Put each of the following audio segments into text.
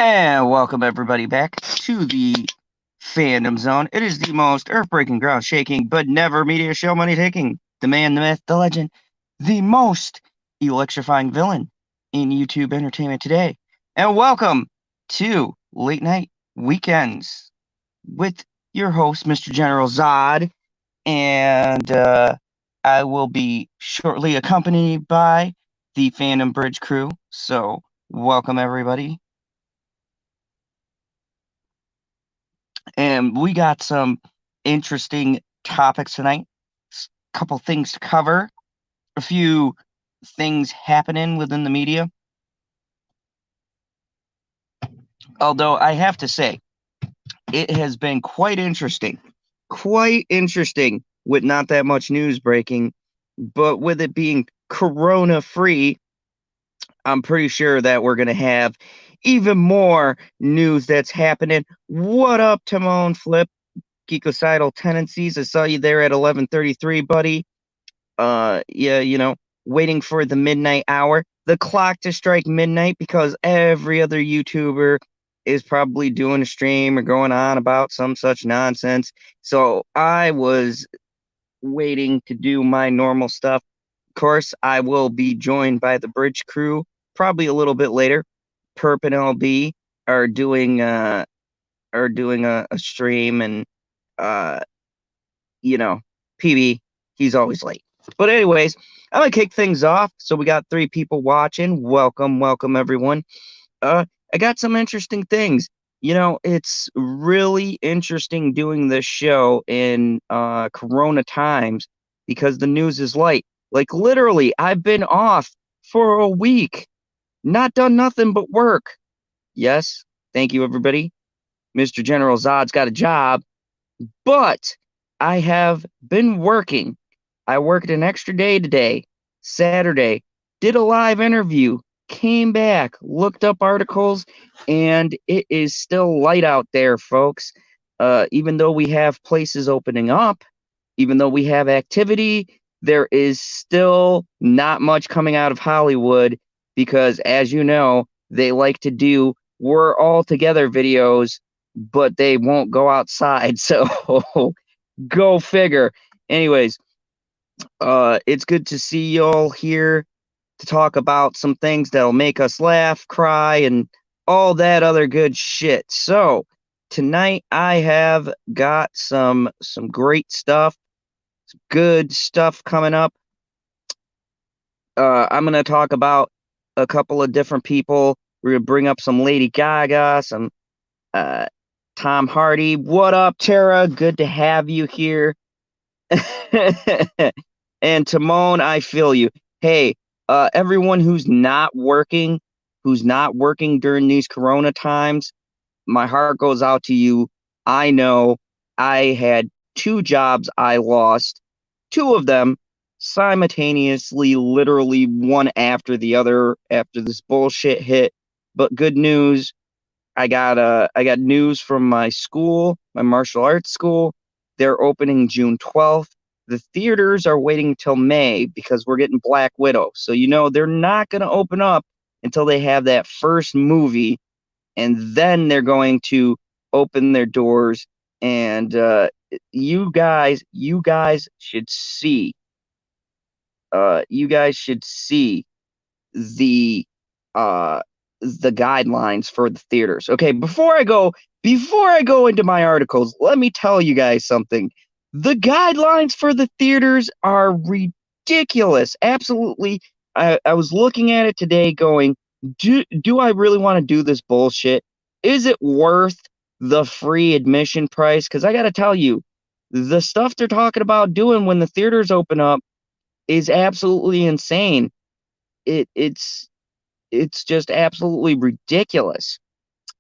And welcome everybody back to the Fandom Zone. It is the most earth-breaking, ground-shaking, but never media show money-taking. The man, the myth, the legend, the most electrifying villain in YouTube entertainment today. And welcome to Late Night Weekends with your host, Mr. General Zod. And I will be shortly accompanied by the Fandom Bridge crew. So welcome everybody. And we got some interesting topics tonight. A couple things to cover, a few things happening within the media. Although I have to say, it has been quite interesting with not that much news breaking, but with it being corona free, I'm pretty sure that we're going to have even more news that's happening. What up, Timon Flip? Geekocidal tendencies. I saw you there at 11:33, buddy. Yeah, waiting for the midnight hour, the clock to strike midnight because every other YouTuber is probably doing a stream or going on about some such nonsense. So I was waiting to do my normal stuff. Of course, I will be joined by the bridge crew probably a little bit later. Perp and LB are doing a stream, and uh PB, he's always late. But anyways, I'm gonna kick things off. So we got 3 people watching. Welcome everyone. I got some interesting things. It's really interesting doing this show in Corona times because the news is light. Like literally, I've been off for a week, not done nothing but work. Yes, thank you everybody. Mr. General Zod's got a job, but I have been working. I worked an extra day today, Saturday, did a live interview, came back, looked up articles, and it is still light out there, folks. Even though we have places opening up, even though we have activity, there is still not much coming out of Hollywood because, as you know, they like to do we're all together videos, but they won't go outside. So go figure. Anyways, it's good to see y'all here to talk about some things that'll make us laugh, cry, and all that other good shit. So tonight I have got some great stuff, some good stuff coming up. I'm gonna talk about a couple of different people. We're gonna bring up some Lady Gaga, some Tom Hardy. What up, Tara? Good to have you here. And Timon, I feel you. Hey, everyone who's not working during these Corona times, my heart goes out to you. I know I had 2 jobs I lost, 2 of them simultaneously, literally one after the other after this bullshit hit. But good news, I got news from my school, my martial arts school. They're opening June 12th. The theaters are waiting till May because we're getting Black Widow. So they're not going to open up until they have that first movie, and then they're going to open their doors. And you guys should see. You guys should see the uh the guidelines for the theaters. Okay, before I go into my articles, let me tell you guys something. The guidelines for the theaters are ridiculous. Absolutely. I was looking at it today going, do I really want to do this bullshit? Is it worth the free admission price? Because I got to tell you, the stuff they're talking about doing when the theaters open up is absolutely insane. It's just absolutely ridiculous.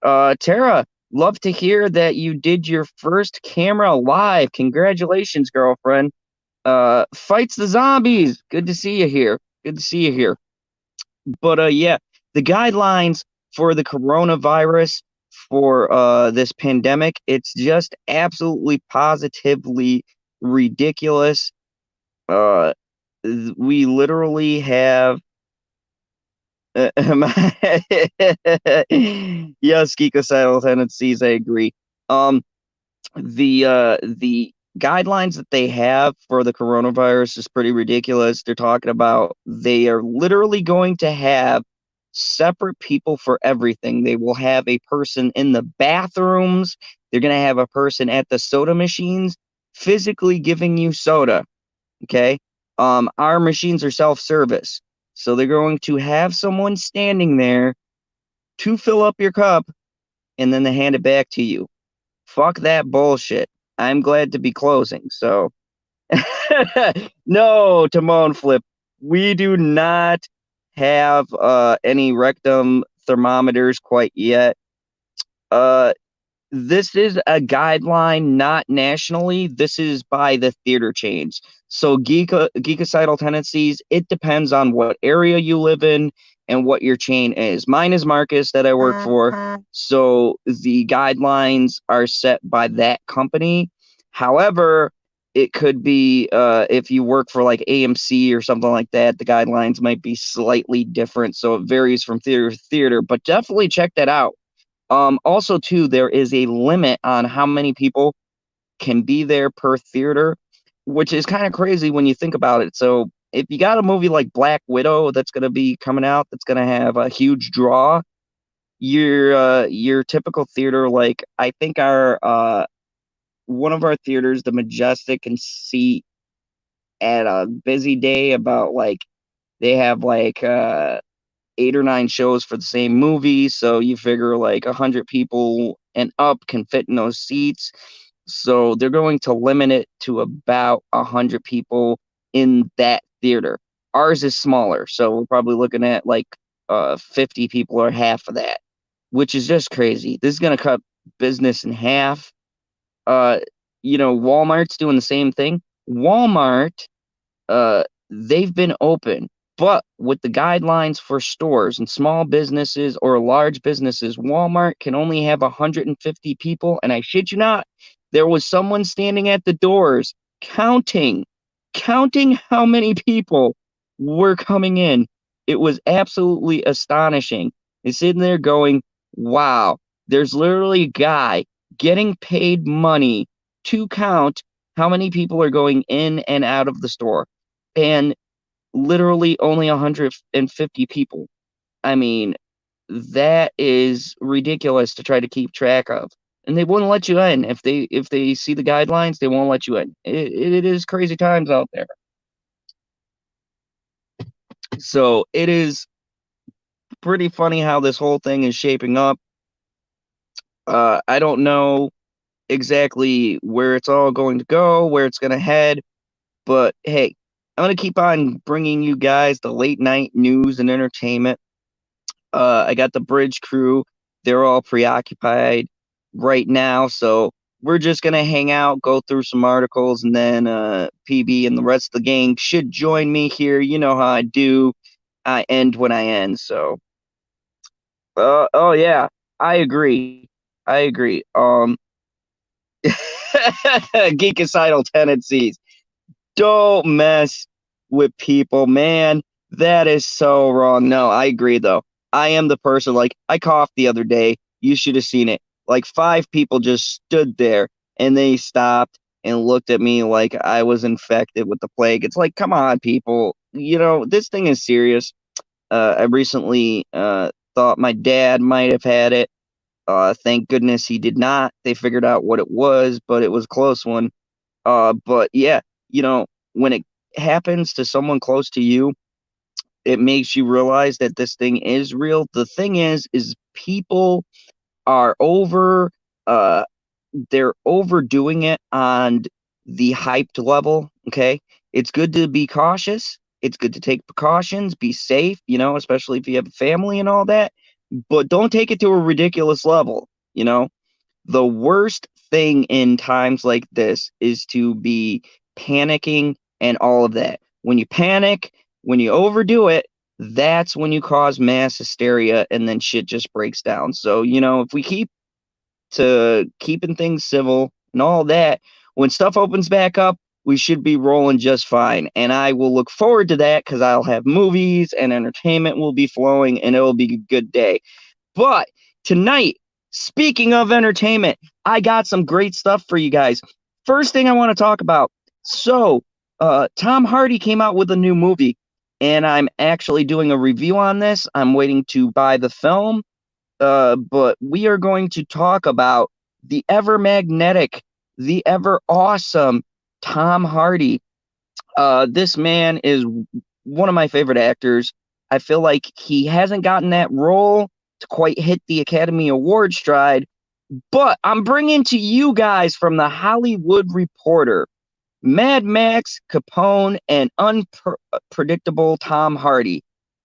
Tara, love to hear that you did your first camera live. Congratulations, girlfriend. Fights the zombies. Good to see you here. But yeah, the guidelines for the coronavirus, for this pandemic, it's just absolutely positively ridiculous. We literally have Yes, geekocidal tendencies, I agree. Um, the guidelines that they have for the coronavirus is pretty ridiculous. They're talking about they are literally going to have separate people for everything. They will have a person in the bathrooms. They're going to have a person at the soda machines physically giving you soda. Okay. Our machines are self-service. So they're going to have someone standing there to fill up your cup and then they hand it back to you. Fuck that bullshit. I'm glad to be closing. So, no, Timon Flip. We do not have any rectum thermometers quite yet. Uh, this is a guideline, not nationally. This is by the theater chains. So geekocidal tendencies, it depends on what area you live in and what your chain is. Mine is Marcus that I work for. So the guidelines are set by that company. However, it could be if you work for like AMC or something like that, the guidelines might be slightly different. So it varies from theater to theater, but definitely check that out. Also, too, there is a limit on how many people can be there per theater, which is kind of crazy when you think about it. So, if you got a movie like Black Widow that's going to be coming out, that's going to have a huge draw, your typical theater, like I think our one of our theaters, the Majestic, can seat at a busy day about like they have like 8 or 9 shows for the same movie. So you figure like 100 people and up can fit in those seats. So they're going to limit it to about 100 people in that theater. Ours is smaller, so we're probably looking at like 50 people or half of that, which is just crazy. This is going to cut business in half. Uh, Walmart's doing the same thing. Walmart they've been open, but with the guidelines for stores and small businesses or large businesses, Walmart can only have 150 people. And I shit you not, there was someone standing at the doors counting, counting how many people were coming in. It was absolutely astonishing. He's sitting there going, wow, there's literally a guy getting paid money to count how many people are going in and out of the store. And literally only 150 people. I mean, that is ridiculous to try to keep track of. And they wouldn't let you in if they see the guidelines, they won't let you in. It is crazy times out there. So it is pretty funny how this whole thing is shaping up. I don't know exactly where it's all going to go, where it's going to head. But hey, I'm going to keep on bringing you guys the late night news and entertainment. I got the bridge crew. They're all preoccupied right now. So we're just going to hang out, go through some articles, and then PB and the rest of the gang should join me here. You know how I do. I end when I end. So, oh, yeah, I agree. I agree. Geekicidal tendencies. Don't mess with people, man. That is so wrong. No, I agree though. I am the person like I coughed the other day. You should have seen it. Like 5 people just stood there and they stopped and looked at me like I was infected with the plague. It's like, come on, people. This thing is serious. I recently thought my dad might have had it. Thank goodness he did not. They figured out what it was, but it was a close one. But yeah, when it happens to someone close to you, it makes you realize that this thing is real. The thing is people are uh, they're overdoing it on the hyped level. Okay. It's good to be cautious. It's good to take precautions, be safe, especially if you have a family and all that, but don't take it to a ridiculous level, the worst thing in times like this is to be panicking and all of that. When you panic, when you overdo it, that's when you cause mass hysteria and then shit just breaks down. So, if we keep to keeping things civil and all that, when stuff opens back up, we should be rolling just fine. And I will look forward to that because I'll have movies and entertainment will be flowing and it'll be a good day. But tonight, speaking of entertainment, I got some great stuff for you guys. First thing I want to talk about. So, Tom Hardy came out with a new movie, and I'm actually doing a review on this. I'm waiting to buy the film, but we are going to talk about the ever magnetic, the ever awesome Tom Hardy. This man is one of my favorite actors. I feel like he hasn't gotten that role to quite hit the Academy Award stride, but I'm bringing to you guys from the Hollywood Reporter, Mad Max, Capone, and unpredictable Tom Hardy.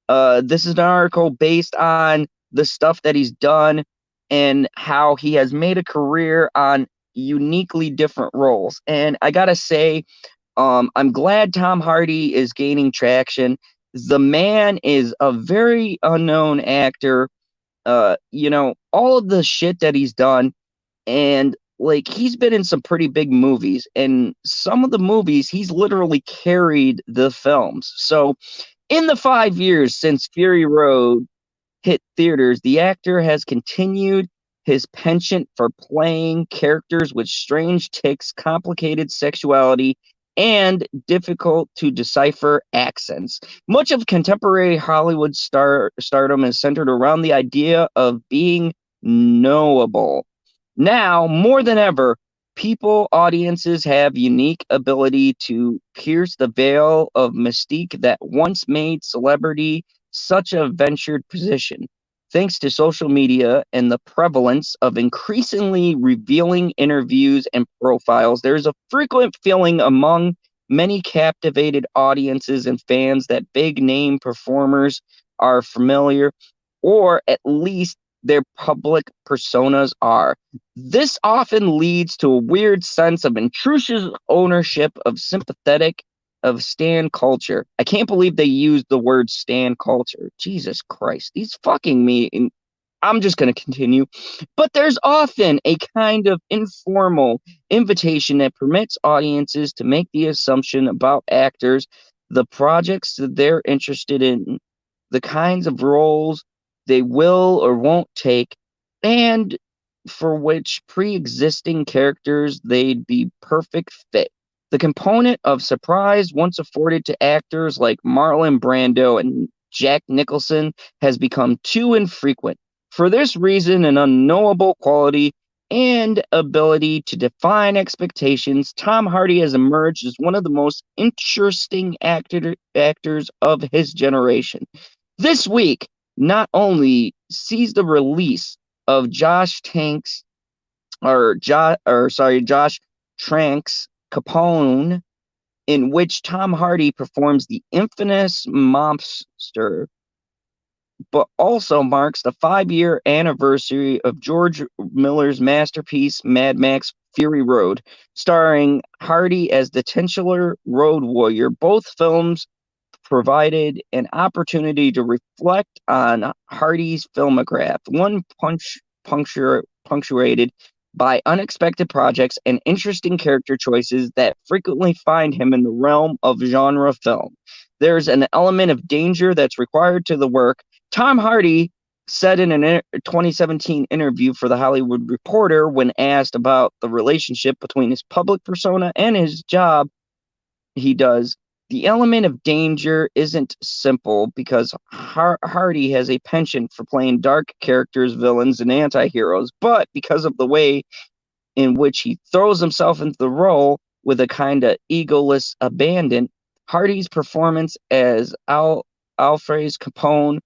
This is an article based on the stuff that he's done and how he has made a career on uniquely different roles. And I gotta say, I'm glad Tom Hardy is gaining traction. The man is a very unknown actor. All of the shit that he's done, and like he's been in some pretty big movies, and some of the movies he's literally carried the films. So, in the 5 years since Fury Road hit theaters, the actor has continued his penchant for playing characters with strange tics, complicated sexuality, and difficult to decipher accents. Much of contemporary Hollywood stardom is centered around the idea of being knowable. Now, more than ever, audiences have unique ability to pierce the veil of mystique that once made celebrity such a ventured position. Thanks to social media and the prevalence of increasingly revealing interviews and profiles, there's a frequent feeling among many captivated audiences and fans that big name performers are familiar, or at least their public personas are. This often leads to a weird sense of intrusive ownership of stan culture. I can't believe they used the word stan culture. Jesus Christ, he's fucking me. And I'm just going to continue. But there's often a kind of informal invitation that permits audiences to make the assumption about actors, the projects that they're interested in, the kinds of roles they will or won't take, and for which pre-existing characters they'd be perfect fit. The component of surprise once afforded to actors like Marlon Brando and Jack Nicholson has become too infrequent. For this reason, an unknowable quality and ability to define expectations, Tom Hardy has emerged as one of the most interesting actors of his generation. This week, not only sees the release of Josh Trank's Capone, in which Tom Hardy performs the infamous mobster, but also marks the 5-year anniversary of George Miller's masterpiece Mad Max Fury Road, starring Hardy as the titular road warrior. Both films provided an opportunity to reflect on Hardy's filmography, punctuated by unexpected projects and interesting character choices that frequently find him in the realm of genre film. There's an element of danger that's required to the work. Tom Hardy said in a 2017 interview for The Hollywood Reporter, when asked about the relationship between his public persona and his job he does, the element of danger isn't simple because Hardy has a penchant for playing dark characters, villains, and anti-heroes, but because of the way in which he throws himself into the role with a kind of egoless abandon, Hardy's performance as Alfred Capone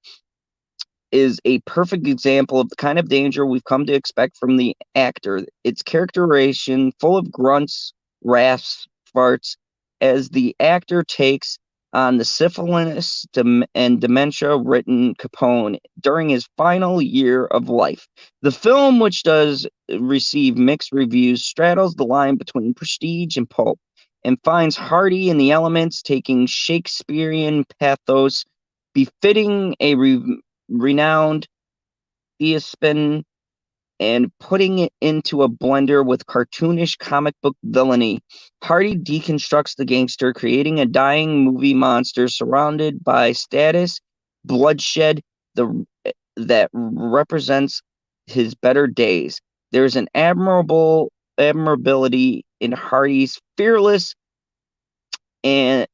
is a perfect example of the kind of danger we've come to expect from the actor. Its characterization full of grunts, rasps, farts, as the actor takes on the syphilis and dementia-ridden Capone during his final year of life. The film, which does receive mixed reviews, straddles the line between prestige and pulp, and finds Hardy in the elements, taking Shakespearean pathos befitting a renowned thespian and putting it into a blender with cartoonish comic book villainy. Hardy deconstructs the gangster, creating a dying movie monster surrounded by status, bloodshed, the that represents his better days. There's an admirability in Hardy's fearless and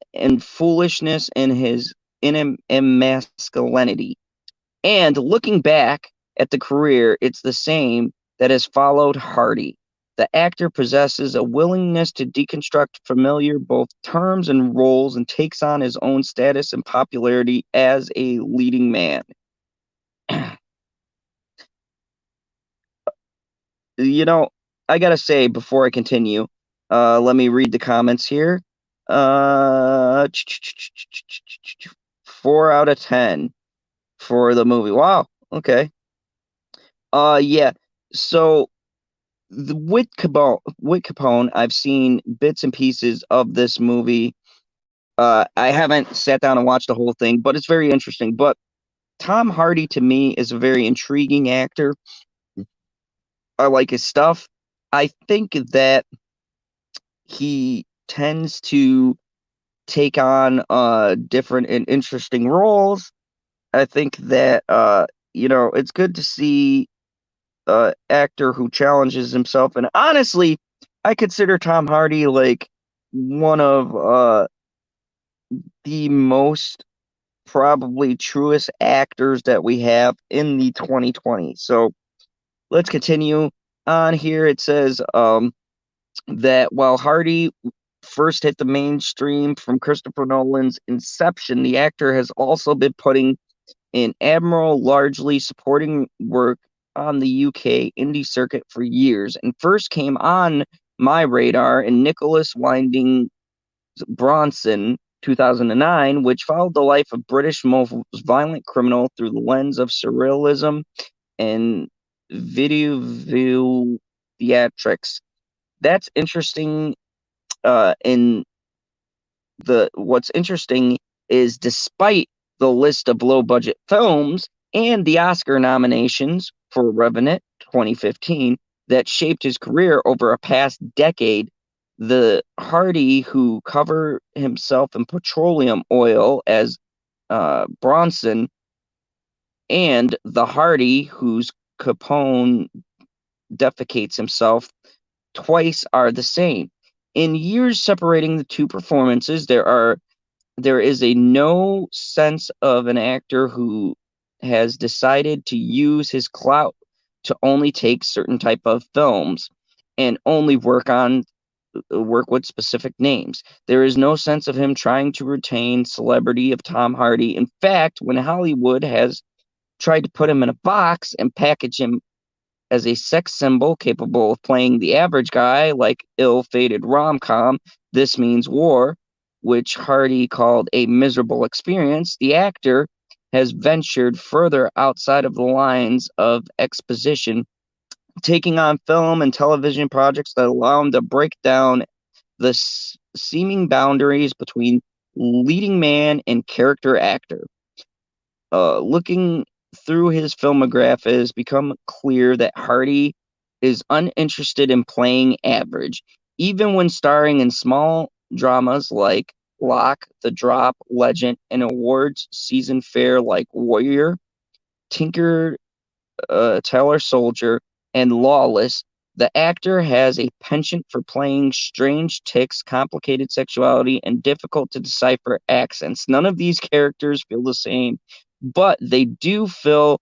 foolishness in his masculinity. And looking back at the career, it's the same that has followed Hardy. The actor possesses a willingness to deconstruct familiar both terms and roles and takes on his own status and popularity as a leading man. You know, I gotta say before I continue, let me read the comments here. Uh, 4 out of 10 for the movie. Wow. Okay. Yeah. So with Capone, I've seen bits and pieces of this movie. I haven't sat down and watched the whole thing, but it's very interesting. But Tom Hardy to me is a very intriguing actor. I like his stuff. I think that he tends to take on different and interesting roles. I think that it's good to see actor who challenges himself. And honestly, I consider Tom Hardy like one of the most probably truest actors that we have in the 2020s. So let's continue on here. It says that while Hardy first hit the mainstream from Christopher Nolan's Inception, the actor has also been putting in admiral, largely supporting work on the UK indie circuit for years, and first came on my radar in Nicholas Winding Bronson 2009, which followed the life of British most violent criminal through the lens of surrealism and video theatrics. That's interesting. In the What's interesting is despite the list of low budget films and the Oscar nominations for Revenant 2015 that shaped his career over a past decade, the Hardy who covered himself in petroleum oil as Bronson and the Hardy whose Capone defecates himself twice are the same. In years separating the two performances, there is a no sense of an actor who has decided to use his clout to only take certain type of films and only work with specific names. There is no sense of him trying to retain celebrity of Tom Hardy. In fact, when Hollywood has tried to put him in a box and package him as a sex symbol capable of playing the average guy like ill-fated rom-com, This Means War, which Hardy called a miserable experience, the actor has ventured further outside of the lines of exposition, taking on film and television projects that allow him to break down the seeming boundaries between leading man and character actor. Looking through his filmography, it has become clear that Hardy is uninterested in playing average, even when starring in small dramas like Lock, The Drop, Legend, and awards season fare like Warrior, Tinker, Tailor Soldier, and Lawless. The actor has a penchant for playing strange tics, complicated sexuality, and difficult to decipher accents. None of these characters feel the same, but they do feel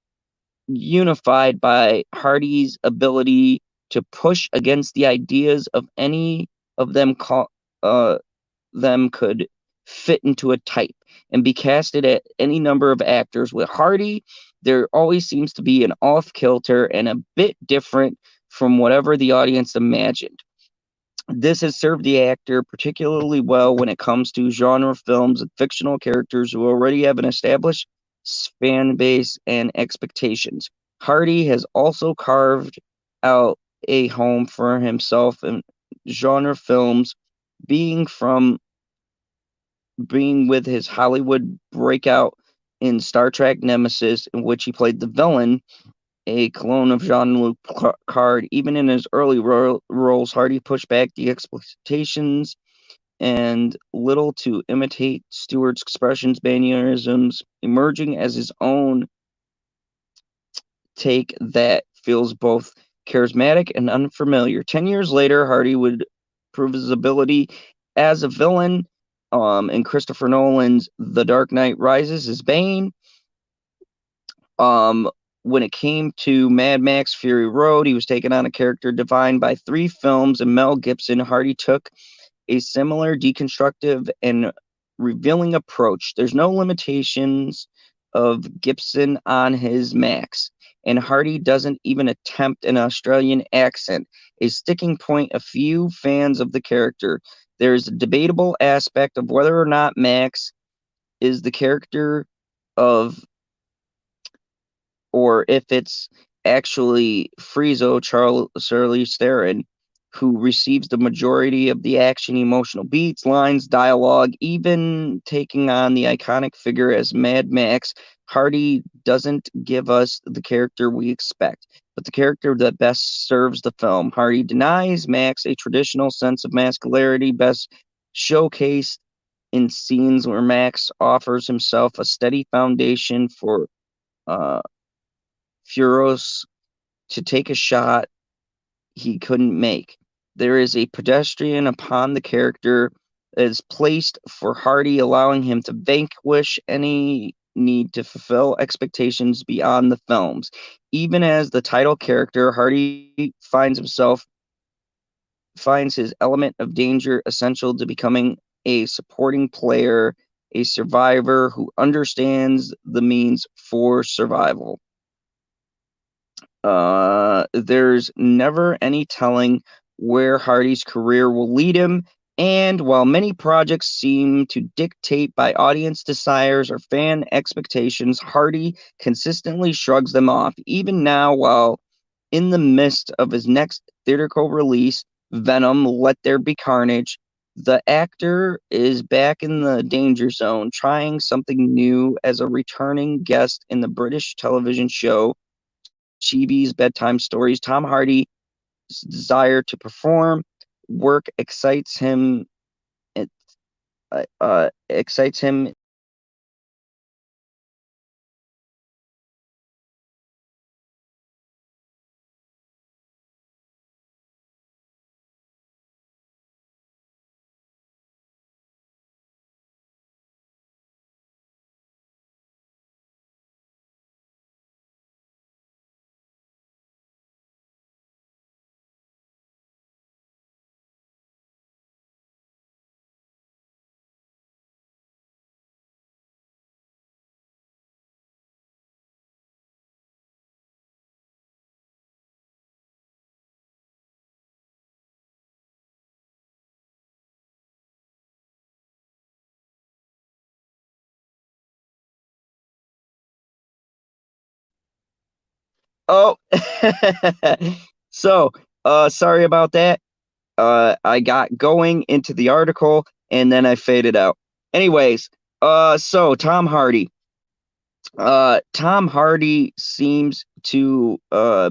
unified by Hardy's ability to push against the ideas of any of them could fit into a type and be casted at any number of actors. With Hardy, there always seems to be an off kilter and a bit different from whatever the audience imagined. This has served the actor particularly well when it comes to genre films and fictional characters who already have an established fan base and expectations. Hardy has also carved out a home for himself in genre films, being from being with his Hollywood breakout in Star Trek Nemesis, in which he played the villain, a clone of Jean-Luc Picard. Even in his early roles, Hardy pushed back the expectations and little to imitate Stewart's expressions, mannerisms, emerging as his own take that feels both charismatic and unfamiliar. 10 years later, Hardy would prove his ability as a villain in Christopher Nolan's The Dark Knight Rises as Bane. When it came to Mad Max Fury Road, he was taking on a character defined by 3 films, and Mel Gibson. Hardy took a similar deconstructive and revealing approach. There's no limitations of Gibson on his Max, and Hardy doesn't even attempt an Australian accent, a sticking point a few fans of the character. There's a debatable aspect of whether or not Max is the character of, or if it's actually Friezo Charlize Theron who receives the majority of the action, emotional beats, lines, dialogue, even taking on the iconic figure as Mad Max. Hardy doesn't give us the character we expect, but the character that best serves the film. Hardy denies Max a traditional sense of masculinity, best showcased in scenes where Max offers himself a steady foundation for uh, Furos to take a shot he couldn't make. There is a pedestrian upon the character that is placed for Hardy, allowing him to vanquish any need to fulfill expectations beyond the films. Even as the title character, Hardy finds his element of danger essential to becoming a supporting player, a survivor who understands the means for survival. There's never any telling where Hardy's career will lead him, and while many projects seem to dictate by audience desires or fan expectations, Hardy consistently shrugs them off. Even now, while in the midst of his next theatrical release, Venom: Let There Be Carnage, the actor is back in the danger zone, trying something new as a returning guest in the British television show Chibi's Bedtime Stories. Tom Hardy's desire to perform work excites him. It excites him. Oh, so sorry about that. I got going into the article and then I faded out. Anyways, so Tom Hardy seems to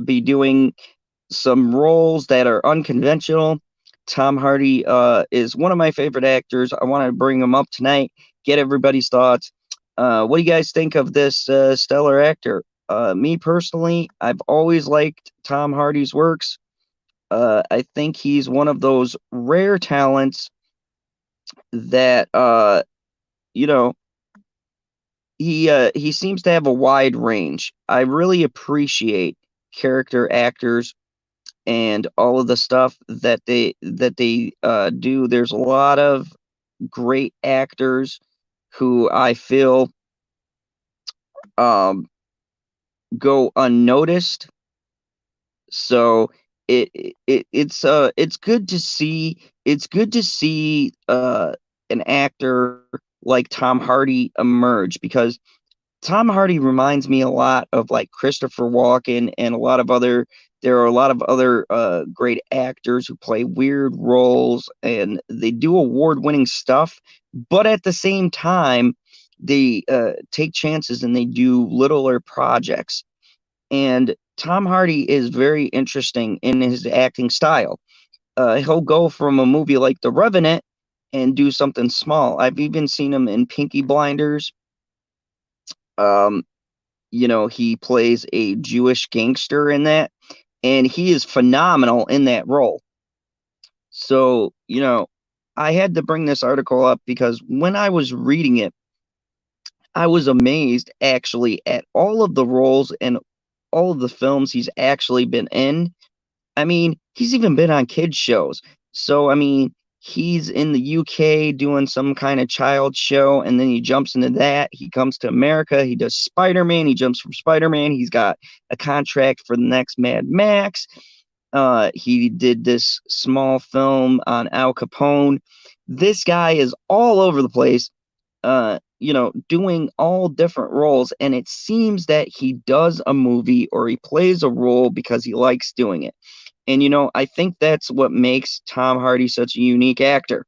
be doing some roles that are unconventional. Tom Hardy is one of my favorite actors. I want to bring him up tonight, get everybody's thoughts. What do you guys think of this stellar actor? Me personally, I've always liked Tom Hardy's works. I think he's one of those rare talents that you know he seems to have a wide range. I really appreciate character actors and all of the stuff that they do. There's a lot of great actors who I feel um, go unnoticed. So it's good to see an actor like Tom Hardy emerge, because Tom Hardy reminds me a lot of like Christopher Walken and a lot of other there are a lot of other great actors who play weird roles and they do award-winning stuff, but at the same time they take chances and they do littler projects. And Tom Hardy is very interesting in his acting style. He'll go from a movie like The Revenant and do something small. I've even seen him in Pinky Blinders. Um, he plays a Jewish gangster in that, and he is phenomenal in that role. So, I had to bring this article up because when I was reading it, I was amazed actually at all of the roles and all of the films he's actually been in. I mean, he's even been on kids shows. So, I mean, he's in the UK doing some kind of child show, and then he jumps into that. He comes to America. He does Spider-Man. He jumps from Spider-Man. He's got a contract for the next Mad Max. He did this small film on Al Capone. This guy is all over the place, doing all different roles. And it seems that he does a movie or he plays a role because he likes doing it. And, I think that's what makes Tom Hardy such a unique actor.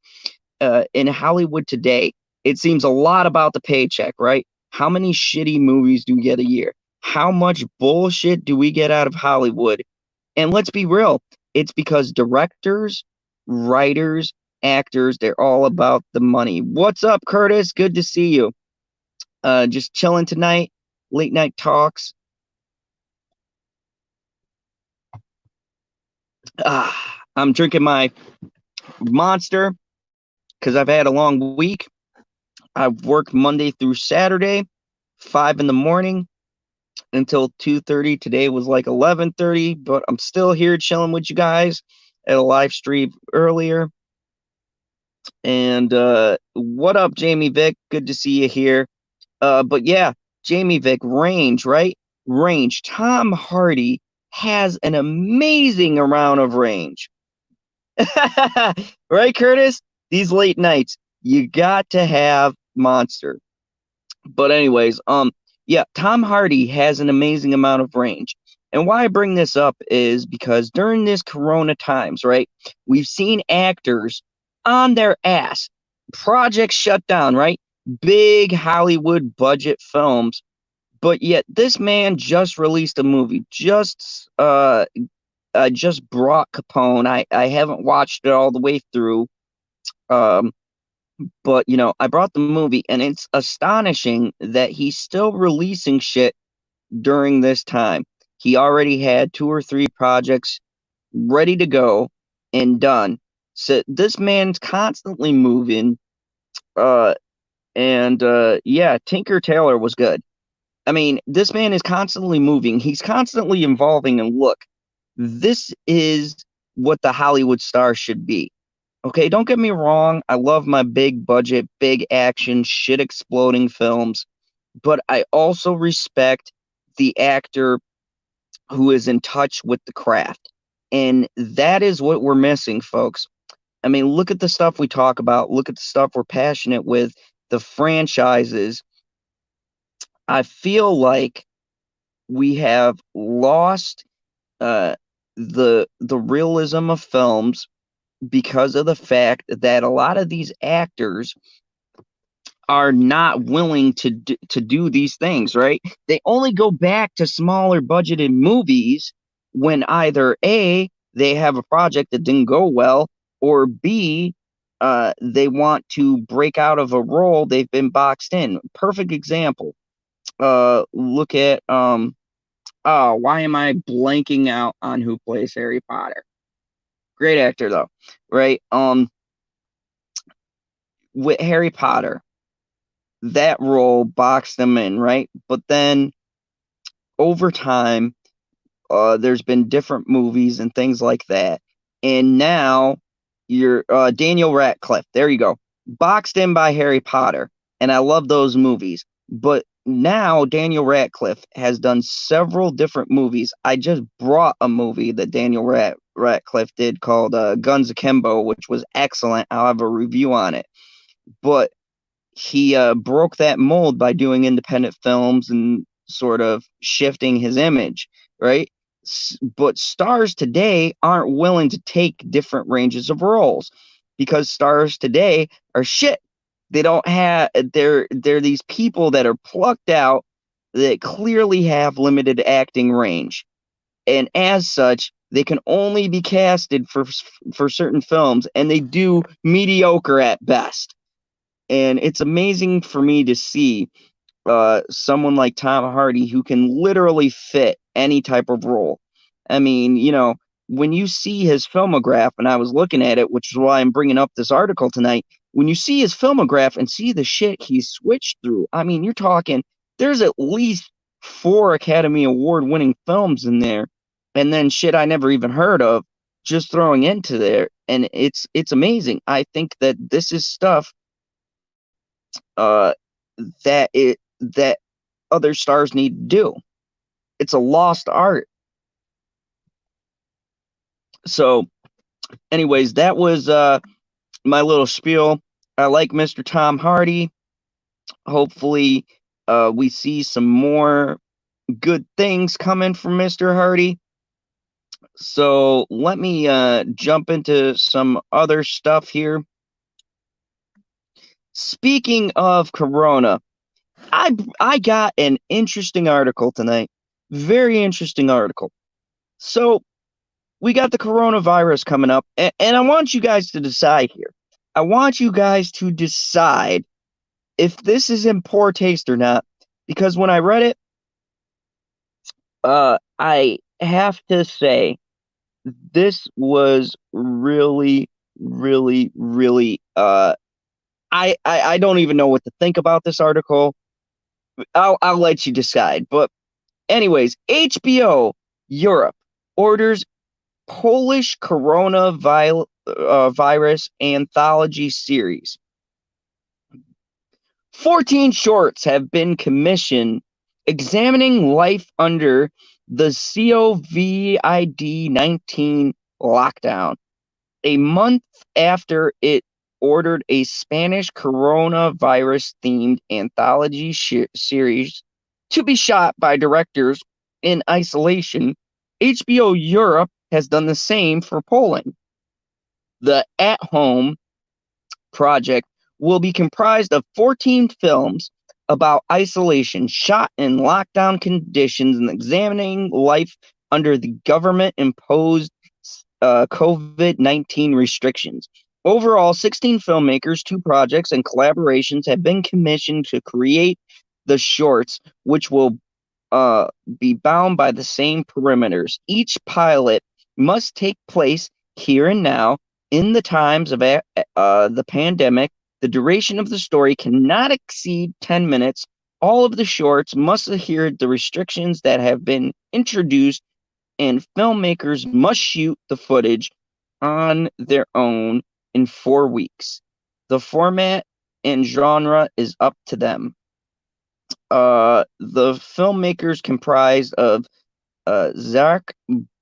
In Hollywood today, it seems a lot about the paycheck, right? How many shitty movies do we get a year? How much bullshit do we get out of Hollywood? And let's be real, it's because directors, writers, actors, they're all about the money. What's up, Curtis? Good to see you. Just chilling tonight, late night talks. I'm drinking my Monster because I've had a long week. I've worked Monday through Saturday, 5 in the morning until 2:30. Today was like 11:30, but I'm still here chilling with you guys at a live stream earlier. And what up, Jamie Vick? Good to see you here. But yeah, Jamie Vick, range, right? Range. Tom Hardy has an amazing amount of range. Right, Curtis? These late nights, you got to have Monster. But anyways, yeah, Tom Hardy has an amazing amount of range. And why I bring this up is because during this Corona times, right, we've seen actors on their ass, projects shut down, right? Big Hollywood budget films, but yet this man just released a movie, just brought Capone. I haven't watched it all the way through. Um, but I brought the movie, and it's astonishing that he's still releasing shit during this time. He already had 2 or 3 projects ready to go and done. So this man's constantly moving. Uh, and yeah, Tinker Tailor was good. I mean, this man is constantly moving. He's constantly evolving. And look, this is what the Hollywood star should be. Okay, don't get me wrong. I love my big budget, big action, shit exploding films, but I also respect the actor who is in touch with the craft. And that is what we're missing, folks. I mean, look at the stuff we talk about, look at the stuff we're passionate with, the franchises. I feel like we have lost the realism of films because of the fact that a lot of these actors are not willing to do these things, right? They only go back to smaller budgeted movies when either A, they have a project that didn't go well, or B, they want to break out of a role they've been boxed in. Perfect example. Look at oh, why am I blanking out on who plays Harry Potter? Great actor though, right? With Harry Potter, that role boxed them in, right? But then over time, there's been different movies and things like that. And now you're Daniel Radcliffe. There you go. Boxed in by Harry Potter. And I love those movies. But now Daniel Radcliffe has done several different movies. I just brought a movie that Daniel Radcliffe did called Guns Akimbo, which was excellent. I'll have a review on it. But he broke that mold by doing independent films and sort of shifting his image, right? But stars today aren't willing to take different ranges of roles because stars today are shit. They don't have they're these people that are plucked out that clearly have limited acting range. and as such, they can only be casted for certain films, and they do mediocre at best. And it's amazing for me to see someone like Tom Hardy who can literally fit any type of role. I mean, when you see his filmograph, and I was looking at it, which is why I'm bringing up this article tonight. When you see his filmograph and see the shit he's switched through, I mean, you're talking, there's at least 4 Academy Award winning films in there, and then shit I never even heard of just throwing into there, and it's amazing. I think that this is stuff uh that other stars need to do. It's a lost art. So, anyways, that was my little spiel. I like Mr. Tom Hardy. Hopefully, we see some more good things coming from Mr. Hardy. So let me jump into some other stuff here. Speaking of Corona, I got an interesting article tonight. Very interesting article. So we got the coronavirus coming up, and I want you guys to decide here. I want you guys to decide if this is in poor taste or not, because when I read it, I have to say this was really, really, really. I don't even know what to think about this article. I'll let you decide. But anyways, HBO Europe orders Polish coronavirus anthology series. 14 shorts have been commissioned examining life under the COVID-19 lockdown. A month after it ordered a Spanish coronavirus themed anthology series to be shot by directors in isolation, HBO Europe has done the same for Poland. The At Home project will be comprised of 14 films about isolation shot in lockdown conditions and examining life under the government imposed COVID-19 restrictions. Overall, 16 filmmakers, 2 projects, and collaborations have been commissioned to create the shorts, which will be bound by the same perimeters. Each pilot must take place here and now in the times of the pandemic. The duration of the story cannot exceed 10 minutes. All of the shorts must adhere to the restrictions that have been introduced, and filmmakers must shoot the footage on their own in 4 weeks. The format and genre is up to them. The filmmakers comprised of Zarek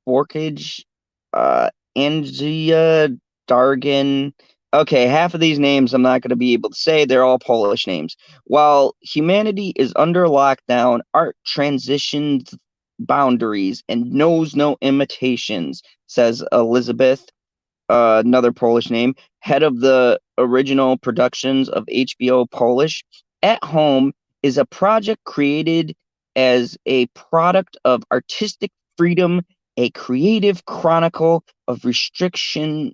Borkage, Angia Dargan. Okay, half of these names I'm not going to be able to say. They're all Polish names. While humanity is under lockdown, art transitions boundaries and knows no imitations, says Elizabeth, another Polish name, head of the original productions of HBO Polish. At Home is a project created as a product of artistic freedom, a creative chronicle of restrictive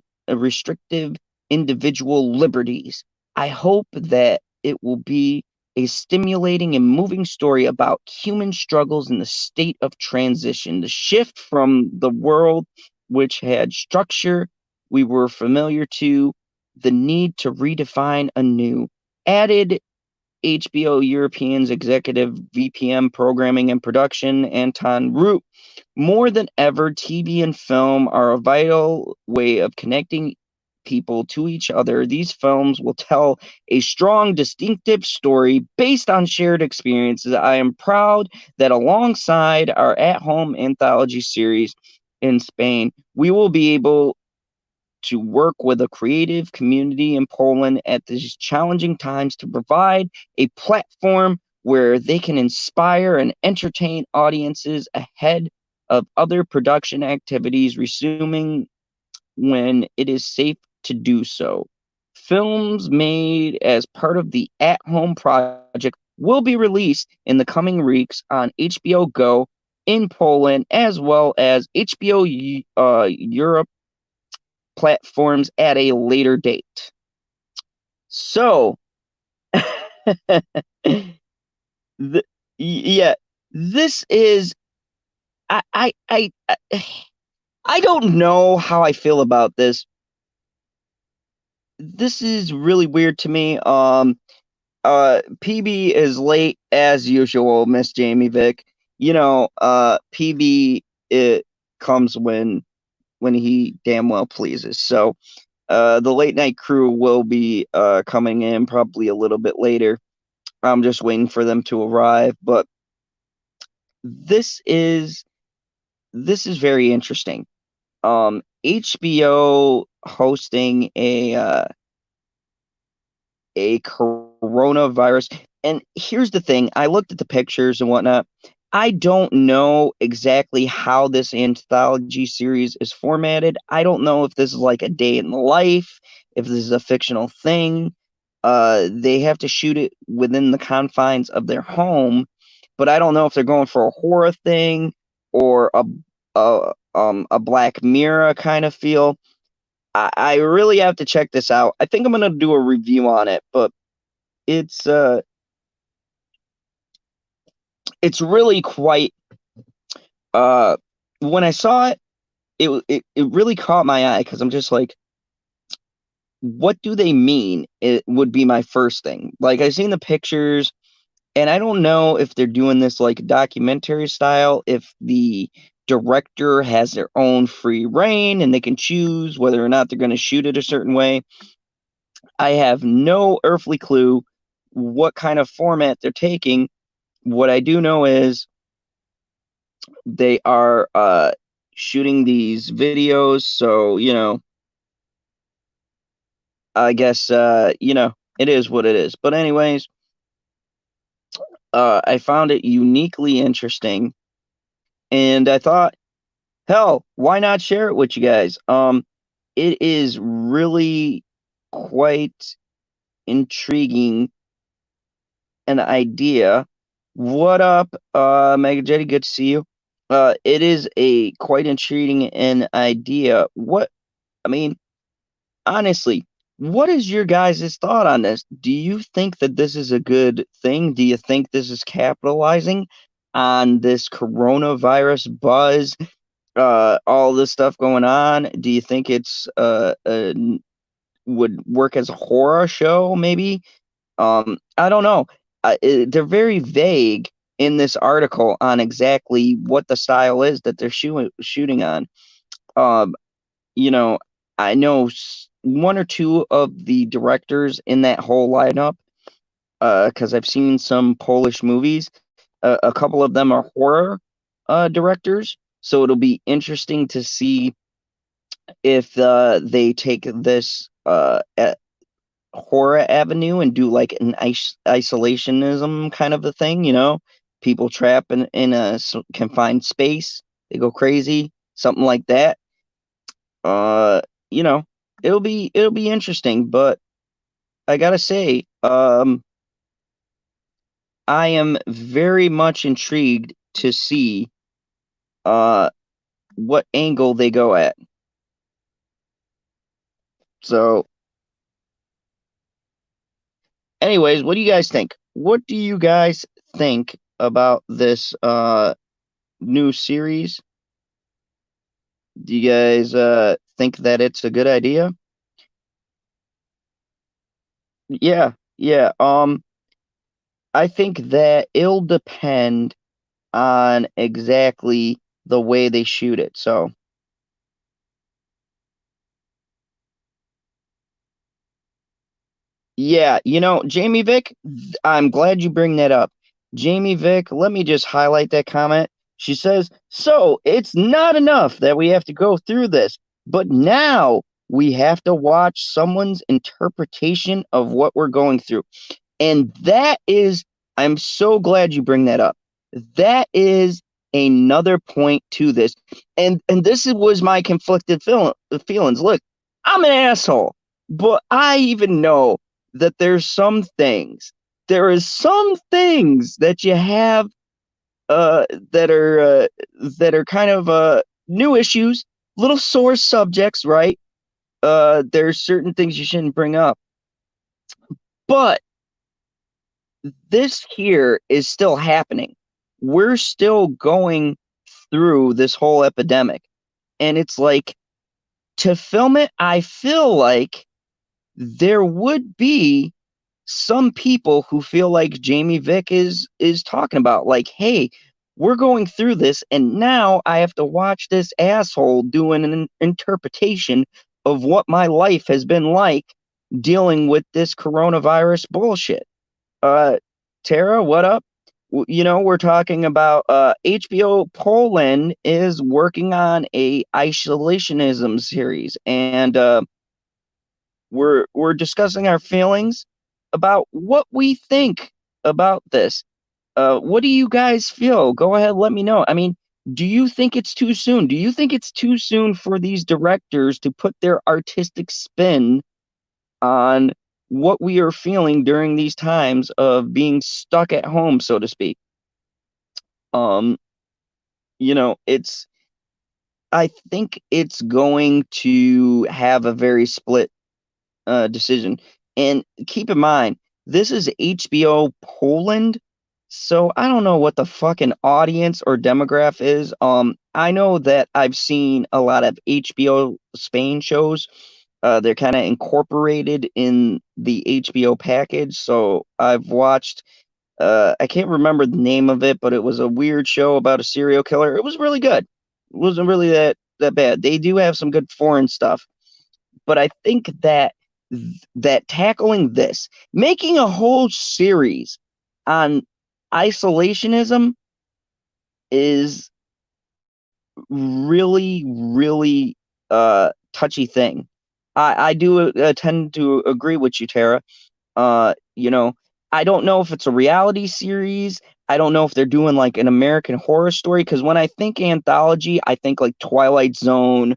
individual liberties. I hope that it will be a stimulating and moving story about human struggles in the state of transition, the shift from the world which had structure we were familiar to, the need to redefine anew. Added HBO Europeans Executive VPM Programming and Production, Anton Root. More than ever, TV and film are a vital way of connecting people to each other. These films will tell a strong, distinctive story based on shared experiences. I am proud that alongside our at-home anthology series in Spain, we will be able to work with a creative community in Poland at these challenging times to provide a platform where they can inspire and entertain audiences ahead of other production activities resuming when it is safe to do so. Films made as part of the At Home project will be released in the coming weeks on HBO Go in Poland, as well as HBO Europe platforms at a later date. So, the, yeah, this is I don't know how I feel about this. This is really weird to me. PB is late as usual, Miss Jamie Vick. PB it comes when he damn well pleases. So, the late night crew will be coming in probably a little bit later. I'm just waiting for them to arrive, but this is this is very interesting. HBO hosting a coronavirus. And here's the thing, I looked at the pictures and whatnot. I don't know exactly how this anthology series is formatted. I don't know if this is like a day in the life, if this is a fictional thing. They have to shoot it within the confines of their home, but I don't know if they're going for a horror thing or a Black Mirror kind of feel. I really have to check this out. I think I'm gonna do a review on it, but it's uh it's really quite uh when I saw it, it really caught my eye because I'm just like, what do they mean? It would be my first thing. Like I seen the pictures, and I don't know if they're doing this like documentary style, if the director has their own free reign and they can choose whether or not they're going to shoot it a certain way. I have no earthly clue what kind of format they're taking. What I do know is they are shooting these videos, so I guess it is what it is. But anyways, I found it uniquely interesting, and I thought, hell, why not share it with you guys? It is really quite intriguing an idea. What up, Mega Jetty? Good to see you. It is a quite intriguing an idea. I mean, honestly, what is your guys' thought on this? Do you think that this is a good thing? Do you think this is capitalizing on this coronavirus buzz? All this stuff going on. Do you think it's would work as a horror show? Maybe. I don't know. They're very vague in this article on exactly what the style is that they're shooting on. Um, you know, I know one or two of the directors in that whole lineup, because I've seen some Polish movies. A couple of them are horror directors, so it'll be interesting to see if they take this horror avenue and do like an isolationism kind of a thing, people trapped in a confined space, they go crazy, something like that. uh you know it'll be interesting, but I gotta say, I am very much intrigued to see uh what angle they go at. So anyways, what do you guys think? What do you guys think about this new series? Do you guys think that it's a good idea? Yeah, yeah. I think that it'll depend on exactly the way they shoot it. So, yeah, Jamie Vick, I'm glad you bring that up. Jamie Vick, let me just highlight that comment. She says, "So it's not enough that we have to go through this, but now we have to watch someone's interpretation of what we're going through." And that is, I'm so glad you bring that up. That is another point to this. And this was my conflicted feelings. Look, I'm an asshole, but I even know that there is some things that you have that are kind of new issues, little sore subjects, right? There's certain things you shouldn't bring up, but this here is still happening. We're still going through this whole epidemic, and it's like, to film it, I feel like there would be some people who feel like Jamie Vick is talking about, like, hey, we're going through this, and now I have to watch this asshole doing an interpretation of what my life has been like dealing with this coronavirus bullshit. Uh, Tara, what up? We're talking about HBO Poland is working on a isolationism series, and we're discussing our feelings about what we think about this. What do you guys feel? Go ahead, let me know. I mean, do you think it's too soon? Do you think it's too soon for these directors to put their artistic spin on what we are feeling during these times of being stuck at home, so to speak? Um, it's I think it's going to have a very split decision. And keep in mind, this is HBO Poland, so I don't know what the fucking audience or demographic is. I know that I've seen a lot of HBO Spain shows. They're kind of incorporated in the HBO package, so I've watched. I can't remember the name of it, but it was a weird show about a serial killer. It was really good. It wasn't really that bad. They do have some good foreign stuff, but I think that tackling this, making a whole series on isolationism is really, really touchy thing. I do tend to agree with you, Tara. Uh, you know, I don't know if it's a reality series. I don't know if they're doing like an American Horror Story, because when I think anthology, I think like Twilight Zone,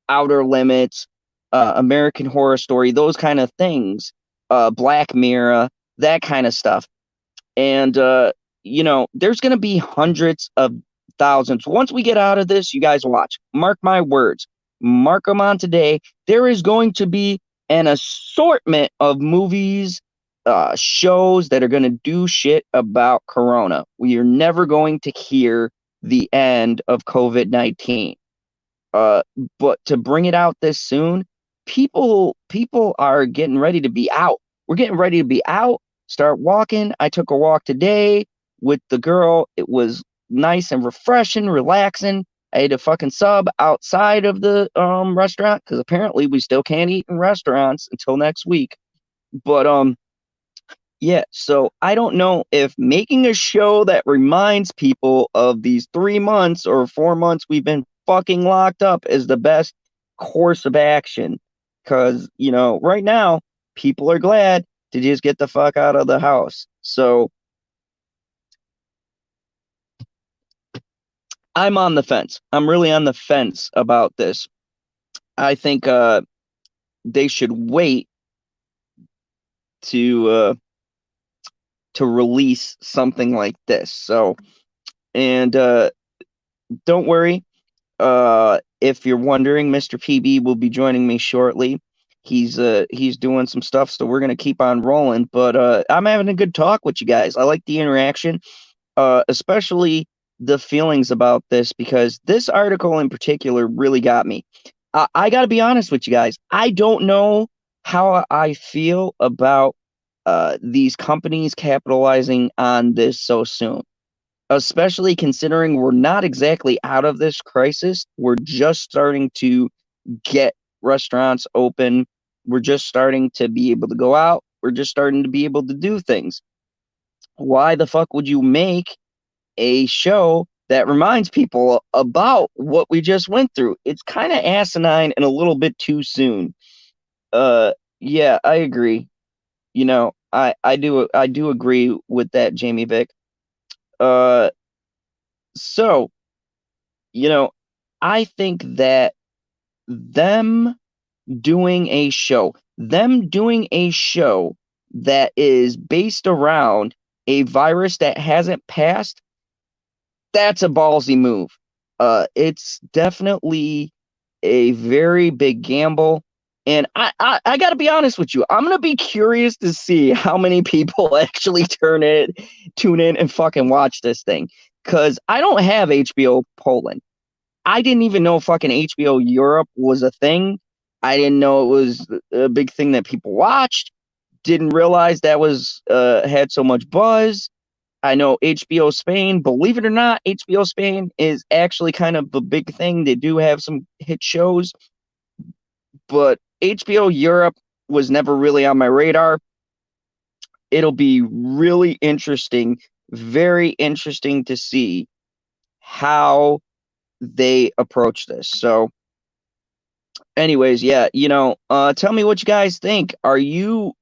Outer Limits, American Horror Story, those kind of things. Black Mirror, that kind of stuff. And there's going to be hundreds of thousands. Once we get out of this, you guys watch. Mark my words. Mark them on today. There is going to be an assortment of movies, shows that are going to do shit about Corona. We are never going to hear the end of COVID-19. Uh, but to bring it out this soon, people are getting ready to be out. We're getting ready to be out, start walking. I took a walk today with the girl. It was nice and refreshing, relaxing. I ate a fucking sub outside of the restaurant, because apparently we still can't eat in restaurants until next week. But yeah, so I don't know if making a show that reminds people of these 3 months or 4 months we've been fucking locked up is the best course of action. Because, right now, people are glad to just get the fuck out of the house. So I'm on the fence. I'm really on the fence about this. I think they should wait to uh, to release something like this. So, and don't worry. If you're wondering, Mr. PB will be joining me shortly. He's doing some stuff, so we're gonna keep on rolling. But I'm having a good talk with you guys. I like the interaction, especially the feelings about this, because this article in particular really got me. I got to be honest with you guys. I don't know how I feel about these companies capitalizing on this so soon, especially considering we're not exactly out of this crisis. We're just starting to get restaurants open. We're just starting to be able to go out. We're just starting to be able to do things. Why the fuck would you make a show that reminds people about what we just went through? It's kind of asinine and a little bit too soon. Yeah, I agree. I do agree with that, Jamie Vick. Uh, so you know, I think that them them doing a show that is based around a virus that hasn't passed, that's a ballsy move. It's definitely a very big gamble. And I got to be honest with you. I'm going to be curious to see how many people actually tune in and fucking watch this thing. Because I don't have HBO Poland. I didn't even know fucking HBO Europe was a thing. I didn't know it was a big thing that people watched. Didn't realize that was had so much buzz. I know HBO Spain, believe it or not, HBO Spain is actually kind of a big thing. They do have some hit shows, but HBO Europe was never really on my radar. It'll be really interesting, very interesting to see how they approach this. So, anyways, yeah, tell me what you guys think. Are you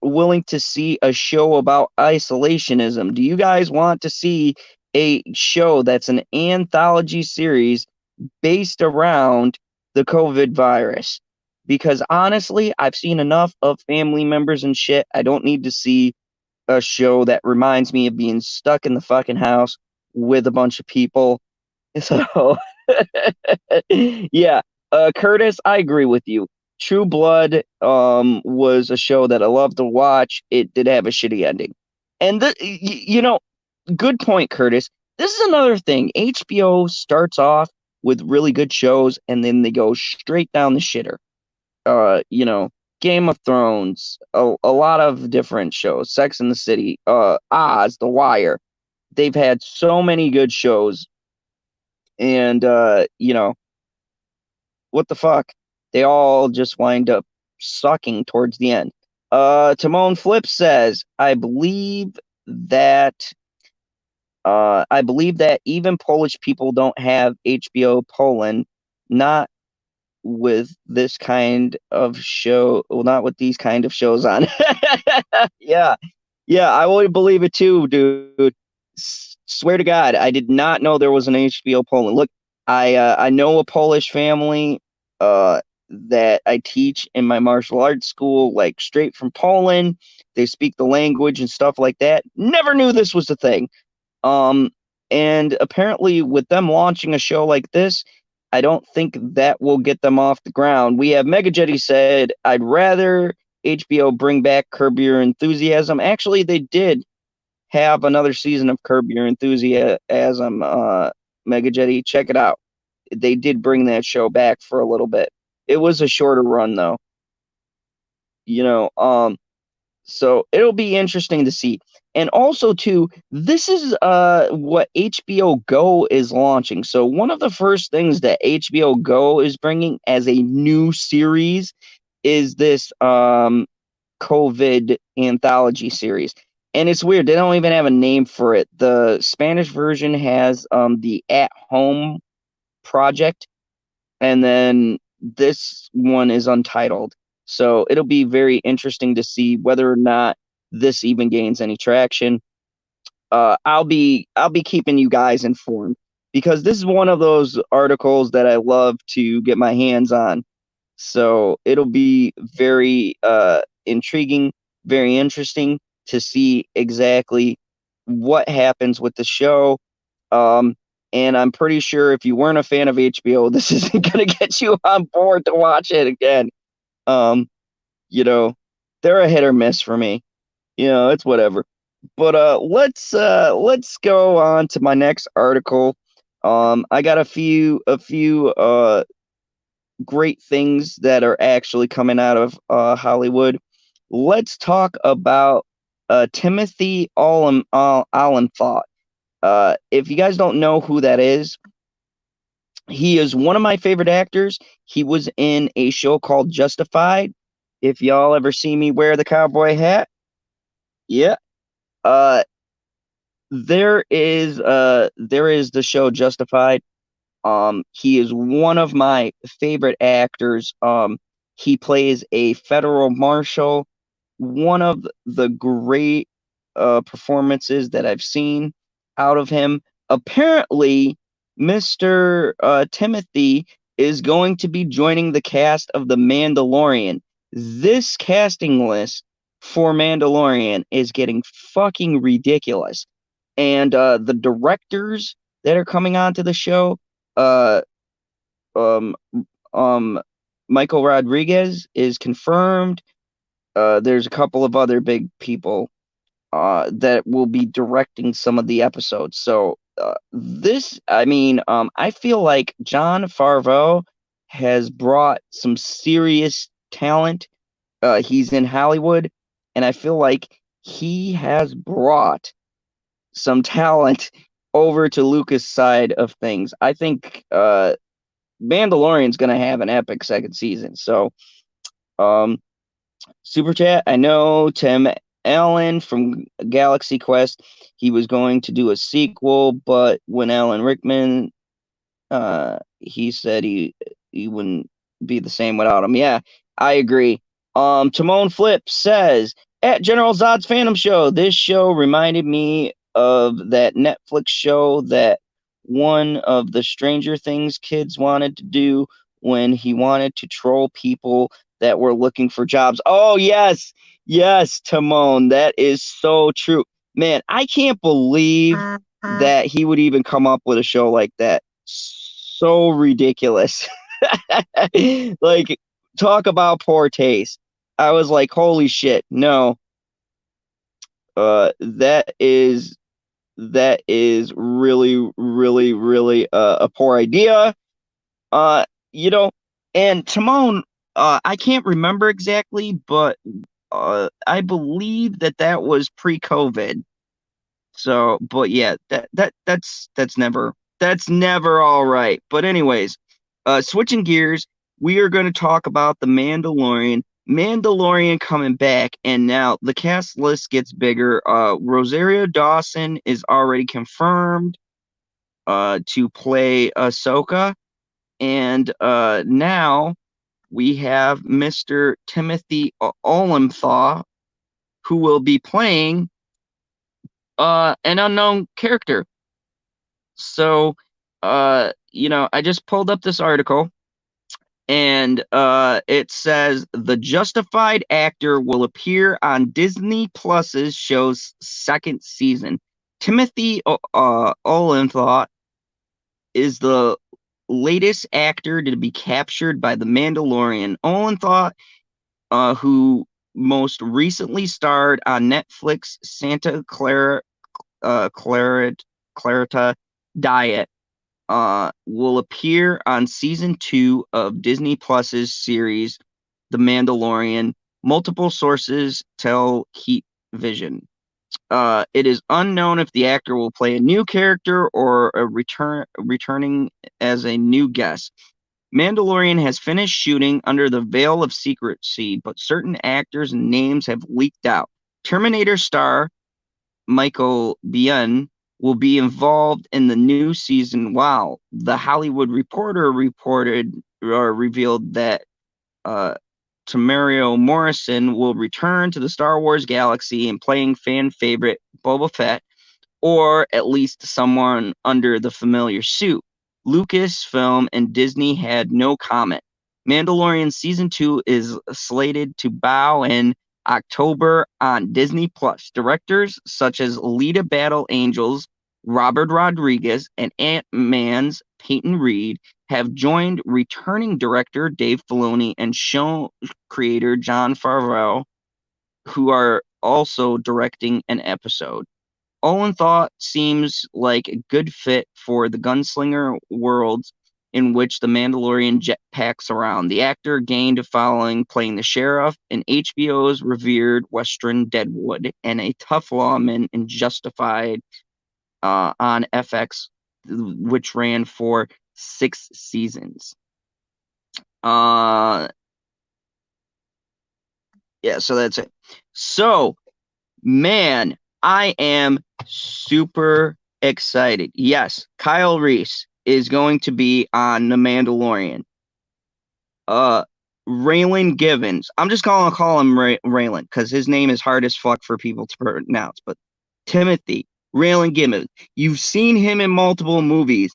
willing to see a show about isolationism? Do you guys want to see a show that's an anthology series based around the COVID virus? Because honestly, I've seen enough of family members and shit. I don't need to see a show that reminds me of being stuck in the fucking house with a bunch of people. So, yeah, Curtis, I agree with you. True Blood was a show that I loved to watch. It did have a shitty ending. And good point, Curtis. This is another thing. HBO starts off with really good shows and then they go straight down the shitter. Game of Thrones, a lot of different shows, Sex and the City, Oz, The Wire. They've had so many good shows and what the fuck? They all just wind up sucking towards the end. Timon Flip says, that I believe that even Polish people don't have HBO Poland, not with this kind of show, well, not with these kind of shows on. Yeah, yeah, I would believe it too, dude. Swear to God, I did not know there was an HBO Poland. Look, I know a Polish family that I teach in my martial arts school, like straight from Poland. They speak the language and stuff like that. Never knew this was a thing. Um, and apparently, with them launching a show like this, I don't think that will get them off the ground. We have Megajetty said, I'd rather HBO bring back Curb Your Enthusiasm. Actually, they did have another season of Curb Your Enthusiasm. Megajetty, check it out. They did bring that show back for a little bit. It was a shorter run though. So it'll be interesting to see. And also too, this is what HBO Go is launching. So one of the first things that HBO Go is bringing as a new series is this COVID anthology series. And it's weird, they don't even have a name for it. The Spanish version has the At Home Project, and then this one is Untitled. So it'll be very interesting to see whether or not this even gains any traction. I'll be keeping you guys informed because this is one of those articles that I love to get my hands on. So it'll be very intriguing, very interesting to see exactly what happens with the show. And I'm pretty sure if you weren't a fan of HBO, this isn't going to get you on board to watch it again. Um, you know, they're a hit or miss for me. It's whatever. But let's go on to my next article. I got a few great things that are actually coming out of Hollywood. Let's talk about Timothy Olyphant. If you guys don't know who that is, he is one of my favorite actors. He was in a show called Justified. If y'all ever see me wear the cowboy hat, yeah. Uh, there is the show Justified. He is one of my favorite actors. He plays a federal marshal. One of the great performances that I've seen out of him. Apparently, Mr. Timothy is going to be joining the cast of The Mandalorian. This casting list for Mandalorian is getting fucking ridiculous. and the directors that are coming onto the show, uh, um, um, Michael Rodriguez is confirmed. There's a couple of other big people that will be directing some of the episodes. So I feel like Jon Favreau has brought some serious talent. He's in Hollywood, and I feel like he has brought some talent over to Lucas' side of things. I think Mandalorian's going to have an epic second season. So, um, Super Chat, I know Tim Allen from Galaxy Quest, he was going to do a sequel, but when Alan Rickman he said he wouldn't be the same without him. Yeah, I agree. Timon Flip says at General Zod's Phantom Show, this show reminded me of that Netflix show that one of the Stranger Things kids wanted to do when he wanted to troll people that were looking for jobs. Oh yes, yes, Timon, that is so true. Man, I can't believe that he would even come up with a show like that. So ridiculous. Like, talk about poor taste. I was like, holy shit, no. That is really, really, really a poor idea. Uh, you know, and Timon, I can't remember exactly, but I believe that was pre-COVID. So, but yeah, that's never all right. But anyways, switching gears, we are going to talk about the Mandalorian. Mandalorian coming back, and now the cast list gets bigger. Rosario Dawson is already confirmed to play Ahsoka, and now we have Mr. Timothy Olyphant, who will be playing an unknown character. So, I just pulled up this article, and it says the Justified actor will appear on Disney Plus's show's second season. Timothy Olyphant is the latest actor to be captured by the Mandalorian. Olyphant, who most recently starred on Netflix Santa Clarita Diet, will appear on season 2 of Disney Plus's series The Mandalorian. Multiple sources tell Heath Vision. It is unknown if the actor will play a new character or returning as a new guest. Mandalorian has finished shooting under the veil of secrecy, but certain actors and names have leaked out. Terminator star Michael Biehn will be involved in the new season. Wow. The Hollywood Reporter revealed that Tamario Morrison will return to the Star Wars galaxy and playing fan favorite Boba Fett, or at least someone under the familiar suit. Lucasfilm and Disney had no comment. Mandalorian Season 2 is slated to bow in October on Disney Plus. Directors such as Alita Battle Angels, Robert Rodriguez, and Ant-Man's Peyton Reed have joined returning director Dave Filoni and show creator Jon Favreau, who are also directing an episode. Olyphant seems like a good fit for the gunslinger world in which the Mandalorian jetpacks around. The actor gained a following playing the sheriff in HBO's revered Western Deadwood and a tough lawman in Justified on FX, which ran for 6 seasons. Yeah, so that's it. So, man, I am super excited. Yes, Kyle Reese is going to be on The Mandalorian. Raylan Givens. I'm just gonna call him Raylan because his name is hard as fuck for people to pronounce. But Timothy Raylan Givens. You've seen him in multiple movies,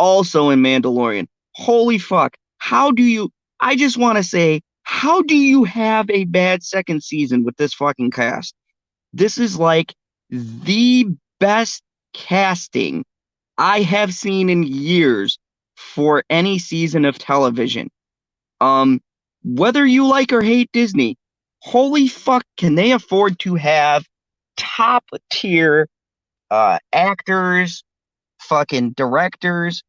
also in Mandalorian. Holy fuck! How do you? I just want to say, how do you have a bad second season with this fucking cast? This is like the best casting I have seen in years for any season of television. Um, Whether you like or hate Disney, holy fuck, can they afford to have top tier actors, fucking directors?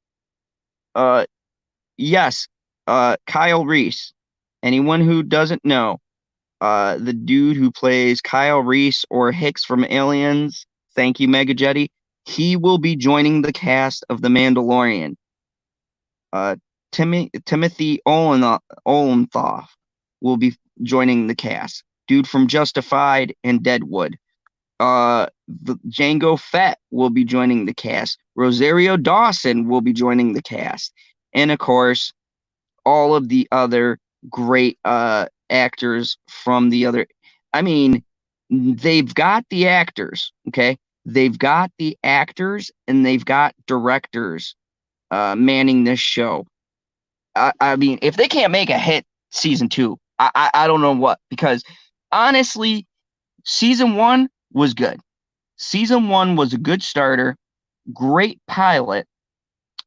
Uh, yes, Kyle Reese. Anyone who doesn't know, the dude who plays Kyle Reese or Hicks from Aliens, thank you, Mega Jetty. He will be joining the cast of The Mandalorian. Uh, Timothy Olyphant will be joining the cast. Dude from Justified and Deadwood. Django Fett will be joining the cast. Rosario Dawson will be joining the cast. And of course, all of the other great actors from the other. I mean, they've got the actors, okay? They've got the actors and they've got directors manning this show. I mean, if they can't make a hit season two, I don't know what, because honestly, season one was good. Season one was a good starter, great pilot.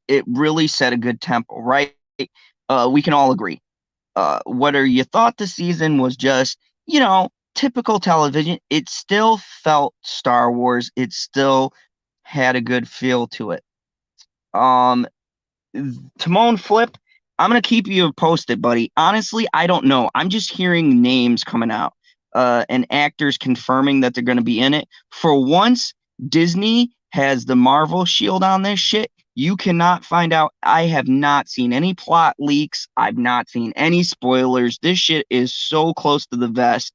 It really set a good tempo, right? We can all agree. Whether you thought the season was just, typical television, it still felt Star Wars. It still had a good feel to it. Um, Timon Flip, I'm gonna keep you posted, buddy. Honestly, I don't know. I'm just hearing names coming out, and actors confirming that they're gonna be in it. For once, Disney has the Marvel shield on this shit. You cannot find out. I have not seen any plot leaks. I've not seen any spoilers. This shit is so close to the vest.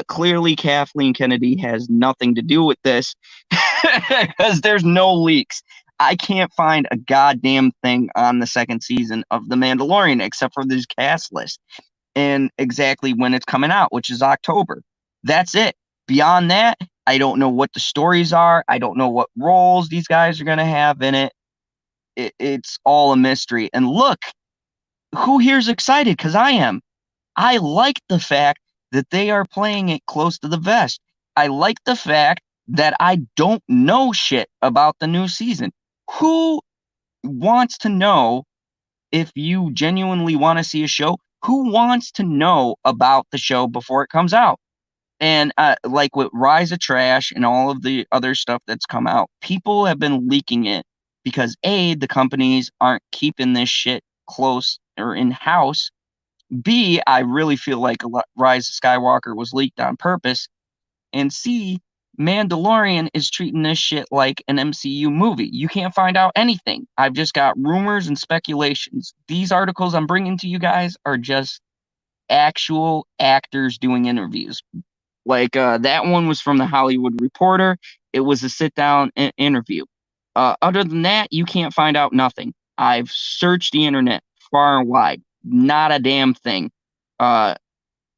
Clearly, Kathleen Kennedy has nothing to do with this because there's no leaks. I can't find a goddamn thing on the second season of The Mandalorian except for this cast list and exactly when it's coming out, which is October. That's it. Beyond that, I don't know what the stories are. I don't know what roles these guys are going to have in it. It's all a mystery. And look, who here's excited? Because I am. I like the fact that they are playing it close to the vest. I like the fact that I don't know shit about the new season. Who wants to know if you genuinely want to see a show? Who wants to know about the show before it comes out? And like with Rise of Trash and all of the other stuff that's come out, people have been leaking it because A, the companies aren't keeping this shit close or in house. B, I really feel like Rise of Skywalker was leaked on purpose. And C, Mandalorian is treating this shit like an MCU movie. You can't find out anything. I've just got rumors and speculations. These articles I'm bringing to you guys are just actual actors doing interviews. Like that one was from the Hollywood Reporter. It was a sit-down interview. Other than that, you can't find out nothing. I've searched the internet far and wide. Not a damn thing. Mr.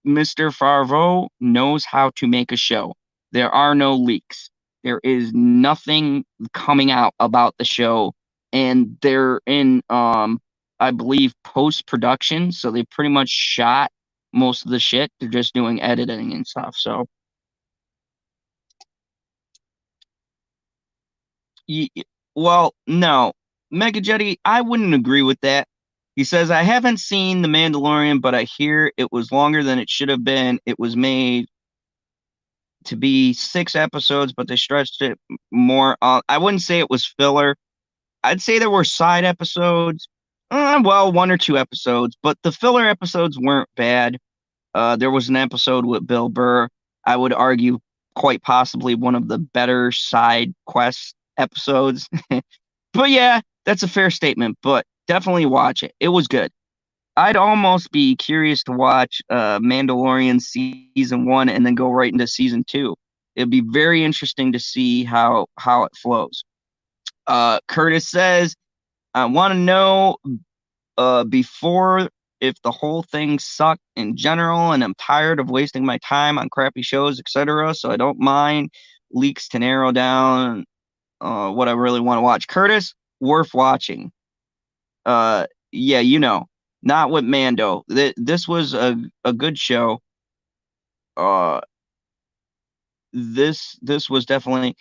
Favreau knows how to make a show. There are no leaks. There is nothing coming out about the show, and they're in, I believe, post-production. So they pretty much shot most of the shit. They're just doing editing and stuff. So, y- well, no, Mega Jetty, I wouldn't agree with that. He says, I haven't seen The Mandalorian, but I hear it was longer than it should have been. It was made to be 6 episodes, but they stretched it more. I wouldn't say it was filler. I'd say there were side episodes. Well, 1 or 2 episodes, but the filler episodes weren't bad. There was an episode with Bill Burr. I would argue quite possibly one of the better side quest episodes. But yeah, that's a fair statement, but definitely watch it. It was good. I'd almost be curious to watch Mandalorian season one and then go right into season two. It'd be very interesting to see how it flows. Curtis says, I want to know before if the whole thing sucked in general, and I'm tired of wasting my time on crappy shows, etc. So I don't mind leaks to narrow down what I really want to watch. Curtis, worth watching. Yeah, not with Mando. This was a good show. Uh, this was definitely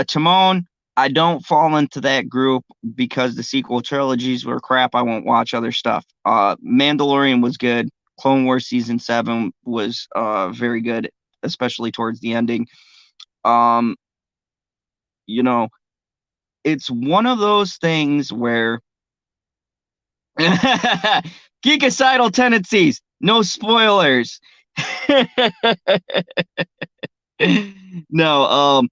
Timon. I don't fall into that group because the sequel trilogies were crap. I won't watch other stuff. Mandalorian was good. Clone Wars season 7 was very good, especially towards the ending. Um, you know, it's one of those things where geekicidal tendencies, no spoilers. No,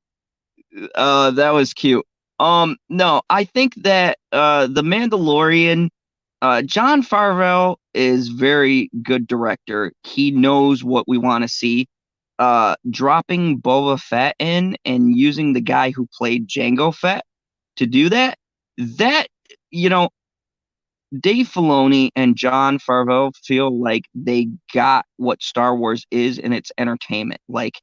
that was cute. No, I think that the Mandalorian, Jon Favreau is very good director. He knows what we want to see. Dropping Boba Fett in and using the guy who played Jango Fett to do that, that you know, Dave Filoni and Jon Favreau feel like they got what Star Wars is in its entertainment. Like,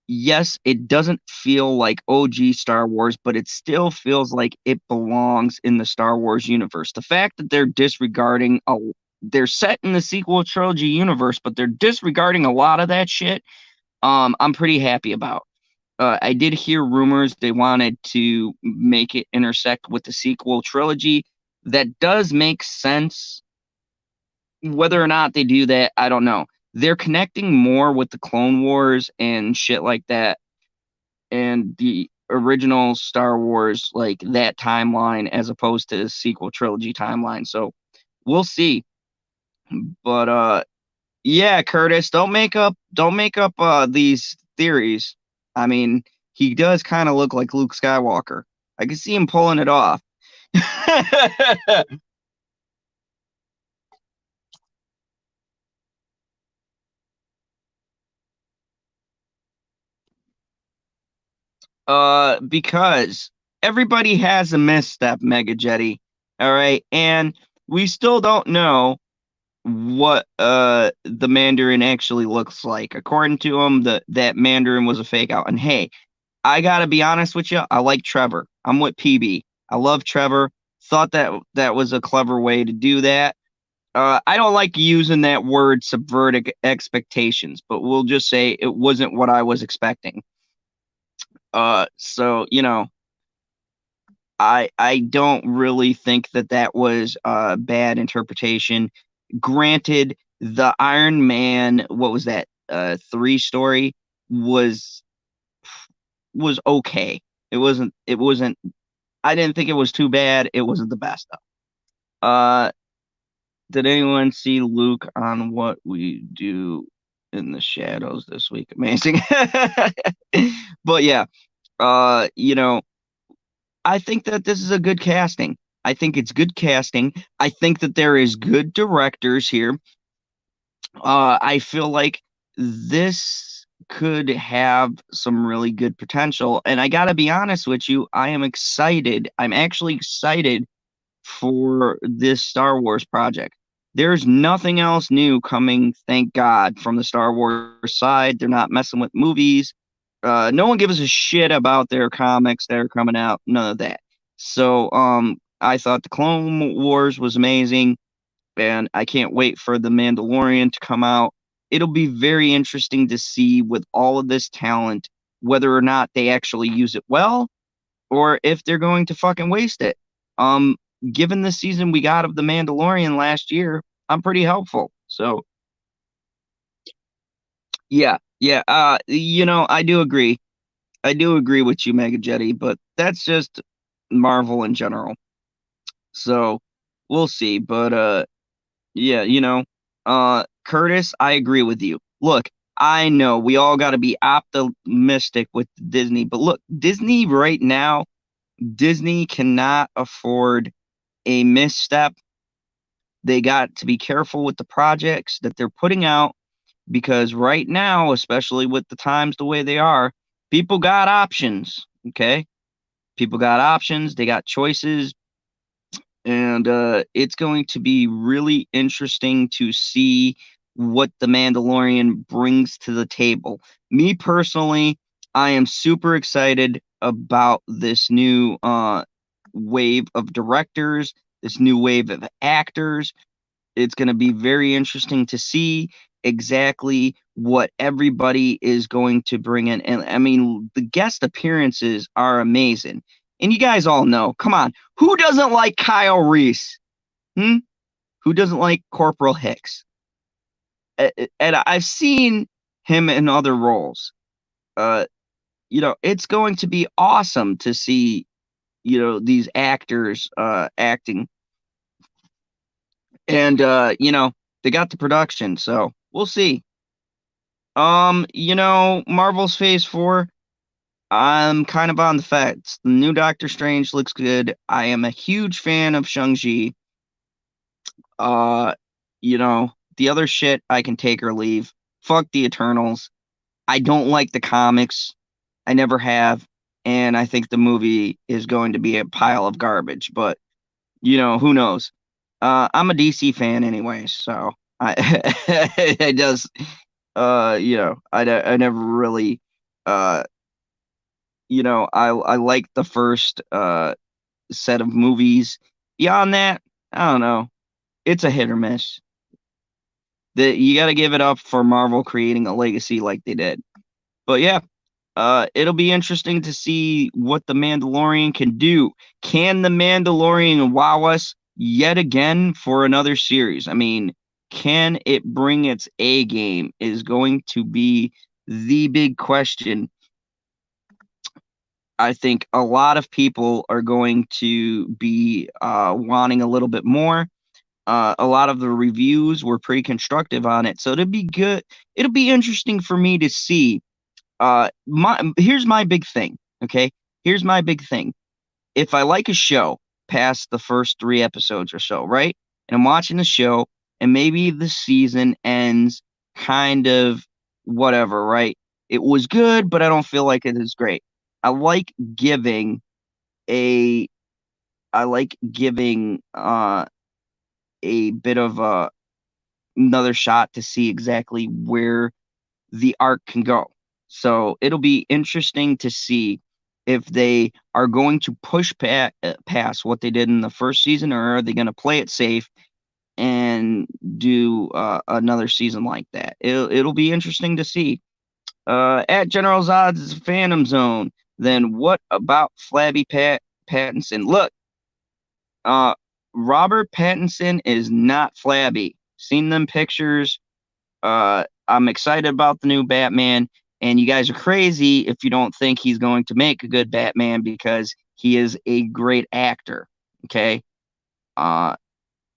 yes, it doesn't feel like OG Star Wars, but it still feels like it belongs in the Star Wars universe. The fact that they're set in the sequel trilogy universe, but they're disregarding a lot of that shit. I'm pretty happy about. I did hear rumors they wanted to make it intersect with the sequel trilogy. That does make sense. Whether or not they do that, I don't know. They're connecting more with the Clone Wars and shit like that and the original Star Wars, like that timeline, as opposed to the sequel trilogy timeline. So we'll see. But yeah, Curtis, don't make up these theories. I mean, he does kind of look like Luke Skywalker. I can see him pulling it off. Because everybody has a misstep, Mega Jetty. All right, and we still don't know what the Mandarin actually looks like. According to him, that Mandarin was a fake out. And hey, I gotta be honest with you, I like Trevor. I'm with PB. I love Trevor. Thought that was a clever way to do that. I don't like using that word subverted expectations, but we'll just say it wasn't what I was expecting. So I don't really think that was a bad interpretation. Granted, the Iron Man, what was that? 3 story was was okay. It wasn't I didn't think it was too bad. It wasn't the best though. Did anyone see Luke on What We Do in the Shadows this week? Amazing. But yeah, uh, you know, I think that this is a good casting. I think it's good casting. I think that there is good directors here. I feel like this could have some really good potential. And I gotta be honest with you, I am excited. I'm actually excited for this Star Wars project. There's nothing else new coming, thank God, from the Star Wars side. They're not messing with movies. No one gives a shit about their comics that are coming out. None of that. So, I thought the Clone Wars was amazing, and I can't wait for the Mandalorian to come out. It'll be very interesting to see with all of this talent whether or not they actually use it well or if they're going to fucking waste it. Um, Given the season we got of The Mandalorian last year, I'm pretty helpful. So yeah, yeah. I do agree. I do agree with you, Mega Jetty, but that's just Marvel in general. So we'll see. But yeah, Curtis, I agree with you. Look, I know we all got to be optimistic with Disney, but look, Disney right now, Disney cannot afford a misstep. They got to be careful with the projects that they're putting out because right now, especially with the times the way they are, people got options. Okay. People got options, they got choices, and it's going to be really interesting to see what the Mandalorian brings to the table. Me personally, I am super excited about this new wave of directors, this new wave of actors. It's going to be very interesting to see exactly what everybody is going to bring in. And I mean, the guest appearances are amazing. And you guys all know, come on, who doesn't like Kyle Reese? Hmm? Who doesn't like Corporal Hicks? And I've seen him in other roles. Uh, it's going to be awesome to see, these actors acting. And they got the production, so we'll see. Marvel's Phase 4, I'm kind of on the fence. The new Doctor Strange looks good. I am a huge fan of Shang-Chi. Uh, the other shit I can take or leave. Fuck the Eternals. I don't like the comics. I never have. And I think the movie is going to be a pile of garbage, but who knows? I'm a DC fan anyway, so I it does I never really uh I like the first set of movies. Beyond that, I don't know. It's a hit or miss. You got to give it up for Marvel creating a legacy like they did. But yeah, it'll be interesting to see what the Mandalorian can do. Can the Mandalorian wow us yet again for another series? I mean, can it bring its A game is going to be the big question. I think a lot of people are going to be wanting a little bit more. A lot of the reviews were pretty constructive on it, so it'll be good. It'll be interesting for me to see. Here's my big thing. Okay, here's my big thing. If I like a show past the first 3 episodes or so, right, and I'm watching the show, and maybe the season ends kind of whatever, right? It was good, but I don't feel like it is great. I like giving a I like giving a bit of another shot to see exactly where the arc can go. So it'll be interesting to see if they are going to push past what they did in the first season, or are they going to play it safe and do another season like that. It'll be interesting to see. At General Zod's Phantom Zone, then what about Flabby Pattinson? Look, uh, Robert Pattinson is not flabby. Seen them pictures. I'm excited about the new Batman, and you guys are crazy if you don't think he's going to make a good Batman because he is a great actor. Okay,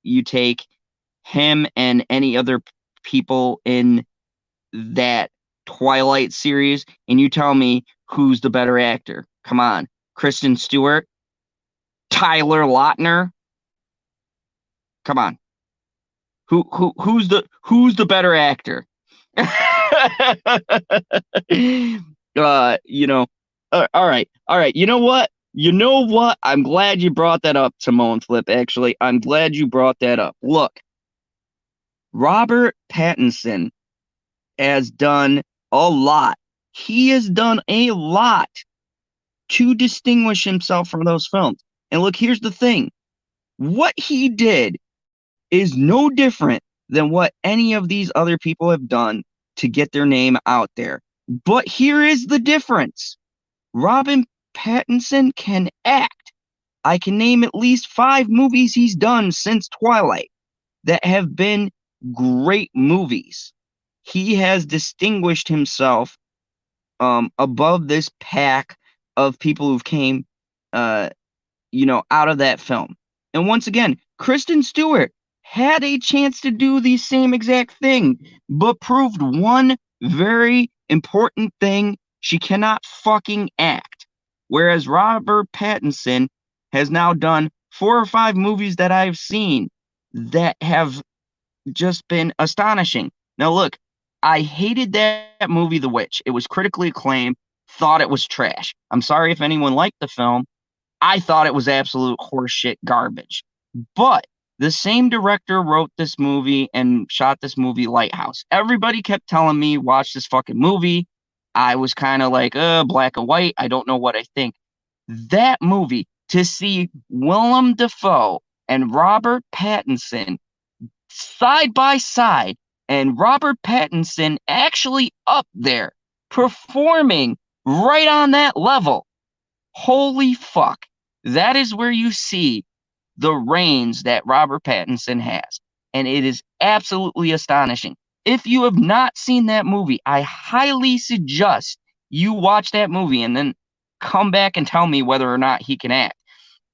you take him and any other people in that Twilight series, and you tell me who's the better actor. Come on, Kristen Stewart, Tyler Lautner. Come on, who's the better actor? You know. All right. You know what? I'm glad you brought that up, Simone Flip. Actually, I'm glad you brought that up. Look, Robert Pattinson has done a lot. He has done a lot to distinguish himself from those films. And look, here's the thing. What he did is no different than what any of these other people have done to get their name out there. But here is the difference. Robin Pattinson can act. I can name at least 5 movies he's done since Twilight that have been great movies. He has distinguished himself above this pack of people who've came, out of that film. And once again, Kristen Stewart had a chance to do the same exact thing, but proved one very important thing: she cannot fucking act. Whereas Robert Pattinson has now done 4 or 5 movies that I've seen that have just been astonishing. Now, look, I hated that movie, The Witch. It was critically acclaimed, thought it was trash. I'm sorry if anyone liked the film. I thought it was absolute horseshit garbage. But the same director wrote this movie and shot this movie, Lighthouse. Everybody kept telling me, watch this fucking movie. I was kind of like, black and white. I don't know what I think. That movie, to see Willem Dafoe and Robert Pattinson side by side, and Robert Pattinson actually up there performing right on that level. Holy fuck. That is where you see the range that Robert Pattinson has. And it is absolutely astonishing. If you have not seen that movie, I highly suggest you watch that movie and then come back and tell me whether or not he can act.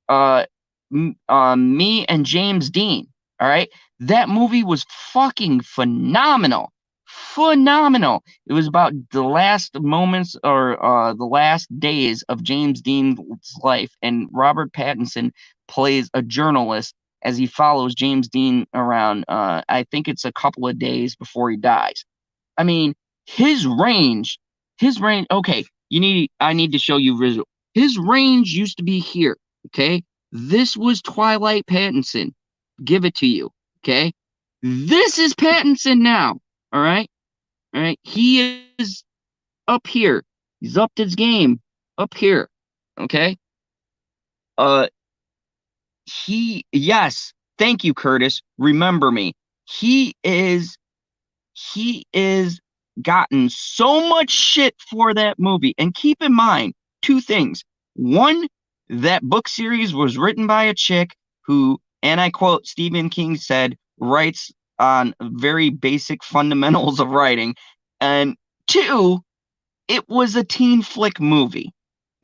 Uh, Me and James Dean, all right? That movie was fucking phenomenal. Phenomenal. It was about the last moments or the last days of James Dean's life, and Robert Pattinson plays a journalist as he follows James Dean around. I think it's a couple of days before he dies. I mean, his range, his range. Okay, I need to show you visual. His range used to be here. Okay, this was Twilight Pattinson. Give it to you. Okay, this is Pattinson now. All right, all right. He is up here. He's upped his game up here. Okay. Uh, yes. Thank you, Curtis. Remember me. He is he is gotten so much shit for that movie. And keep in mind two things. One, that book series was written by a chick who, and I quote, Stephen King said, writes on very basic fundamentals of writing. And two, it was a teen flick movie.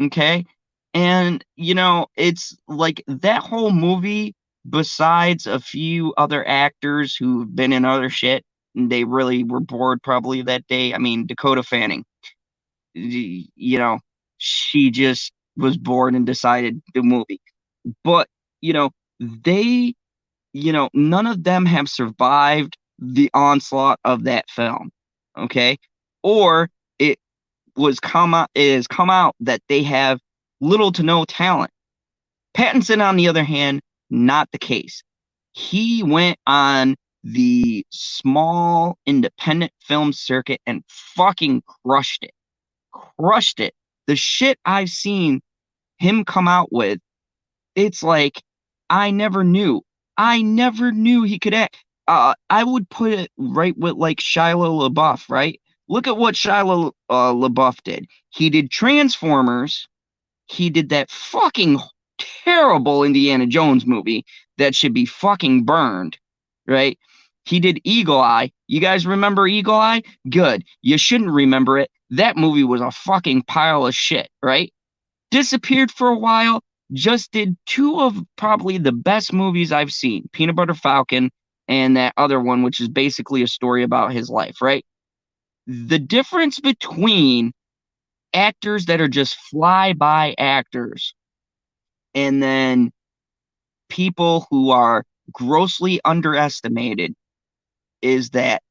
Okay. And, it's like that whole movie, besides a few other actors who've been in other shit, and they really were bored probably that day. I mean, Dakota Fanning, you know, she just was bored and decided the movie. But, they, none of them have survived the onslaught of that film. Okay. Or it it has come out that they have little to no talent. Pattinson, on the other hand, not the case. He went on the small independent film circuit and fucking crushed it. Crushed it. The shit I've seen him come out with, it's like I never knew. I never knew he could act. I would put it right with like Shia LaBeouf, right? Look at what Shia LaBeouf did. He did Transformers. He did that fucking terrible Indiana Jones movie that should be fucking burned, right? He did Eagle Eye. You guys remember Eagle Eye? Good. You shouldn't remember it. That movie was a fucking pile of shit, right? Disappeared for a while. Just did two of probably the best movies I've seen, Peanut Butter Falcon and that other one, which is basically a story about his life, right? The difference between actors that are just fly-by actors and then people who are grossly underestimated is that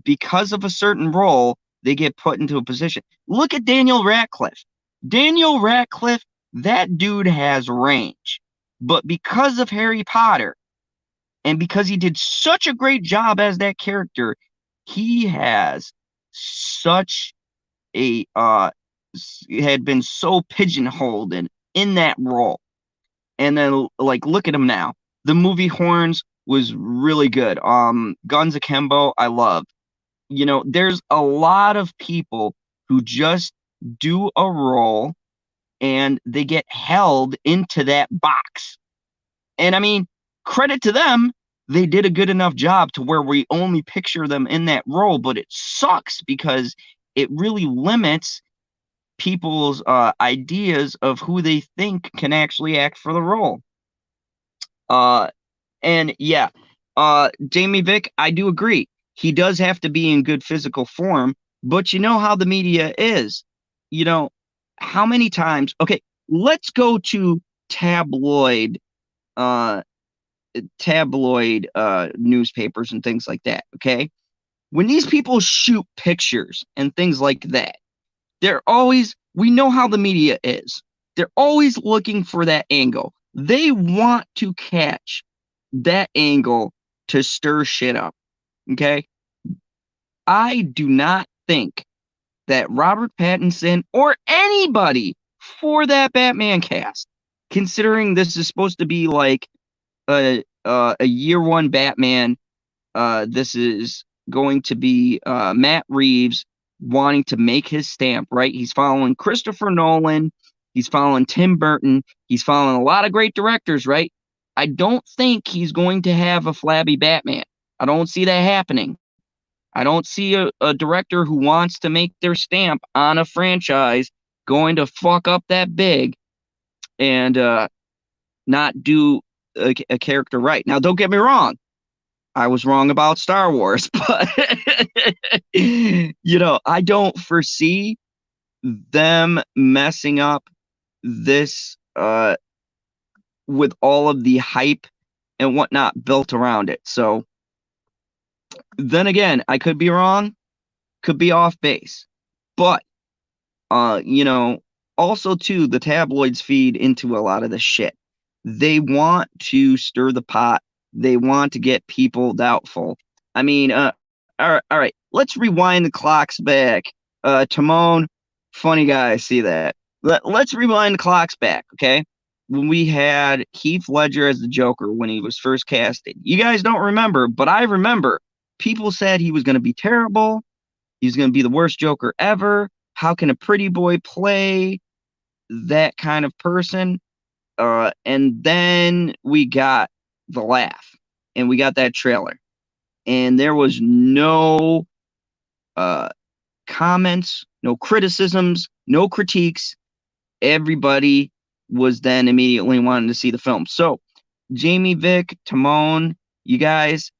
because of a certain role, they get put into a position. Look at Daniel Radcliffe. Daniel Radcliffe, that dude has range. But because of Harry Potter, and because he did such a great job as that character, he has such a had been so pigeonholed in that role. And then like look at him now. The movie Horns was really good. Guns Akimbo, I love. There's a lot of people who just do a role and they get held into that box. And I mean, credit to them, they did a good enough job to where we only picture them in that role, but it sucks because it really limits people's ideas of who they think can actually act for the role. And yeah, Jamie Vick, I do agree. He does have to be in good physical form, but you know how the media is. How many times? Okay, let's go to uh, tabloid newspapers and things like that. Okay, when these people shoot pictures and things like that, we know how the media is. They're always looking for that angle. They want to catch that angle to stir shit up. Okay. I do not think that Robert Pattinson or anybody for that Batman cast, considering this is supposed to be like a year one Batman, this is going to be Matt Reeves wanting to make his stamp, right? He's following Christopher Nolan He's following Tim Burton. He's following a lot of great directors, right? I don't think he's going to have a flabby Batman. I don't see that happening. I don't see a director who wants to make their stamp on a franchise going to fuck up that big and not do a character right. Now, don't get me wrong. I was wrong about Star Wars, but I don't foresee them messing up this with all of the hype and whatnot built around it. So then again, I could be wrong, could be off base, but also too, the tabloids feed into a lot of the shit. They want to stir the pot. They want to get people doubtful. I mean, all right. Let's rewind the clocks back. Timon, funny guy. I see that. Let's rewind the clocks back, okay? When we had Heath Ledger as the Joker when he was first casted. You guys don't remember, but I remember. People said he was going to be terrible. He was going to be the worst Joker ever. How can a pretty boy play that kind of person? And then we got The Laugh, and we got that trailer, and there was no comments, no criticisms, no critiques. Everybody was then immediately wanting to see the film. So, Jamie, Vic, Timon, you guys,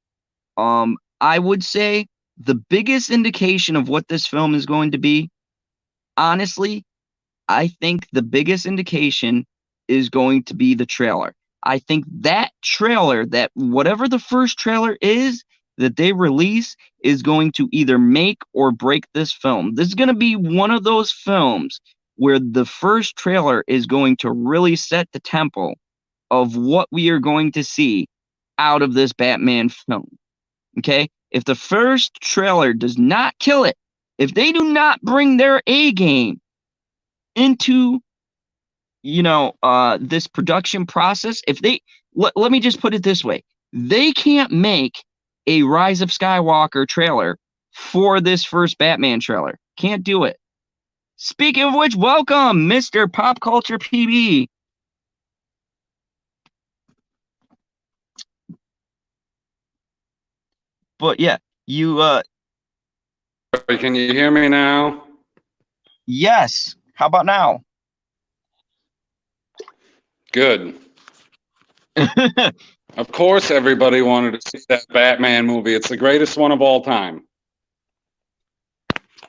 I would say the biggest indication of what this film is going to be, honestly, I think the biggest indication is going to be the trailer. I think that trailer, that whatever the first trailer is that they release, is going to either make or break this film. This is going to be one of those films where the first trailer is going to really set the tempo of what we are going to see out of this Batman film. Okay? If the first trailer does not kill it, if they do not bring their A game into this production process, if they let me just put it this way, they can't make a Rise of Skywalker trailer for this first Batman trailer. Can't do it. Speaking of which, welcome, Mr. Pop Culture PB. But yeah, Can you hear me now? Yes. How about now? Good. Of course, everybody wanted to see that Batman movie. It's the greatest one of all time.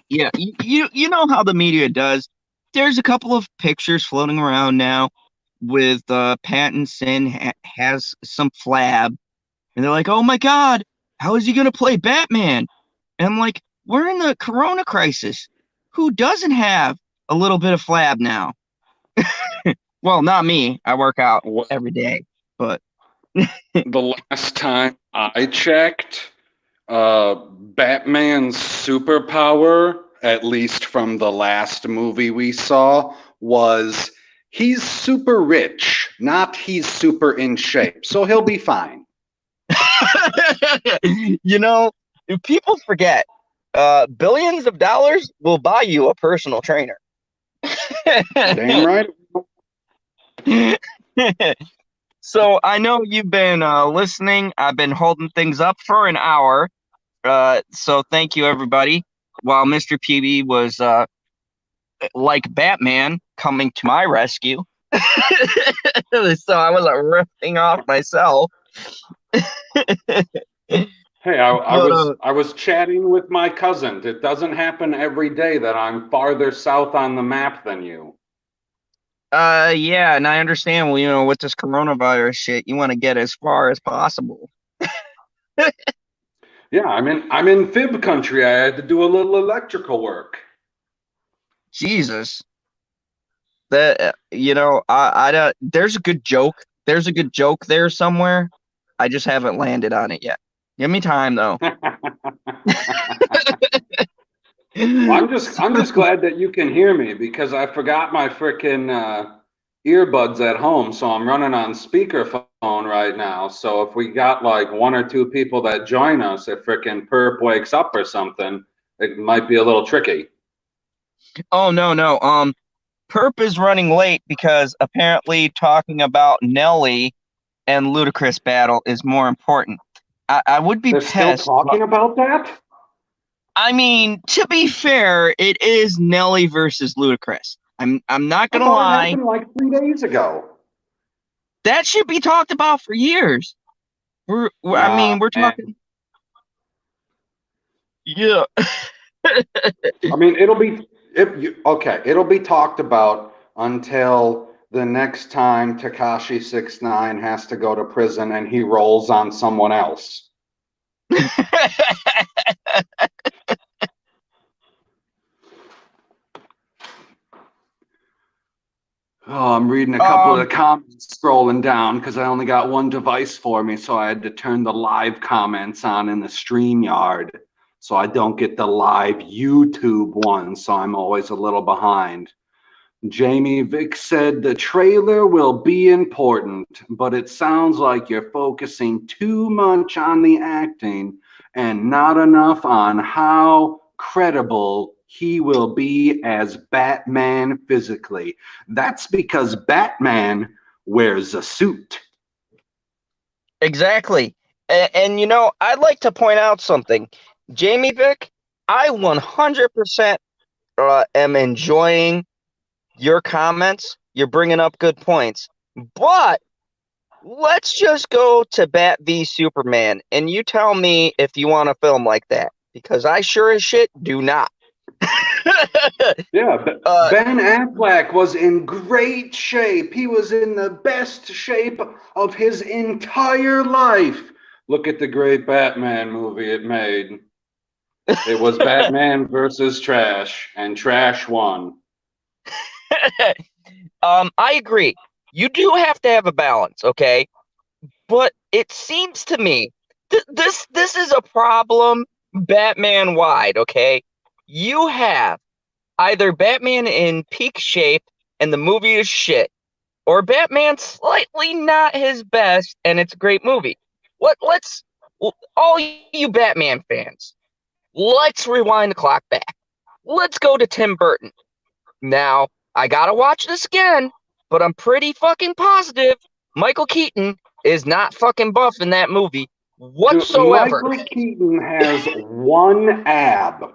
Yeah, you know how the media does. There's a couple of pictures floating around now with Pattinson has some flab, and they're like, "Oh my God, how is he gonna play Batman?" And I'm like, "We're in the Corona crisis. Who doesn't have a little bit of flab now?" Well, not me. I work out every day, but the last time I checked, Batman's superpower, at least from the last movie we saw, was he's super rich, not he's super in shape. So he'll be fine. If people forget, billions of dollars will buy you a personal trainer. Damn right. So I know you've been listening. I've been holding things up for an hour. So thank you, everybody. While Mr. PB was like Batman coming to my rescue. So I was ripping off myself. Hey, I was chatting with my cousin. It doesn't happen every day that I'm farther south on the map than you. Yeah, and I understand. Well, with this coronavirus shit, you want to get as far as possible. Yeah, I'm in fib country. I had to do a little electrical work. Jesus. That I don't. There's a good joke. There's a good joke there somewhere. I just haven't landed on it yet. Give me time though. Well, I'm just glad that you can hear me because I forgot my frickin' earbuds at home, so I'm running on speakerphone right now. So if we got like one or two people that join us, if frickin' Perp wakes up or something, it might be a little tricky. Oh no. Perp is running late because apparently talking about Nelly and Ludacris battle is more important. I would be They're still pissed, but talking about that? I mean, to be fair, it is Nelly versus Ludacris. I'm not I gonna thought it lie. happened like 3 days ago. That should be talked about for years. I mean, Nah, we're man. talking. Yeah. I mean, it'll be talked about until the next time Takashi 69 has to go to prison and he rolls on someone else. Oh, I'm reading a couple of um. the comments scrolling down because I only got one device for me, so I had to turn the live comments on in the StreamYard so I don't get the live YouTube one, so I'm always a little behind. Jamie Vick said the trailer will be important, but it sounds like you're focusing too much on the acting and not enough on how credible he will be as Batman physically. That's because Batman wears a suit. Exactly. And you know, I'd like to point out something. Jamie Vick, I 100% am enjoying your comments. You're bringing up good points. But let's just go to Bat v Superman and you tell me if you want a film like that because I sure as shit do not. Yeah, but uh, Ben Affleck was in great shape. He was in the best shape of his entire life. Look at the great Batman movie it made. It was Batman versus Trash, and Trash won. I agree. You do have to have a balance, okay? But it seems to me this is a problem Batman wide, okay? You have either Batman in peak shape and the movie is shit, or Batman slightly not his best and it's a great movie. Let's all you Batman fans, let's rewind the clock back. Let's go to Tim Burton. Now, I gotta watch this again, but I'm pretty fucking positive Michael Keaton is not fucking buff in that movie Dude, whatsoever. Michael Keaton has one ab.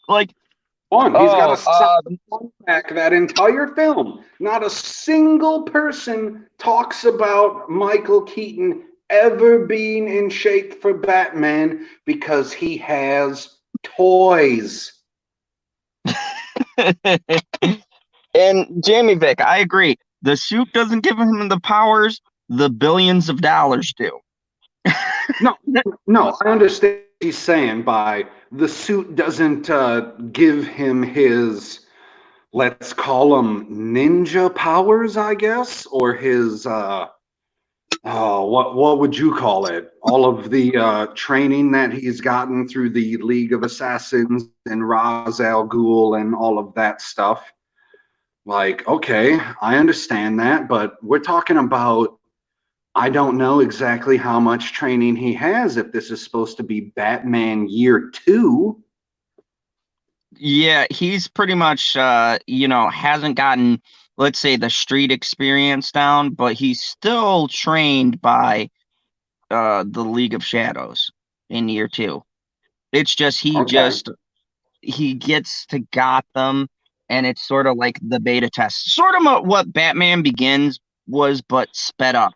Like, One. He's got a oh, solid one pack that entire film. Not a single person talks about Michael Keaton ever being in shape for Batman because he has toys. and Jamie Vick, I agree. The suit doesn't give him the powers the billions of dollars do. No, no, I understand what he's saying by the suit doesn't give him his, let's call them ninja powers, I guess, or his oh, what would you call it? All of the training that he's gotten through the League of Assassins and Ra's al Ghul and all of that stuff. Like, okay, I understand that, but we're talking about I don't know exactly how much training he has if this is supposed to be Batman year two. Yeah, he's pretty much hasn't gotten, let's say, the street experience down, but he's still trained by the League of Shadows in year two. It's just Okay. he gets to Gotham and it's sort of like the beta test. Sort of what Batman Begins was, but sped up.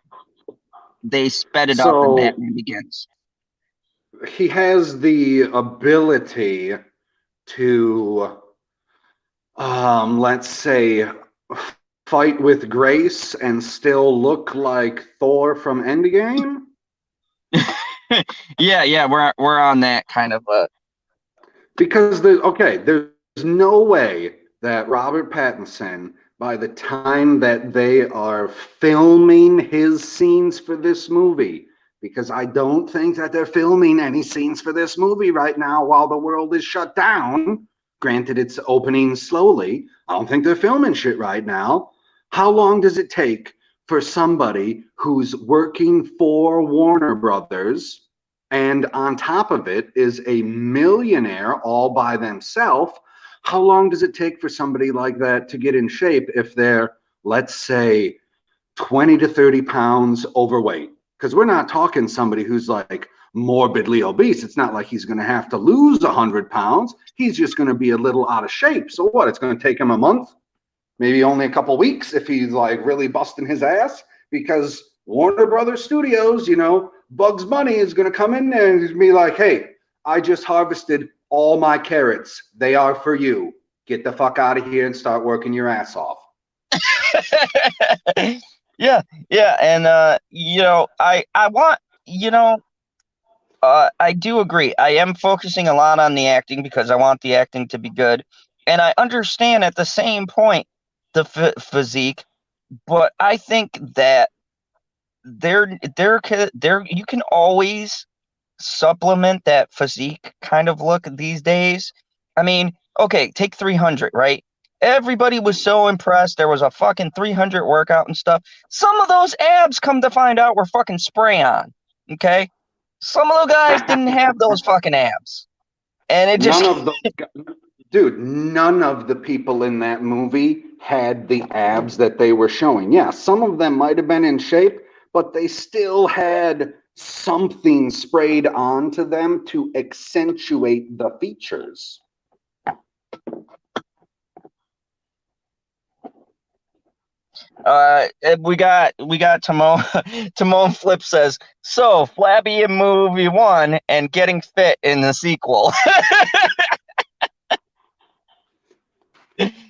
They sped it up in So Batman Begins. he has the ability to, let's say, fight with grace and still look like Thor from Endgame. Yeah, we're on that kind of Because there's no way that Robert Pattinson, by the time that they are filming his scenes for this movie, because I don't think that they're filming any scenes for this movie right now while the world is shut down. Granted, it's opening slowly. I don't think they're filming shit right now. How long does it take for somebody who's working for Warner Brothers and on top of it is a millionaire all by themselves. How long does it take for somebody like that to get in shape if they're, let's say, 20 to 30 pounds overweight? Because we're not talking somebody who's like morbidly obese. It's not like he's going to have to lose 100 pounds. He's just going to be a little out of shape. So what? It's going to take him a month, maybe only a couple weeks if he's like really busting his ass, because Warner Brothers Studios, Bugs Bunny is going to come in there and be like, hey, I just harvested all my carrots. They are for you. Get the fuck out of here and start working your ass off. Yeah, yeah, and I want, I do agree. I am focusing a lot on the acting because I want the acting to be good, and I understand at the same point the physique, but I think that there you can always supplement that physique kind of look these days. I mean, okay, take 300, right? Everybody was so impressed. There was a fucking 300 workout and stuff. Some of those abs, come to find out, were fucking spray on. Okay? Some of the guys didn't have those fucking abs. And it just. None of those, dude, none of the people in that movie had the abs that they were showing. Yeah, some of them might have been in shape, but they still had something sprayed onto them to accentuate the features. We got Timon. Timon Flip says, so flabby in movie 1 and getting fit in the sequel.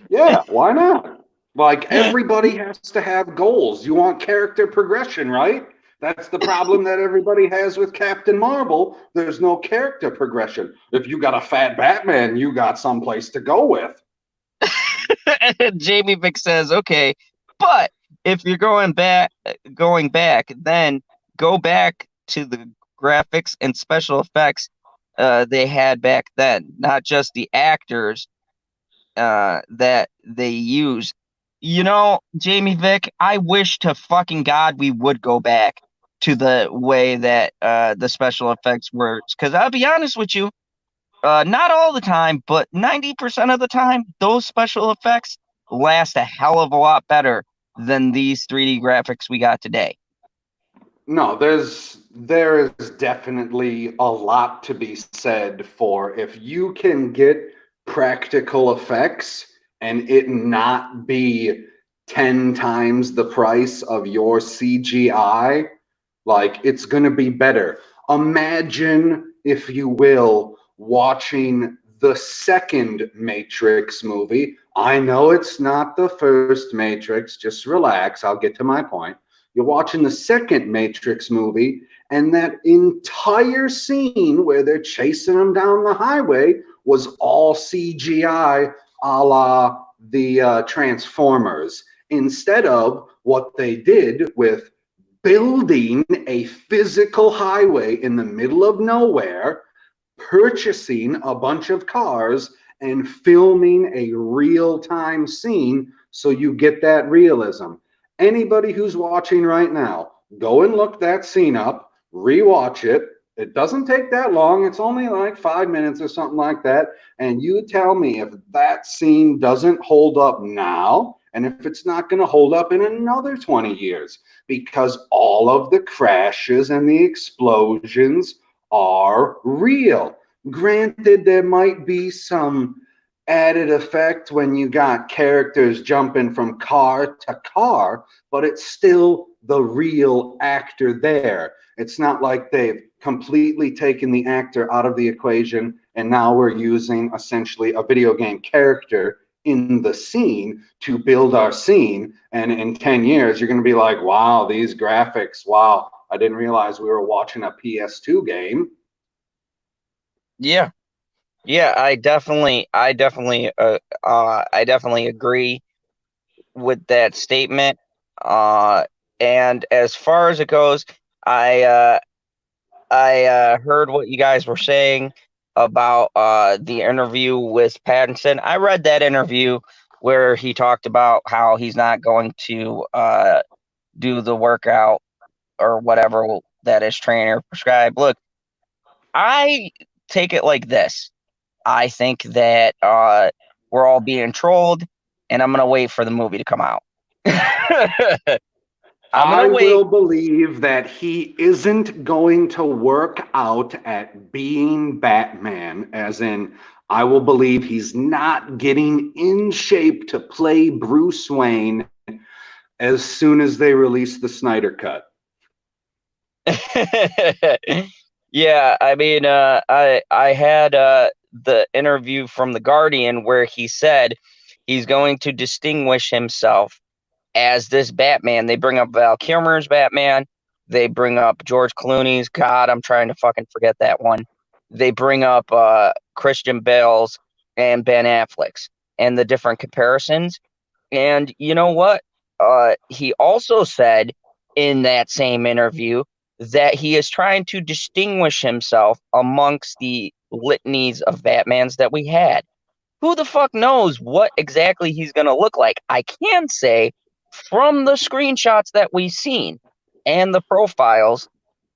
Yeah, why not? Like, everybody has to have goals. You want character progression, right? That's the problem that everybody has with Captain Marvel. There's no character progression. If you got a fat Batman, you got someplace to go with. Jamie Vick says, okay, but if you're going back, then go back to the graphics and special effects they had back then, not just the actors that they use. Jamie Vick, I wish to fucking God we would go back to the way that the special effects were. Because I'll be honest with you, not all the time, but 90% of the time, those special effects last a hell of a lot better than these 3D graphics we got today. No, there is definitely a lot to be said for if you can get practical effects and it not be 10 times the price of your CGI, like, it's going to be better. Imagine, if you will, watching the second Matrix movie. I know it's not the first Matrix, just relax, I'll get to my point. You're watching the second Matrix movie, and that entire scene where they're chasing them down the highway was all CGI, a la the Transformers, instead of what they did with building a physical highway in the middle of nowhere, purchasing a bunch of cars, and filming a real-time scene so you get that realism. Anybody who's watching right now, go and look that scene up, rewatch it. It doesn't take that long. It's only like 5 minutes or something like that. And you tell me if that scene doesn't hold up now, and if it's not going to hold up in another 20 years, because all of the crashes and the explosions are real. Granted, there might be some added effect when you got characters jumping from car to car, but it's still the real actor there. It's not like they've completely taken the actor out of the equation and now we're using essentially a video game character in the scene to build our scene. And in 10 years, you're going to be like, wow, these graphics, wow, I didn't realize we were watching a PS2 game. Yeah, yeah, I definitely agree with that statement. Uh, and as far as it goes, I uh, I heard what you guys were saying about the interview with Pattinson. I read that interview where he talked about how he's not going to do the workout or whatever that his trainer prescribed. Look, I take it like this. I think that we're all being trolled, and I'm gonna wait for the movie to come out. I'm gonna I wait. will believe that he isn't going to work out at being Batman, as in, I will believe he's not getting in shape to play Bruce Wayne as soon as they release the Snyder Cut. Yeah, I mean, I had the interview from The Guardian where he said he's going to distinguish himself as this Batman. They bring up Val Kilmer's Batman. They bring up George Clooney's. God, I'm trying to fucking forget that one. They bring up Christian Bale's and Ben Affleck's and the different comparisons. And you know what? He also said in that same interview that he is trying to distinguish himself amongst the litanies of Batmans that we had. Who the fuck knows what exactly he's going to look like? I can say from the screenshots that we've seen and the profiles,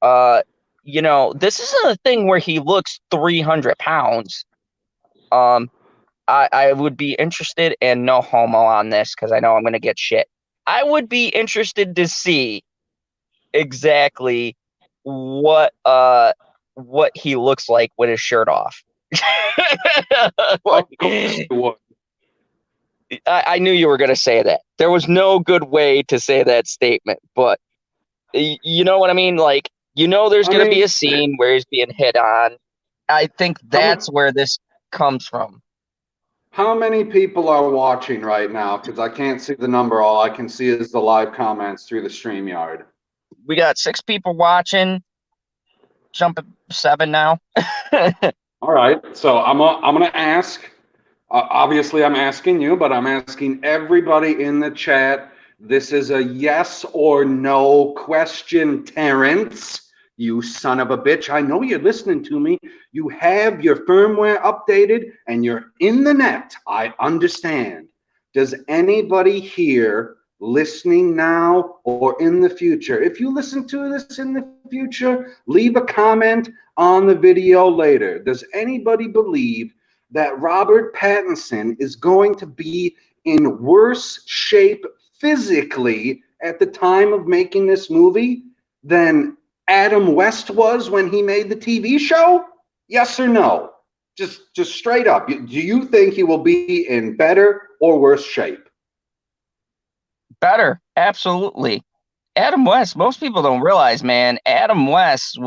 uh, this isn't a thing where he looks 300 pounds. Um, I would be interested, and no homo on this because I know I'm going to get shit. I would be interested to see exactly what he looks like with his shirt off. Of Like, course you would. I knew you were going to say that. There was no good way to say that statement, but you know what I mean? Like, there's I going to be mean, a scene where he's being hit on. I think how, that's where this comes from. how many people are watching right now? Because I can't see the number. All I can see is the live comments through the StreamYard. We got 6 people watching, jumping 7 now. All right, so I'm gonna ask. Obviously, I'm asking you, but I'm asking everybody in the chat. This is a yes or no question, Terrence. You son of a bitch. I know you're listening to me. You have your firmware updated and you're in the net. I understand. Does anybody here listening now or in the future, if you listen to this in the future, leave a comment on the video later. Does anybody believe that Robert Pattinson is going to be in worse shape physically at the time of making this movie than Adam West was when he made the TV show? Yes or no? Just straight up. Do you think he will be in better or worse shape? Better, absolutely. Adam West, most people don't realize, man, Adam West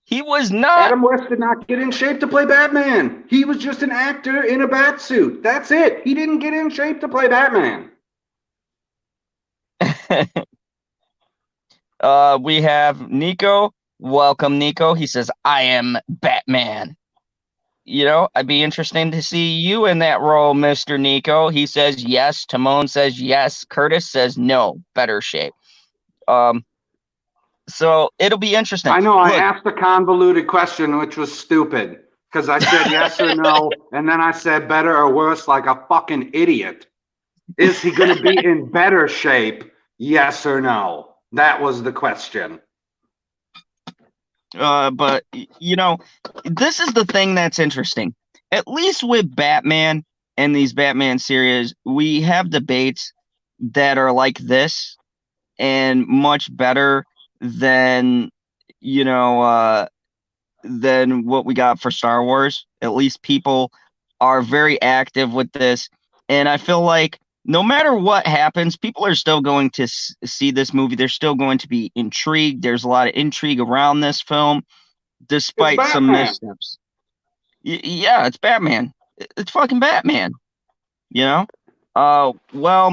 he was not. Adam West did not get in shape to play Batman. He was just an actor in a bat suit. That's it. He didn't get in shape to play Batman. We have Nico. Welcome, Nico. He says, I am Batman. I'd be interested to see you in that role, Mr. Nico. He says yes. Timon says yes. Curtis says no. Better shape. So it'll be interesting. I know I Look, asked a convoluted question, which was stupid because I said yes or no, and then I said better or worse like a fucking idiot. Is he going to be in better shape? Yes or no? That was the question. but this is the thing that's interesting. At least with Batman and these Batman series, we have debates that are like this and much better than than what we got for Star Wars. At least people are very active with this, and I feel like no matter what happens, people are still going to see this movie. They're still going to be intrigued. There's a lot of intrigue around this film, It's despite some Batman. missteps. Yeah, it's Batman. It's fucking Batman. You know. Well,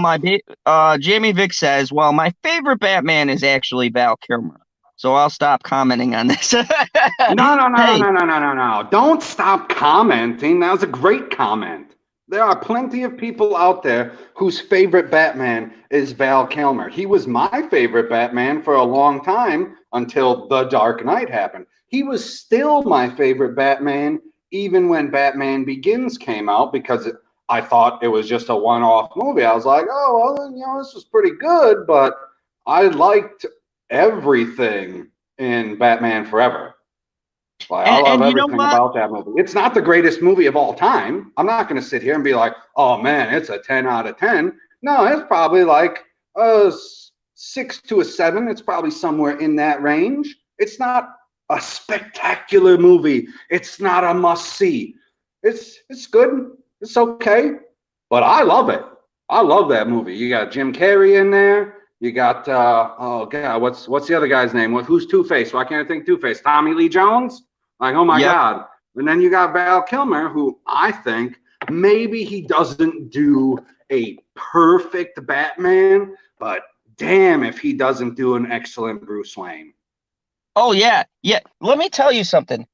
Jamie Vick says, well, my favorite Batman is actually Val Kilmer. So I'll stop commenting on this. No. Hey, Don't stop commenting. That was a great comment. There are plenty of people out there whose favorite Batman is Val Kilmer. He was my favorite Batman for a long time until The Dark Knight happened. He was still my favorite Batman even when Batman Begins came out because I thought it was just a one-off movie. I was like, oh, well, this was pretty good, but I liked everything in Batman Forever. Like, I love you know everything what? about that movie. It's not the greatest movie of all time. I'm not going to sit here and be like, oh man, it's a 10 out of 10. No, it's probably like a 6 to a 7. It's probably somewhere in that range. It's not a spectacular movie. It's not a must see. It's good. It's okay. But I love it. I love that movie. You got Jim Carrey in there. You got oh god, what's the other guy's name? Who's Two-Face? Why can't I think Two-Face? Tommy Lee Jones? Like, oh my Yep. God. And then you got Val Kilmer, who I think maybe he doesn't do a perfect Batman, but damn if he doesn't do an excellent Bruce Wayne. Oh yeah, yeah. Let me tell you something.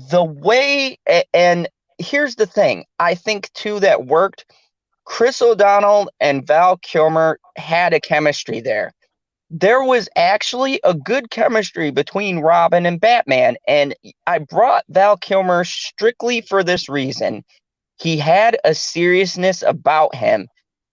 The way and here's the thing. I think too that worked. Chris O'Donnell and Val Kilmer had a chemistry there. There was actually a good chemistry between Robin and Batman, and I brought Val Kilmer strictly for this reason. He had a seriousness about him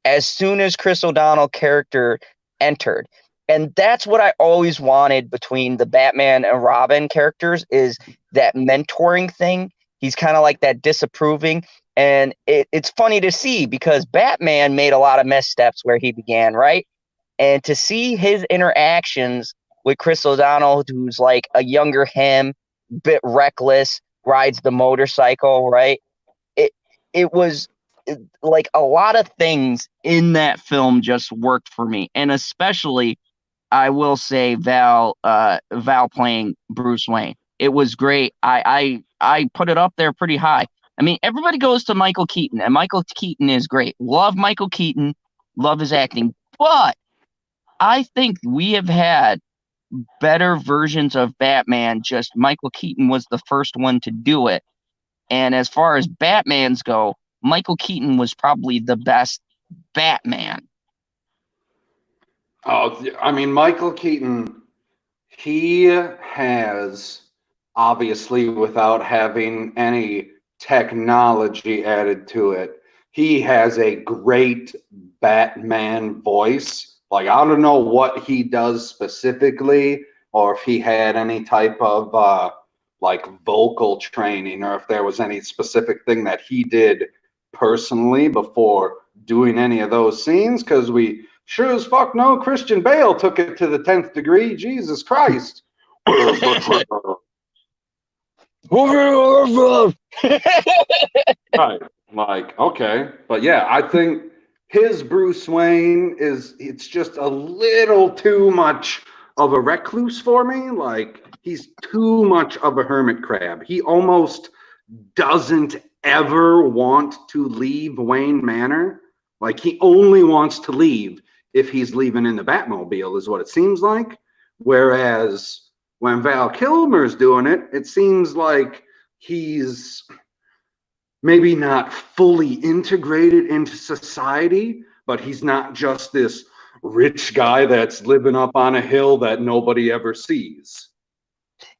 as soon as Chris O'Donnell character entered. And that's what I always wanted between the Batman and Robin characters is that mentoring thing. He's kind of like that disapproving. And it's funny to see because Batman made a lot of missteps where he began, right? And to see his interactions with Chris O'Donnell, who's like a younger him, bit reckless, rides the motorcycle, right? It it was like a lot of things in that film just worked for me, and especially I will say Val playing Bruce Wayne. It was great. I put it up there pretty high. I mean, everybody goes to Michael Keaton, and Michael Keaton is great. Love Michael Keaton, love his acting, but I think we have had better versions of Batman. Just Michael Keaton was the first one to do it. And as far as Batmans go, Michael Keaton was probably the best Batman. Oh, I mean, Michael Keaton, he has obviously, without having any technology added to it, he has a great Batman voice. Like, I don't know what he does specifically, or if he had any type of like vocal training, or if there was any specific thing that he did personally before doing any of those scenes, because we sure as fuck know Christian Bale took it to the 10th degree. Jesus Christ. Right. Like, okay. But yeah, I think his Bruce Wayne it's just a little too much of a recluse for me. Like, he's too much of a hermit crab. He almost doesn't ever want to leave Wayne Manor. Like, he only wants to leave if he's leaving in the Batmobile, is what it seems like. Whereas when Val Kilmer's doing it, it seems like he's maybe not fully integrated into society, but he's not just this rich guy that's living up on a hill that nobody ever sees.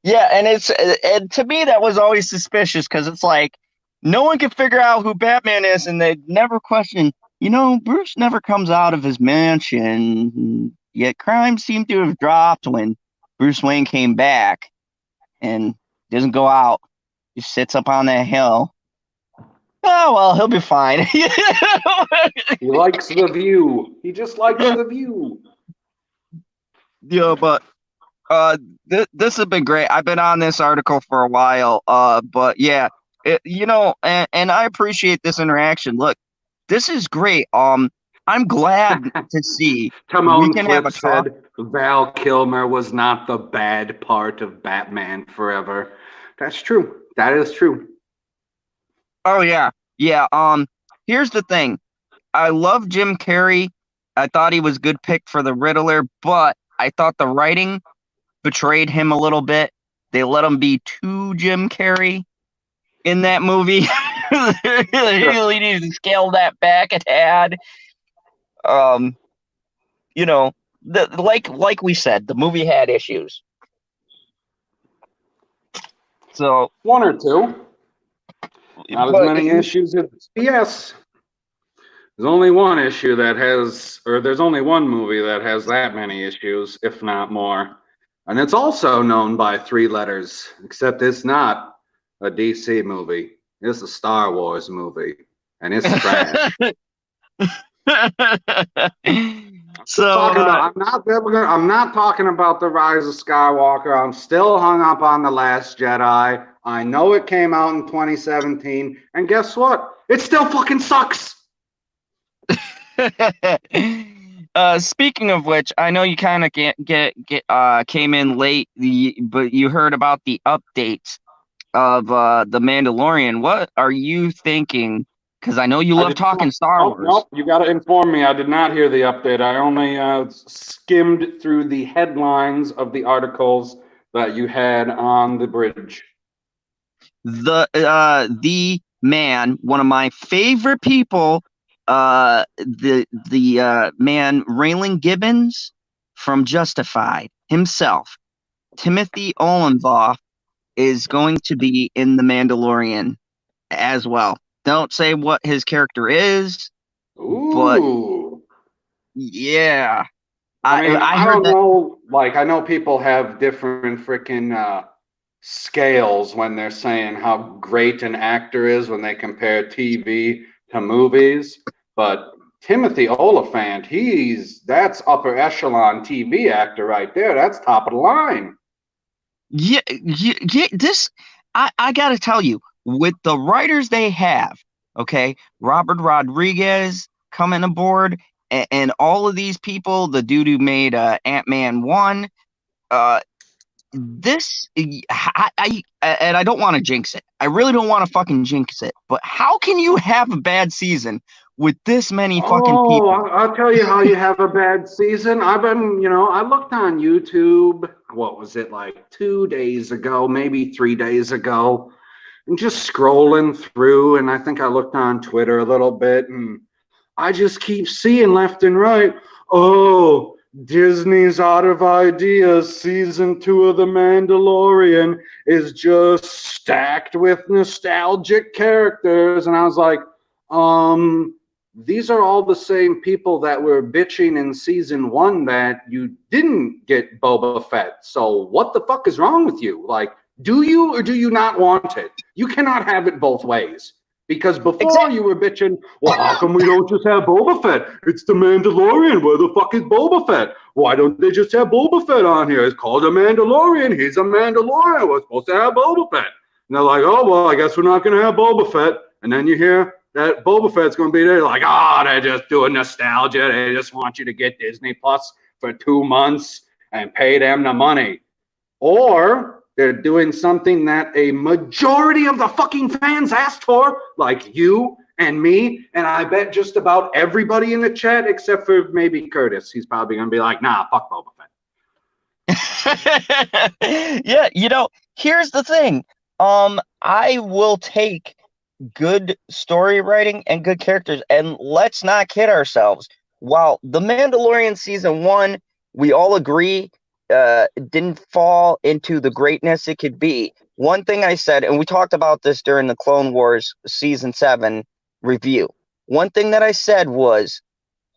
Yeah, and to me that was always suspicious because it's like no one can figure out who Batman is, and they never question. Bruce never comes out of his mansion, yet crime seemed to have dropped when Bruce Wayne came back, and doesn't go out. He sits up on that hill. Oh well, he'll be fine. He likes the view. He just likes the view. Yeah, but this has been great. I've been on this article for a while. But yeah, and I appreciate this interaction. Look, this is great. I'm glad to see we Timon can have a Flip talk. said Val Kilmer was not the bad part of Batman Forever. That's true. That is true. Oh yeah, yeah. Here's the thing. I love Jim Carrey. I thought he was a good pick for the Riddler, but I thought the writing betrayed him a little bit. They let him be too Jim Carrey in that movie. He really needs to scale that back a tad. Um, like we said, the movie had issues. So one or two, not as many issues as yes. There's only one issue that has, or there's only one movie that has that many issues, if not more. And it's also known by 3 letters, except it's not a DC movie. It's a Star Wars movie, and it's trash. So, Talking about, I'm not talking about the Rise of Skywalker. I'm still hung up on The Last Jedi. I know it came out in 2017, and guess what? It still fucking sucks. speaking of which, I know you kind of came in late, but you heard about the updates of the Mandalorian. What are you thinking? Because I know you I love did talking not. Star Nope, Wars. nope. You got to inform me. I did not hear the update. I only skimmed through the headlines of the articles that you had on the bridge. The man, one of my favorite people, the man Raylan Gibbons from Justified himself, Timothy Olyphant, is going to be in The Mandalorian as well. Don't say what his character is, but Ooh. yeah, I mean, I I heard don't that. know. Like, I know people have different freaking scales when they're saying how great an actor is when they compare TV to movies. But Timothy Olyphant, that's upper echelon TV actor right there. That's top of the line. Yeah, this I gotta tell you, with the writers they have, okay, Robert Rodriguez coming aboard, and all of these people, the dude who made Ant-Man 1, uh, this and I don't want to jinx it. I really don't want to fucking jinx it. But how can you have a bad season with this many fucking Oh, people? I'll tell you how you have a bad season. I looked on YouTube, what was it, like 2 days ago, maybe 3 days ago, and just scrolling through. And I think I looked on Twitter a little bit, and I just keep seeing left and right. Oh, Disney's out of ideas. Season 2 of The Mandalorian is just stacked with nostalgic characters. And I was like, these are all the same people that were bitching in season 1 that you didn't get Boba Fett. So what the fuck is wrong with you? Like, do you or do you not want it? You cannot have it both ways. Because before Exactly. you were bitching, well, how come we don't just have Boba Fett? It's the Mandalorian. Where the fuck is Boba Fett? Why don't they just have Boba Fett on here? It's called a Mandalorian. He's a Mandalorian. We're supposed to have Boba Fett. And they're like, oh, well, I guess we're not going to have Boba Fett. And then you hear that Boba Fett's going to be there. Like, oh, they're just doing nostalgia. They just want you to get Disney Plus for 2 months and pay them the money. Or they're doing something that a majority of the fucking fans asked for, like you and me, and I bet just about everybody in the chat except for maybe Curtis. He's probably going to be like, nah, fuck Boba Yeah, here's the thing. I will take good story writing and good characters, and let's not kid ourselves. While The Mandalorian season 1, we all agree, didn't fall into the greatness it could be. One thing I said, and we talked about this during the Clone Wars season 7 review. One thing that I said was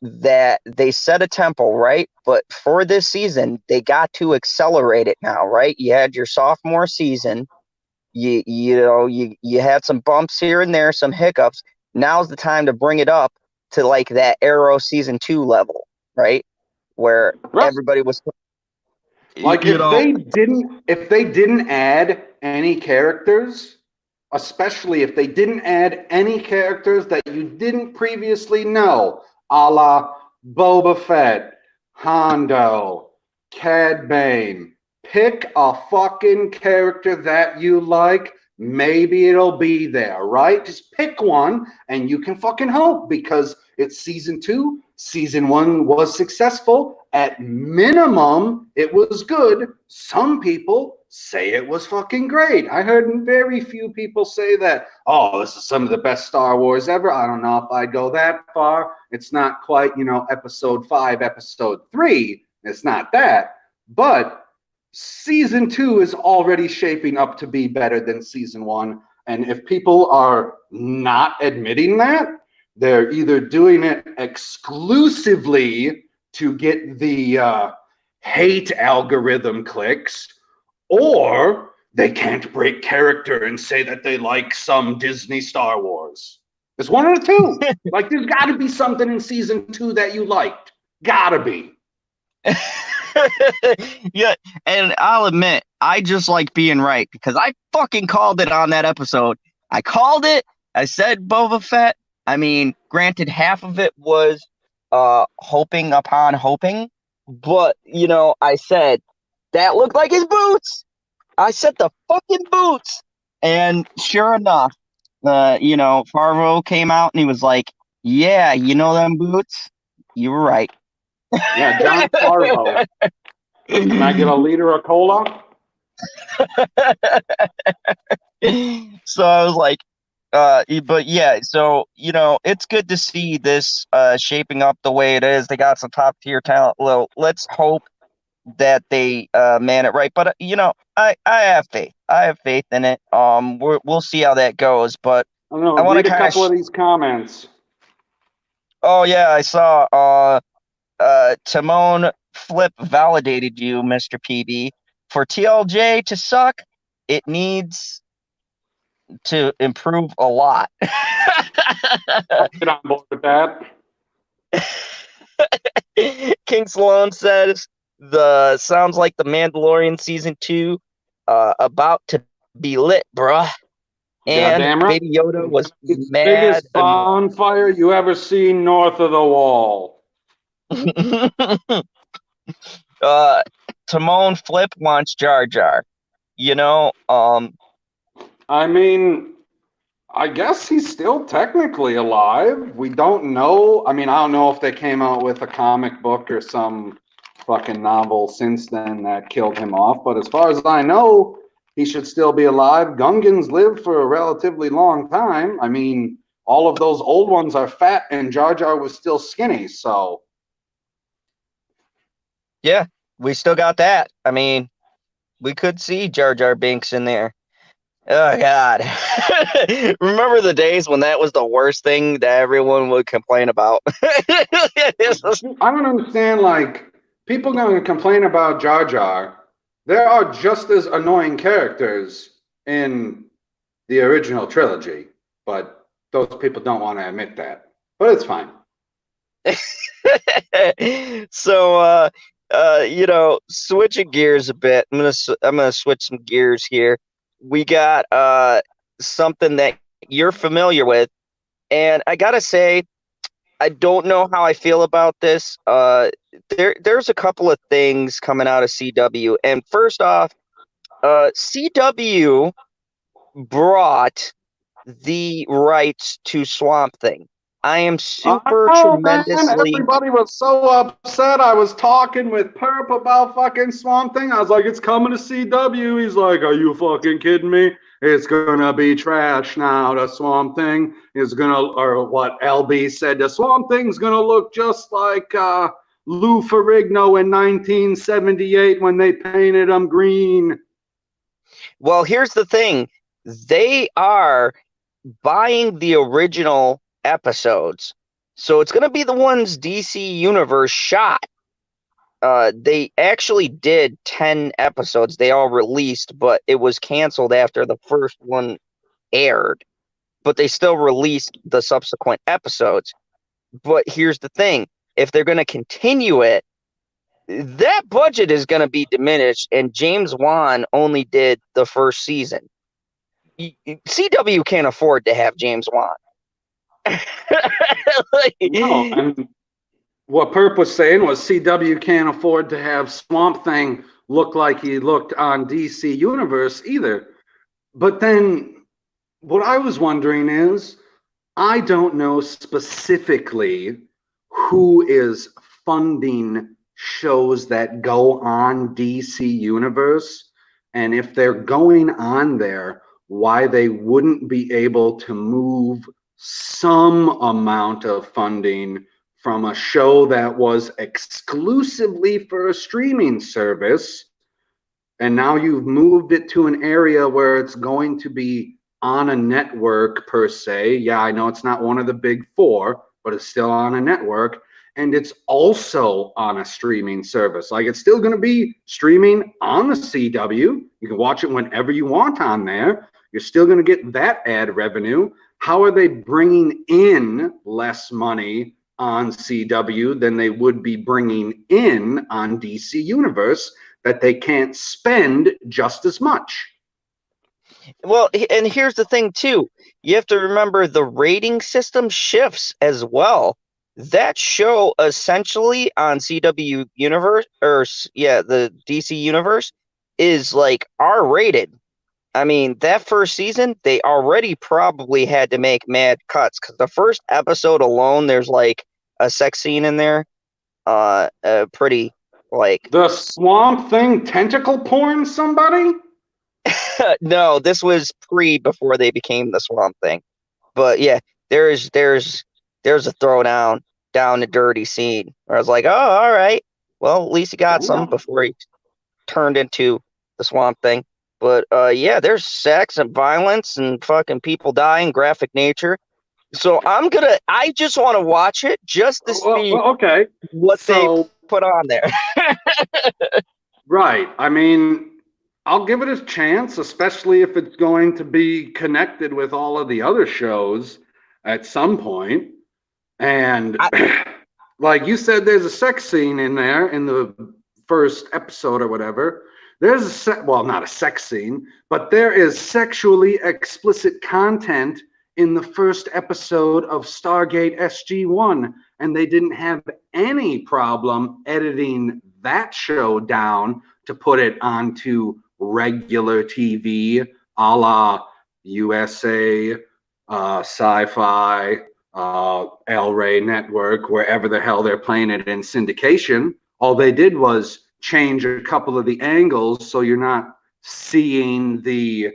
that they set a tempo, right? But for this season, they got to accelerate it now, right? You had your sophomore season. You had some bumps here and there, some hiccups. Now's the time to bring it up to like that Arrow season 2 level, right? Where Fett. everybody was, Like you know, if they didn't add any characters, especially if they didn't add any characters that you didn't previously know, a la Boba Fett, Hondo, Cad Bane. Pick a fucking character that you like. Maybe it'll be there, right? Just pick one and you can fucking hope because it's season 2. Season 1 was successful. At minimum, it was good. Some people say it was fucking great. I heard very few people say that, oh, this is some of the best Star Wars ever. I don't know if I'd go that far. It's not quite, episode 5, episode 3. It's not that. But season 2 is already shaping up to be better than season 1. And if people are not admitting that, they're either doing it exclusively to get the hate algorithm clicks, or they can't break character and say that they like some Disney Star Wars. It's one of the two. Like, there's got to be something in season 2 that you liked. Gotta be. Yeah, and I'll admit, I just like being right because I fucking called it on that episode. I called it. I said Boba Fett. I mean, granted, half of it was hoping upon hoping, but I said that looked like his boots. I said the fucking boots, and sure enough, Farvo came out and he was like, "Yeah, you know them boots. You were right." Yeah, John Farvo. Can I get a liter of cola? So I was like, but yeah, so it's good to see this shaping up the way it is. They got some top tier talent. Well, let's hope that they man it right. But I have faith. I have faith in it. We'll see how that goes. But I don't know. I want to Read a kind of. couple of these comments. Oh yeah, I saw. Timon Flip validated you, Mr. PB. For TLJ to suck, it needs to improve a lot. I'll get on board with that. King Sloan says the sounds like the Mandalorian season 2 about to be lit, bruh. And Goddamn right. Baby Yoda was It's mad. biggest bonfire you ever seen north of the wall. Timon Flip wants Jar Jar. I mean, I guess he's still technically alive. We don't know. I mean, I don't know if they came out with a comic book or some fucking novel since then that killed him off. But as far as I know, he should still be alive. Gungans live for a relatively long time. I mean, all of those old ones are fat, and Jar Jar was still skinny. So, yeah, we still got that. I mean, we could see Jar Jar Binks in there. Oh God! Remember the days when that was the worst thing that everyone would complain about? I don't understand. Like, people going to complain about Jar Jar. There are just as annoying characters in the original trilogy, but those people don't want to admit that. But it's fine. So, switching gears a bit. I'm gonna switch some gears here. We got something that you're familiar with, and I gotta say, I don't know how I feel about this. There's a couple of things coming out of CW, and first off, CW brought the rights to Swamp Thing. I am super Oh man, tremendously. everybody was so upset. I was talking with Perp about fucking Swamp Thing. I was like, it's coming to CW. He's like, are you fucking kidding me? It's gonna be trash now. The Swamp Thing is gonna, or what LB said, the Swamp Thing's gonna look just like Lou Ferrigno in 1978 when they painted him green. Well, here's the thing. They are buying the original episodes. So it's going to be the ones DC Universe shot. They actually did 10 episodes. They all released, but it was canceled after the first one aired. But they still released the subsequent episodes. But here's the thing. If they're going to continue it, that budget is going to be diminished, and James Wan only did the first season. CW can't afford to have James Wan. No, and what Perp was saying was CW can't afford to have Swamp Thing look like he looked on DC Universe either. But then what I was wondering is, I don't know specifically who is funding shows that go on DC Universe, and if they're going on there, why they wouldn't be able to move some amount of funding from a show that was exclusively for a streaming service, and now you've moved it to an area where it's going to be on a network per se. Yeah, I know it's not one of the big four, but it's still on a network. and it's also on a streaming service. Like, it's still going to be streaming on the CW. You can watch it whenever you want on there. You're still going to get that ad revenue. How are they bringing in less money on CW than they would be bringing in on DC Universe that they can't spend just as much? Well, and here's the thing too. You have to remember the rating system shifts as well. That show essentially on CW Universe, the DC Universe, is like R rated. I mean, that first season, they already probably had to make mad cuts because the first episode alone, there's like a sex scene in there. Pretty like The Swamp Thing tentacle porn, somebody? no, this was before they became the Swamp Thing. But yeah, there's a throwdown down the dirty scene where I was like, oh, all right. Well, at least he got some before he turned into the Swamp Thing. But yeah, there's sex and violence and fucking people dying, graphic nature. So I just want to watch it just to see okay. what they put on there. Right. I mean, I'll give it a chance, especially if it's going to be connected with all of the other shows at some point. And like you said, there's a sex scene in there in the first episode or whatever. There's not a sex scene, but there is sexually explicit content in the first episode of Stargate SG-1, and they didn't have any problem editing that show down to put it onto regular TV, a la USA, Sci-Fi, El Rey Network, wherever the hell they're playing it in syndication. All they did was change a couple of the angles so you're not seeing the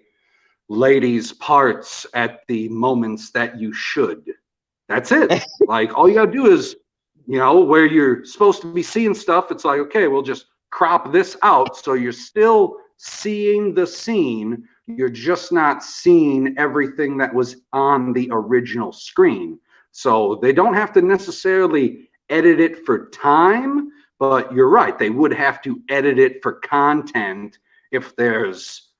ladies' parts at the moments that you should. That's it. Like, all you gotta do is, where you're supposed to be seeing stuff, it's like, okay, we'll just crop this out so you're still seeing the scene. You're just not seeing everything that was on the original screen. So they don't have to necessarily edit it for time, but you're right. They would have to edit it for content if there's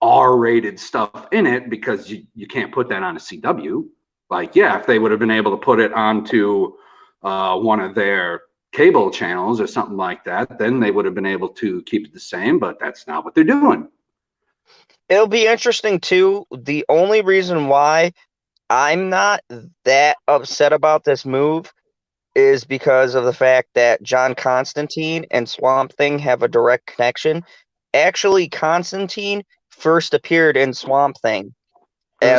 R-rated stuff in it, because you can't put that on a CW. Like, yeah, if they would have been able to put it onto one of their cable channels or something like that, then they would have been able to keep it the same, but that's not what they're doing. It'll be interesting too. The only reason why I'm not that upset about this move is because of the fact that John Constantine and Swamp Thing have a direct connection. Actually, Constantine first appeared in Swamp Thing.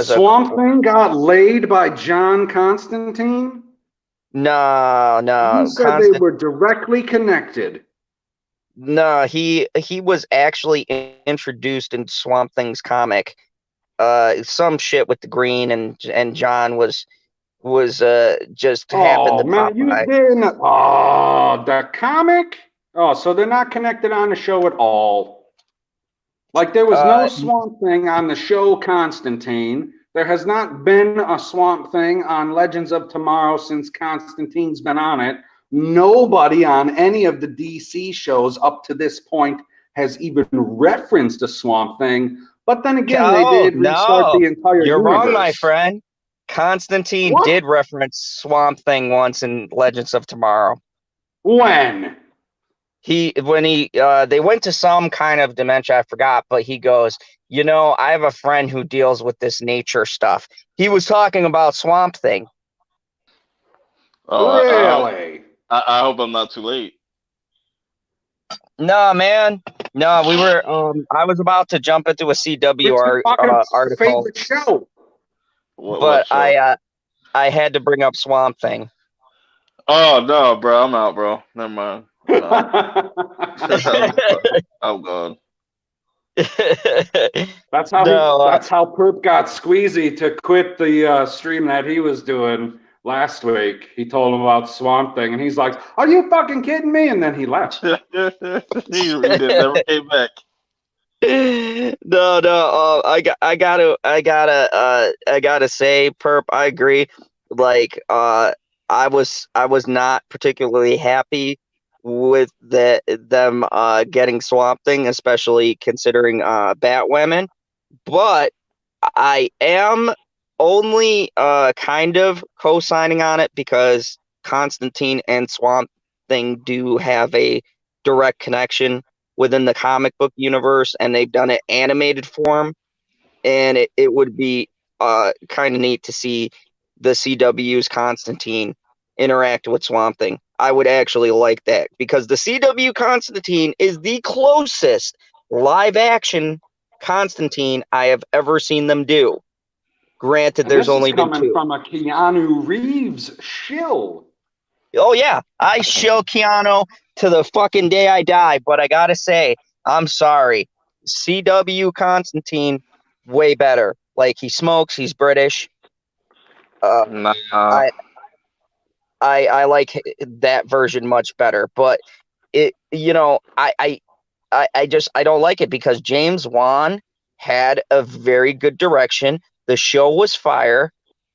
Swamp Thing got laid by John Constantine? No. You said they were directly connected. No, he was actually introduced in Swamp Thing's comic. Some shit with the green, and John was just happened to pop by. The comic? Oh, so they're not connected on the show at all. Like, there was no Swamp Thing on the show Constantine. There has not been a Swamp Thing on Legends of Tomorrow since Constantine's been on it. Nobody on any of the DC shows up to this point has even referenced a Swamp Thing. But then again, they did restart the entire You're universe. wrong, my friend. Constantine did reference Swamp Thing once in Legends of Tomorrow. When they went to some kind of dimension, I forgot, but he goes, I have a friend who deals with this nature stuff. He was talking about Swamp Thing. Oh, really? I hope I'm not too late. No, man. No, we were. I was about to jump into a CW article. Favorite show. But I had to bring up Swamp Thing. Oh no, bro! I'm out, bro. Never mind. I'm gone. That's how Perp got Squeezy to quit the stream that he was doing last week. He told him about Swamp Thing, and he's like, "Are you fucking kidding me?" And then he left. he never came back. No. I gotta say, Perp, I agree. Like, I was not particularly happy with them getting Swamp Thing, especially considering Batwoman. But I am only kind of co-signing on it because Constantine and Swamp Thing do have a direct connection within the comic book universe, and they've done it animated form, and it would be kind of neat to see the CW's Constantine interact with Swamp Thing. I would actually like that because the CW Constantine is the closest live action Constantine I have ever seen them do. Granted, And there's this is only been coming two. from a Keanu Reeves shill. Oh yeah, I shill Keanu to the fucking day I die, but I gotta say, I'm sorry. CW Constantine, way better. Like he smokes, he's British. Uh, Nah, I I like that version much better. But I don't like it because James Wan had a very good direction. The show was fire,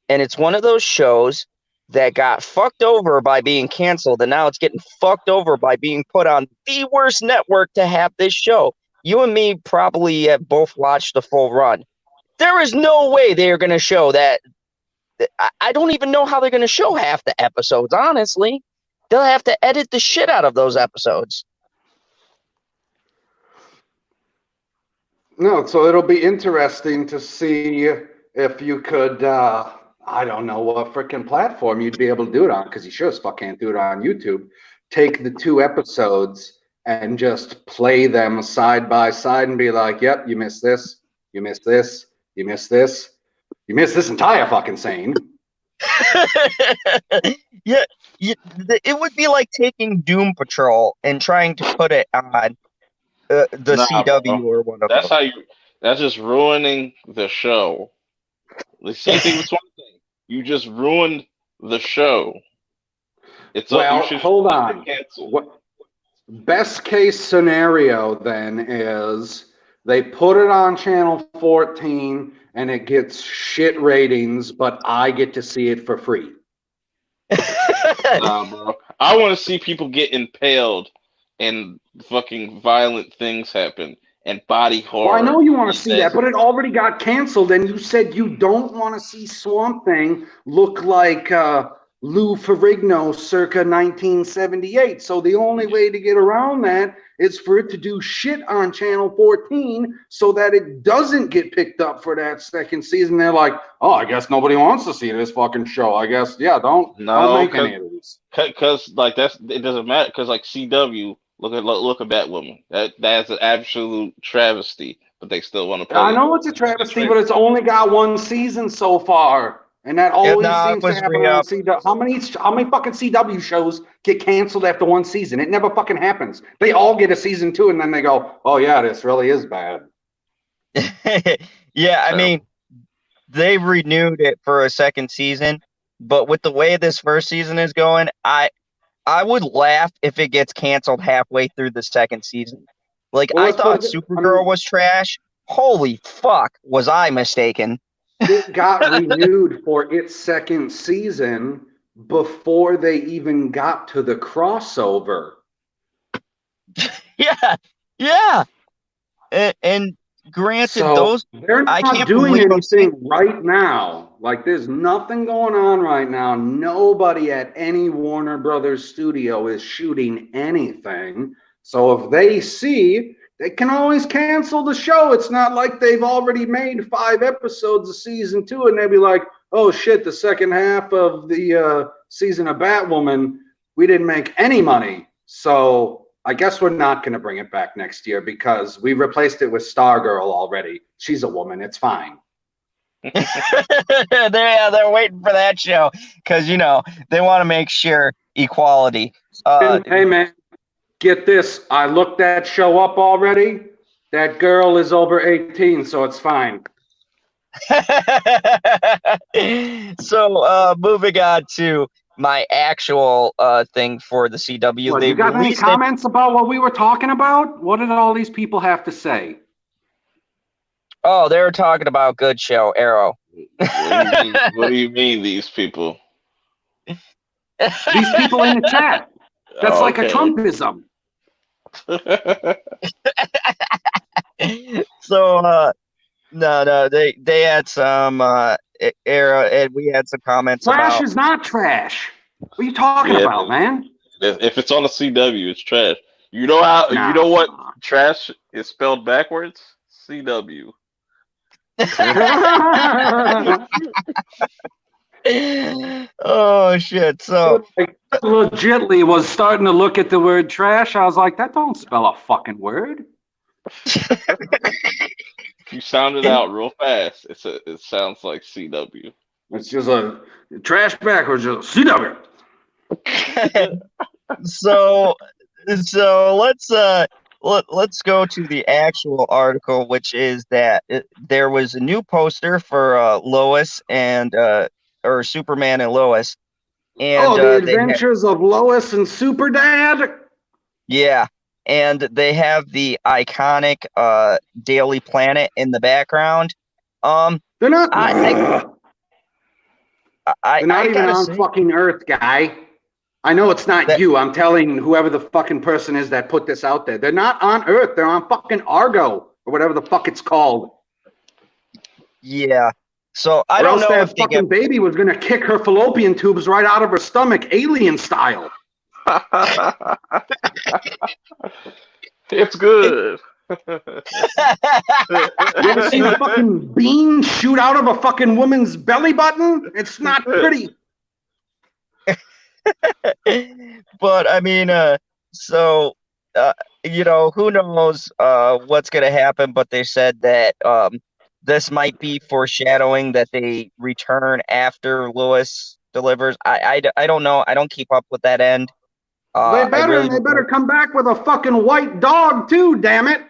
and it's one of those shows that got fucked over by being canceled, and now it's getting fucked over by being put on the worst network to have this show. You and me probably have both watched the full run. There is no way they are going to show that. I don't even know how they're going to show half the episodes, honestly. They'll have to edit the shit out of those episodes. No, so it'll be interesting to see if you could, I don't know what freaking platform you'd be able to do it on, because you sure as fuck can't do it on YouTube. Take the two episodes and just play them side by side and be like, yep, you missed this, you missed this, you missed this, you missed this entire fucking scene. Yeah, it would be like taking Doom Patrol and trying to put it on the nah, bro. CW or one of That's them. how you. That's just ruining the show. The same thing with Swamp Thing. You just ruined the show. It's a, you Well, should hold flip on. and cancel. What best case scenario then is they put it on channel 14 and it gets shit ratings, but I get to see it for free. Nah, bro. I want to see people get impaled and fucking violent things happen and body Well, I horror. know you want to And see that, but it already got canceled, and you said you don't want to see Swamp Thing look like Lou Ferrigno circa 1978. So the only way to get around that is for it to do shit on Channel 14 so that it doesn't get picked up for that second season. They're like, oh, I guess nobody wants to see this fucking show. I guess, yeah, don't no, make any of these. cause like that's it doesn't matter. Cause like CW, look at Batwoman. That's an absolute travesty. But they still want to I play it. know it's a Look at travesty, Trigger. but it's only got one season so far. And that always No, it seems to was happen on re-up. CW. How many fucking CW shows get canceled after one season? It never fucking happens. They all get a season two, and then they go, "Oh yeah, this really is bad." Yeah, I mean, Terrible. they renewed it for a second season, but with the way this first season is going, I would laugh if it gets canceled halfway through the second season. Like Well, I let's put thought it. I mean, Supergirl was trash. Holy fuck, was I mistaken? it got renewed for its second season before they even got to the crossover. Yeah, yeah. And granted, So those they're I not can't doing believe I'm saying. anything right now. Like there's nothing going on right now. Nobody at any Warner Brothers studio is shooting anything. So if they see, they can always cancel the show. It's not like they've already made 5 episodes of season 2 and they'd be like, oh shit, the second half of the season of Batwoman, we didn't make any money. So I guess we're not going to bring it back next year because we replaced it with Stargirl already. She's a woman. It's fine. They're waiting for that show because they want to make sure equality. And, hey, man, get this. I looked that show up already. That girl is over 18, so it's fine. So moving on to my actual thing for the CW, Well, they you got any released it. comments about what we were talking about? What did all these people have to say? Oh, they were talking about good show Arrow. What do you mean? What do you mean these people? These people in the chat. That's like a Okay. Trumpism. So no, they had some era, and we had some comments Trash about. is not trash. What are you talking Yeah, about, man? if it's on the CW, it's trash. You know how? You know what? Nah. Trash is spelled backwards. CW. Oh shit! So I legitimately was starting to look at the word trash. I was like, that don't spell a fucking word. You sound it out real fast. It sounds like CW. It's just a trash backwards, just CW. so let's go to the actual article, which is that there was a new poster for Lois and or Superman and Lois, and The Adventures of Lois and Super Dad. yeah, and they have the iconic Daily Planet in the background. They're not. They're not even on fucking Earth, guy. I know it's not you. I'm telling whoever the fucking person is that put this out there. They're not on Earth. They're on fucking Argo or whatever the fuck it's called. Yeah. So I don't know if that fucking baby was gonna kick her fallopian tubes right out of her stomach, alien style. It's good. You ever seen a fucking bean shoot out of a fucking woman's belly button? It's not pretty. But I mean, who knows what's gonna happen? But they said that this might be foreshadowing that they return after Lois delivers. I don't know. I don't keep up with that end. They better come back with a fucking white dog too, damn it.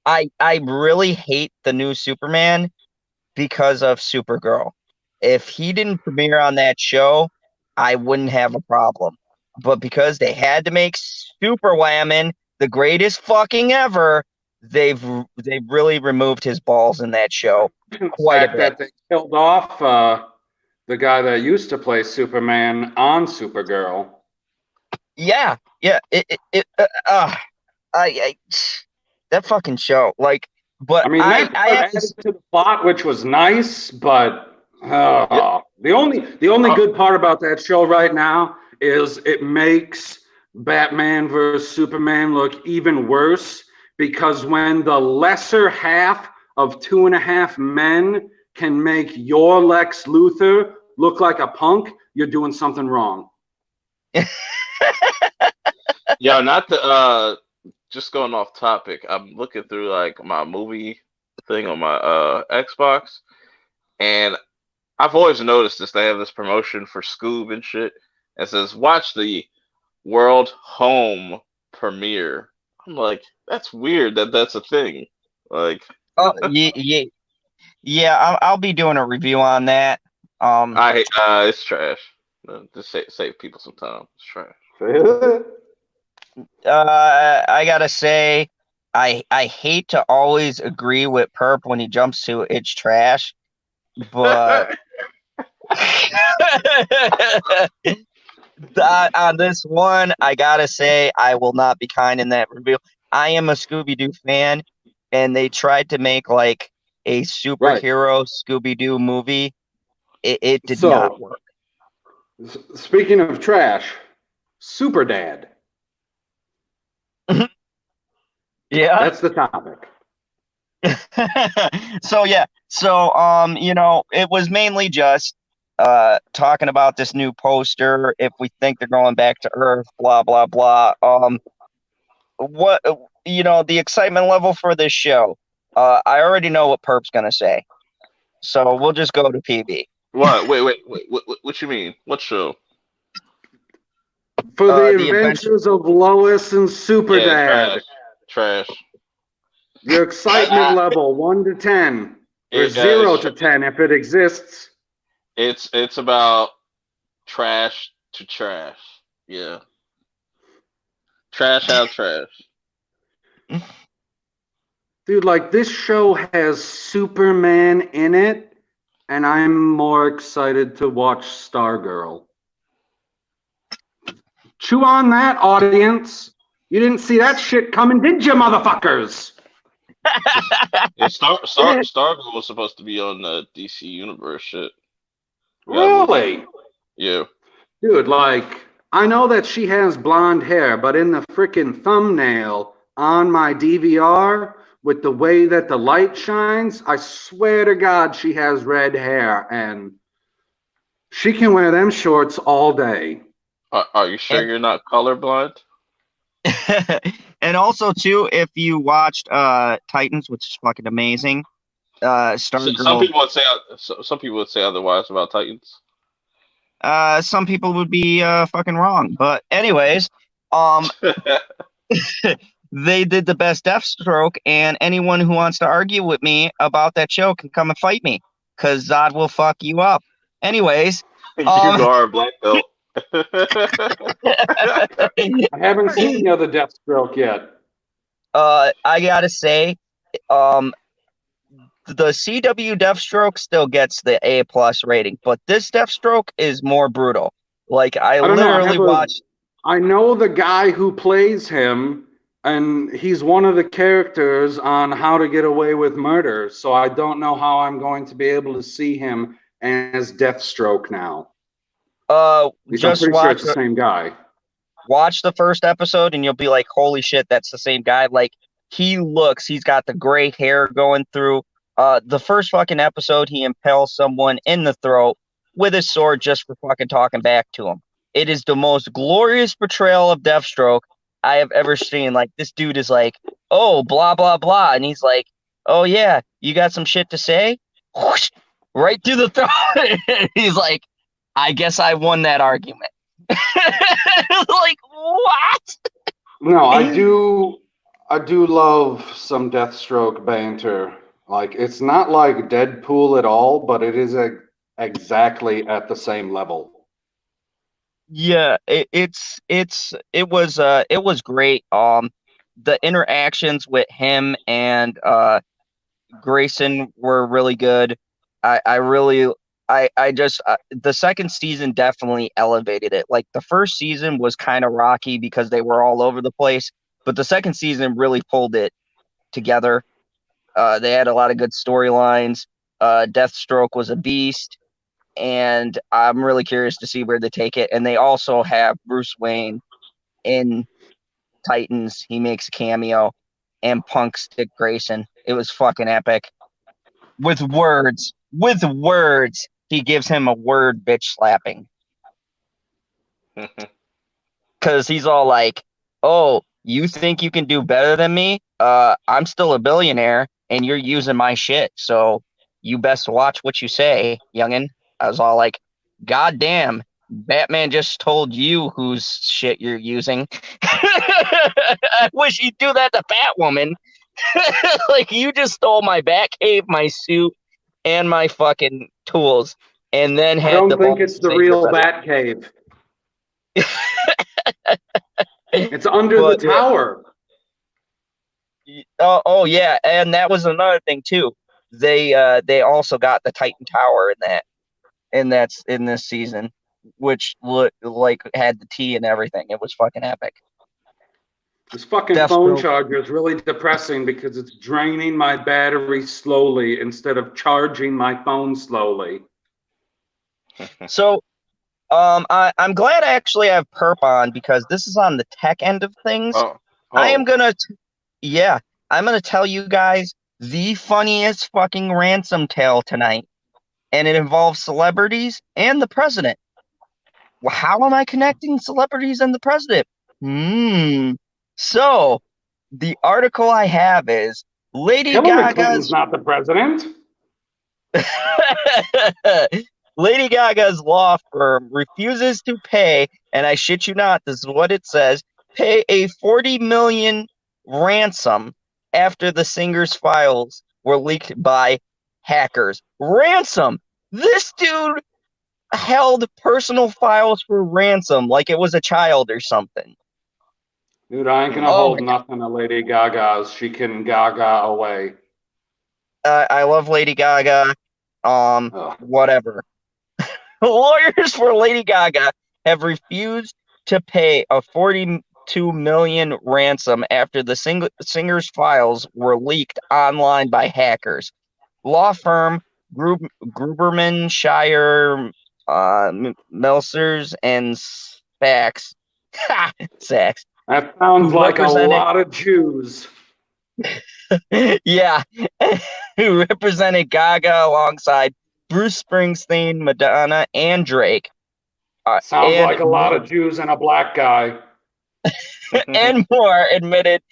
I really hate the new Superman because of Supergirl. If he didn't premiere on that show, I wouldn't have a problem. But because they had to make Superwoman the greatest fucking ever, they've really removed his balls in that show quite a bit. That they killed off the guy that used to play Superman on Supergirl. Yeah. That fucking show, like, but I mean, that added to the plot, which was nice, but the only good part about that show right now is it makes Batman vs Superman look even worse, because when the lesser half of 2.5 men can make your Lex Luthor look like a punk, you're doing something wrong. Yeah, not the just going off topic. I'm looking through like my movie thing on my Xbox, and I've always noticed this. They have this promotion for Scoob and shit. It says watch the World Home premiere. I'm like, that's weird that's a thing. Like, yeah. I'll be doing a review on that. It's trash. Just save people some time. It's trash. I gotta say, I hate to always agree with Perp when he jumps to it's trash, but on this one, I gotta say I will not be kind in that review. I am a Scooby-Doo fan, and they tried to make like a superhero Scooby-Doo movie. It did not work. Speaking of trash, Super Dad. Yeah, that's the topic. So it was mainly just talking about this new poster, if we think they're going back to Earth, blah blah blah. What the excitement level for this show, I already know what Perp's gonna say, so we'll just go to PB. What? Wait. What you mean? What show? For the Adventures of Lois and Super Dad. Trash. Your excitement level 1 to 10, or 0 to 10 if it exists. It's about trash to trash. Yeah. Trash out trash. Dude, like, this show has Superman in it, and I'm more excited to watch Stargirl. Chew on that, audience. You didn't see that shit coming, did you, motherfuckers? Yeah, Stargirl was supposed to be on the DC Universe shit. We got a movie. Really? Yeah. Dude, like, I know that she has blonde hair, but in the freaking thumbnail on my DVR, with the way that the light shines, I swear to God she has red hair, and she can wear them shorts all day. Are you sure you're not colorblind? And also too, if you watched Titans, which is fucking amazing, Some Stargirl. people would say otherwise about Titans. Some people would be fucking wrong, but anyways, they did the best Deathstroke, and anyone who wants to argue with me about that show can come and fight me, because Zod will fuck you up. Anyways, You are a black belt. I haven't seen the other Deathstroke yet. I gotta say, the CW Deathstroke still gets the A+ rating, but this Deathstroke is more brutal. Like I don't know. literally watched. I know the guy who plays him, and he's one of the characters on How to Get Away with Murder. So I don't know how I'm going to be able to see him as Deathstroke now. I'm Just pretty sure watch it's the same guy. watch the first episode, and you'll be like, "Holy shit, that's the same guy!" Like he's got the gray hair going through. The first fucking episode, he impales someone in the throat with his sword just for fucking talking back to him. It is the most glorious portrayal of Deathstroke I have ever seen. Like this dude is like, "Oh, blah blah blah," and he's like, "Oh yeah, you got some shit to say?" Whoosh, right through the throat. He's like, "I guess I won that argument." Like what? No, I do love some Deathstroke banter. Like it's not like Deadpool at all, but it is exactly at the same level. Yeah, it was great. The interactions with him and Grayson were really good. I really I just the second season definitely elevated it. Like the first season was kind of rocky because they were all over the place, but the second season really pulled it together. They had a lot of good storylines. Deathstroke was a beast, and I'm really curious to see where they take it. And they also have Bruce Wayne in Titans. He makes a cameo, and Punk's Dick Grayson. It was fucking epic. With words, he gives him a word bitch slapping. Because he's all like, "Oh, you think you can do better than me? I'm still a billionaire, and you're using my shit. So you best watch what you say, youngin." I was all like, "God damn, Batman just told you whose shit you're using." I wish he'd do that to Batwoman. Like you just stole my Batcave, my suit, and my fucking tools, and then I had don't the think balls it's to the say you're real president. Batcave. It's under the But yeah. tower. Oh yeah, and that was another thing too. They also got the Titan Tower in that, and that's in this season, which like had the T and everything. It was fucking epic. This fucking phone Deathstroke. charger is really depressing because it's draining my battery slowly instead of charging my phone slowly. So I'm glad I actually have Perp on because this is on the tech end of things. Oh, I am gonna yeah, I'm gonna tell you guys the funniest fucking ransom tale tonight, and it involves celebrities and the president. Well, how am I connecting celebrities and the president? So the article I have is Lady Hillary Clinton's Gaga's not the president. Lady Gaga's law firm refuses to pay, and I shit you not, this is what it says, pay a 40 million ransom after the singer's files were leaked by hackers. Ransom. This dude held personal files for ransom like it was a child or something. Dude, I ain't gonna Oh hold my God. nothing to Lady Gaga's. She can gaga away. I love Lady Gaga. Ugh. Whatever. Lawyers for Lady Gaga have refused to pay a 42 million ransom after the singer's files were leaked online by hackers. Law firm Gruberman Shire Melsers and Sachs. Sachs. That sounds Who like a represented lot of Jews. yeah, who represented Gaga alongside Bruce Springsteen, Madonna, and Drake. Sounds And like a lot of Jews and a black guy. and more admitted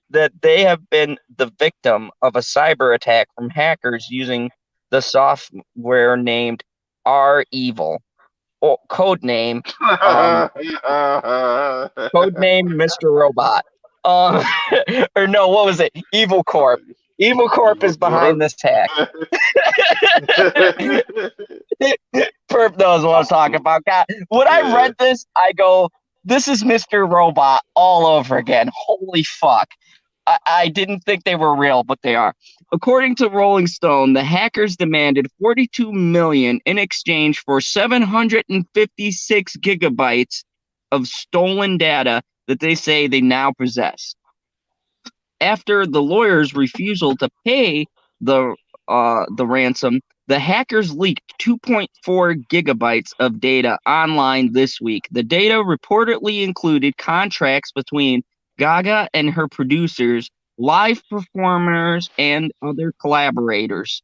that they have been the victim of a cyber attack from hackers using the software named R Evil, or um, codename Mr. Robot. Um, or no, what was it? Evil Corp. Evil Corp is behind this hack. Perp knows what I'm talking about. God, when I read this, I go, "This is Mr. Robot all over again." Holy fuck! I didn't think they were real, but they are. According to Rolling Stone, the hackers demanded 42 million in exchange for 756 gigabytes of stolen data that they say they now possess. After the lawyer's refusal to pay the ransom, the hackers leaked 2.4 gigabytes of data online this week. The data reportedly included contracts between Gaga and her producers, live performers, and other collaborators.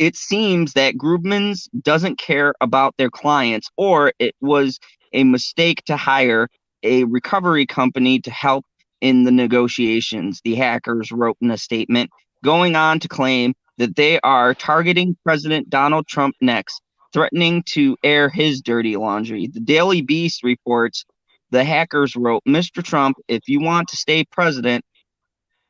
It seems that Grubman's doesn't care about their clients, or it was a mistake to hire a recovery company to help in the negotiations, the hackers wrote in a statement, going on to claim that they are targeting President Donald Trump next, threatening to air his dirty laundry. The Daily Beast reports the hackers wrote, "Mr. Trump, if you want to stay president,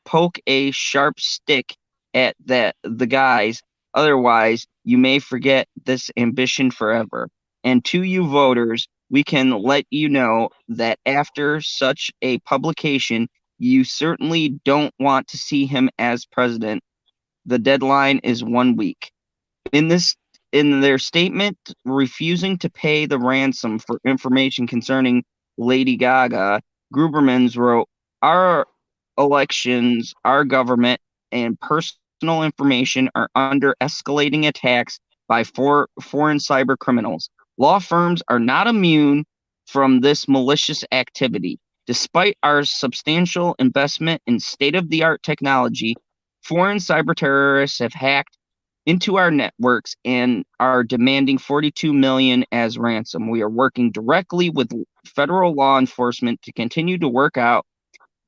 poke a sharp stick at the guys. Otherwise, you may forget this ambition forever. And to you voters, we can let you know that after such a publication, you certainly don't want to see him as president. The deadline is 1 week." In their statement refusing to pay the ransom for information concerning Lady Gaga, Grubermans wrote, "Our elections, our government, and personal information are under escalating attacks by foreign cyber criminals. Law firms are not immune from this malicious activity. Despite our substantial investment in state-of-the-art technology, foreign cyber terrorists have hacked into our networks and are demanding 42 million as ransom. We are working directly with federal law enforcement to continue to work out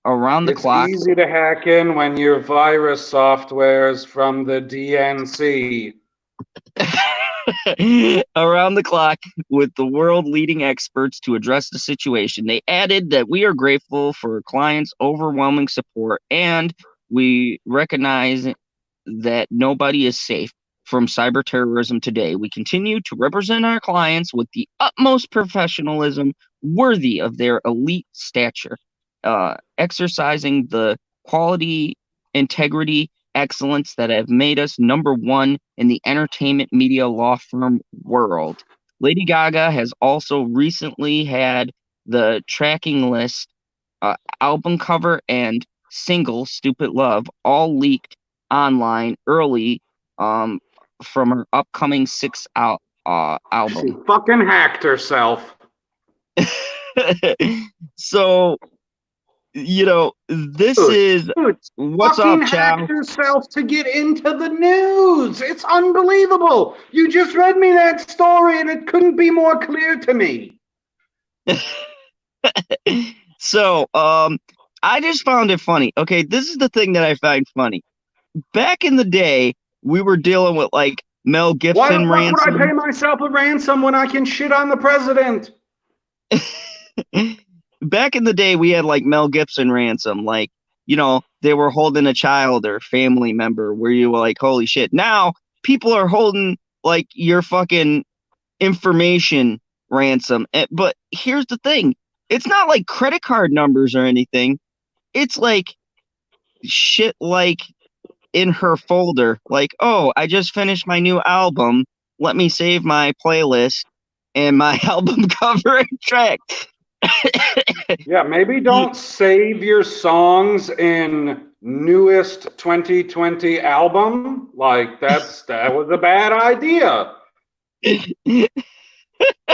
around the It's clock." easy to hack in when your virus software is from the DNC. Around the clock with the world leading experts to address the situation. They added that we are grateful for clients' overwhelming support and we recognize that nobody is safe from cyber terrorism today. We continue to represent our clients with the utmost professionalism worthy of their elite stature, exercising the quality, integrity, excellence that have made us number one in the entertainment media law firm world. Lady Gaga has also recently had the tracking list, album cover, and single "Stupid Love" all leaked online early from her upcoming sixth She album. fucking hacked herself. So, this Dude, is what's fucking up, Chow. hacked herself to get into the news. It's unbelievable. You just read me that story and it couldn't be more clear to me. So, I just found it funny. Okay, this is the thing that I find funny. Back in the day, we were dealing with like Mel Why the Gibson fuck would I pay ransom. myself a ransom when I can shit on the president? Back in the day, we had like Mel Gibson ransom, like, they were holding a child or family member where you were like, holy shit. Now people are holding like your fucking information ransom. But here's the thing. It's not like credit card numbers or anything. It's like shit like in her folder, like, oh, I just finished my new album. Let me save my playlist and my album cover and track. Yeah, maybe don't save your songs in newest 2020 album. Like that was a bad idea.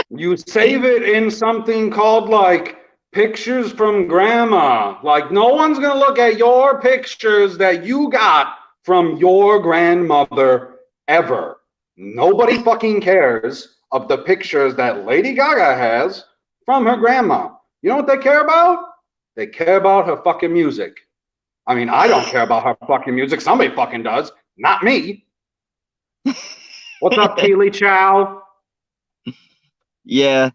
You save it in something called like pictures from grandma. Like no one's gonna look at your pictures that you got from your grandmother ever. Nobody fucking cares of the pictures that Lady Gaga has from her grandma. You know what they care about? They care about her fucking music. I mean, I don't care about her fucking music. Somebody fucking does, not me. What's up, Keely Chow? Yeah,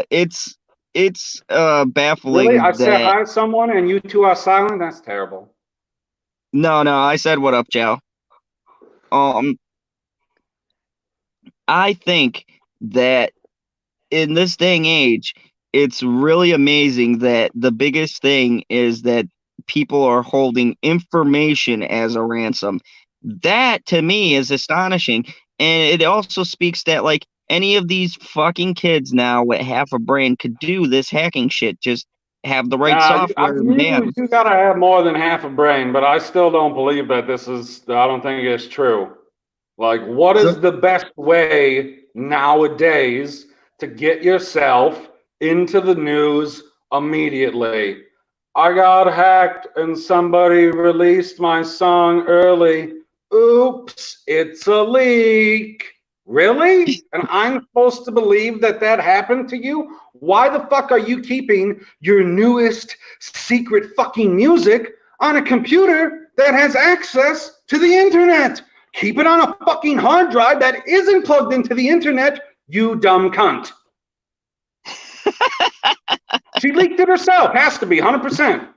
it's Really? I baffling said that hi to someone and you two are silent? That's terrible. no, I said what up, Joe. Um, I think that in this day and age, it's really amazing that the biggest thing is that people are holding information as a ransom. That to me is astonishing. And it also speaks that like any of these fucking kids now with half a brain could do this hacking shit. Just have the right Nah, software in hand. you gotta have more than half a brain, but I still don't believe that this is, I don't think it's true. Like, what is the best way nowadays to get yourself into the news immediately? I got hacked and somebody released my song early. Oops, it's a leak. Really? And I'm supposed to believe that that happened to you? Why the fuck are you keeping your newest secret fucking music on a computer that has access to the internet? Keep it on a fucking hard drive that isn't plugged into the internet, you dumb cunt. She leaked it herself. Has to be 100%.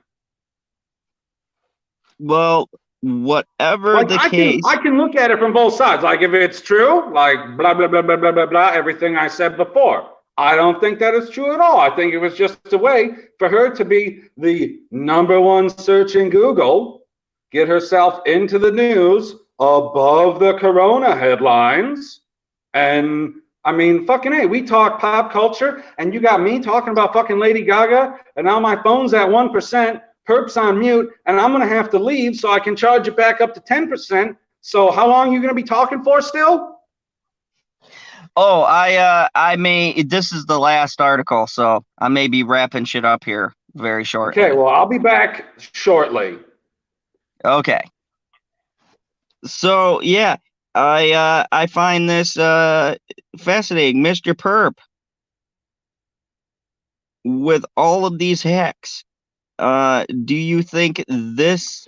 Well, whatever Like the case. I can look at it from both sides. Like if it's true, like blah blah blah blah blah blah blah, everything I said before. I don't think that is true at all. I think it was just a way for her to be the #1 search in Google, get herself into the news above the corona headlines. And I mean, fucking hey, we talk pop culture, and you got me talking about fucking Lady Gaga, and now my phone's at 1%, perps on mute, and I'm gonna have to leave so I can charge it back up to 10%. So how long are you gonna be talking for still? Oh, I may. This is the last article, so I may be wrapping shit up here very Okay, shortly. well, I'll be back shortly. Okay. So yeah, I find this fascinating, Mr. Perp, with all of these hacks. Do you think this?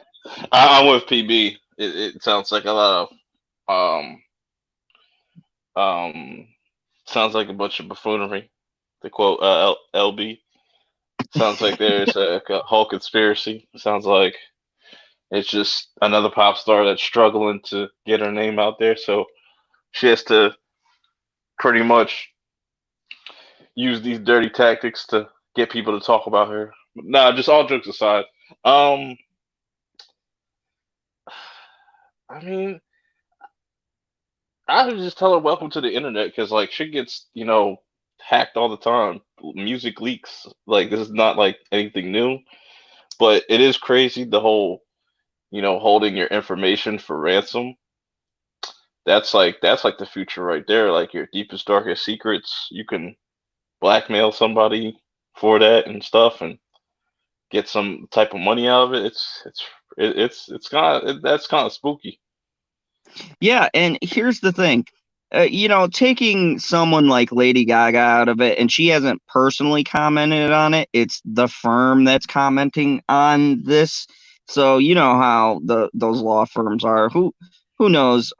I'm with PB. It sounds like a lot of sounds like a bunch of buffoonery. To quote LB, sounds like there's a whole conspiracy. Sounds like it's just another pop star that's struggling to get her name out there, so she has to pretty much use these dirty tactics to get people to talk about her. Nah, just all jokes aside. Um, I mean, I would just tell her welcome to the internet because like she gets hacked all the time. Music leaks. Like this is not like anything new, but it is crazy the whole holding your information for ransom. That's like the future right there. Like your deepest darkest secrets, you can blackmail somebody for that and stuff, and get some type of money out of it. It's kind of that's kind of spooky. Yeah, and here's the thing. Taking someone like Lady Gaga out of it, and she hasn't personally commented on it. It's the firm that's commenting on this. So you know how those law firms are. Who knows?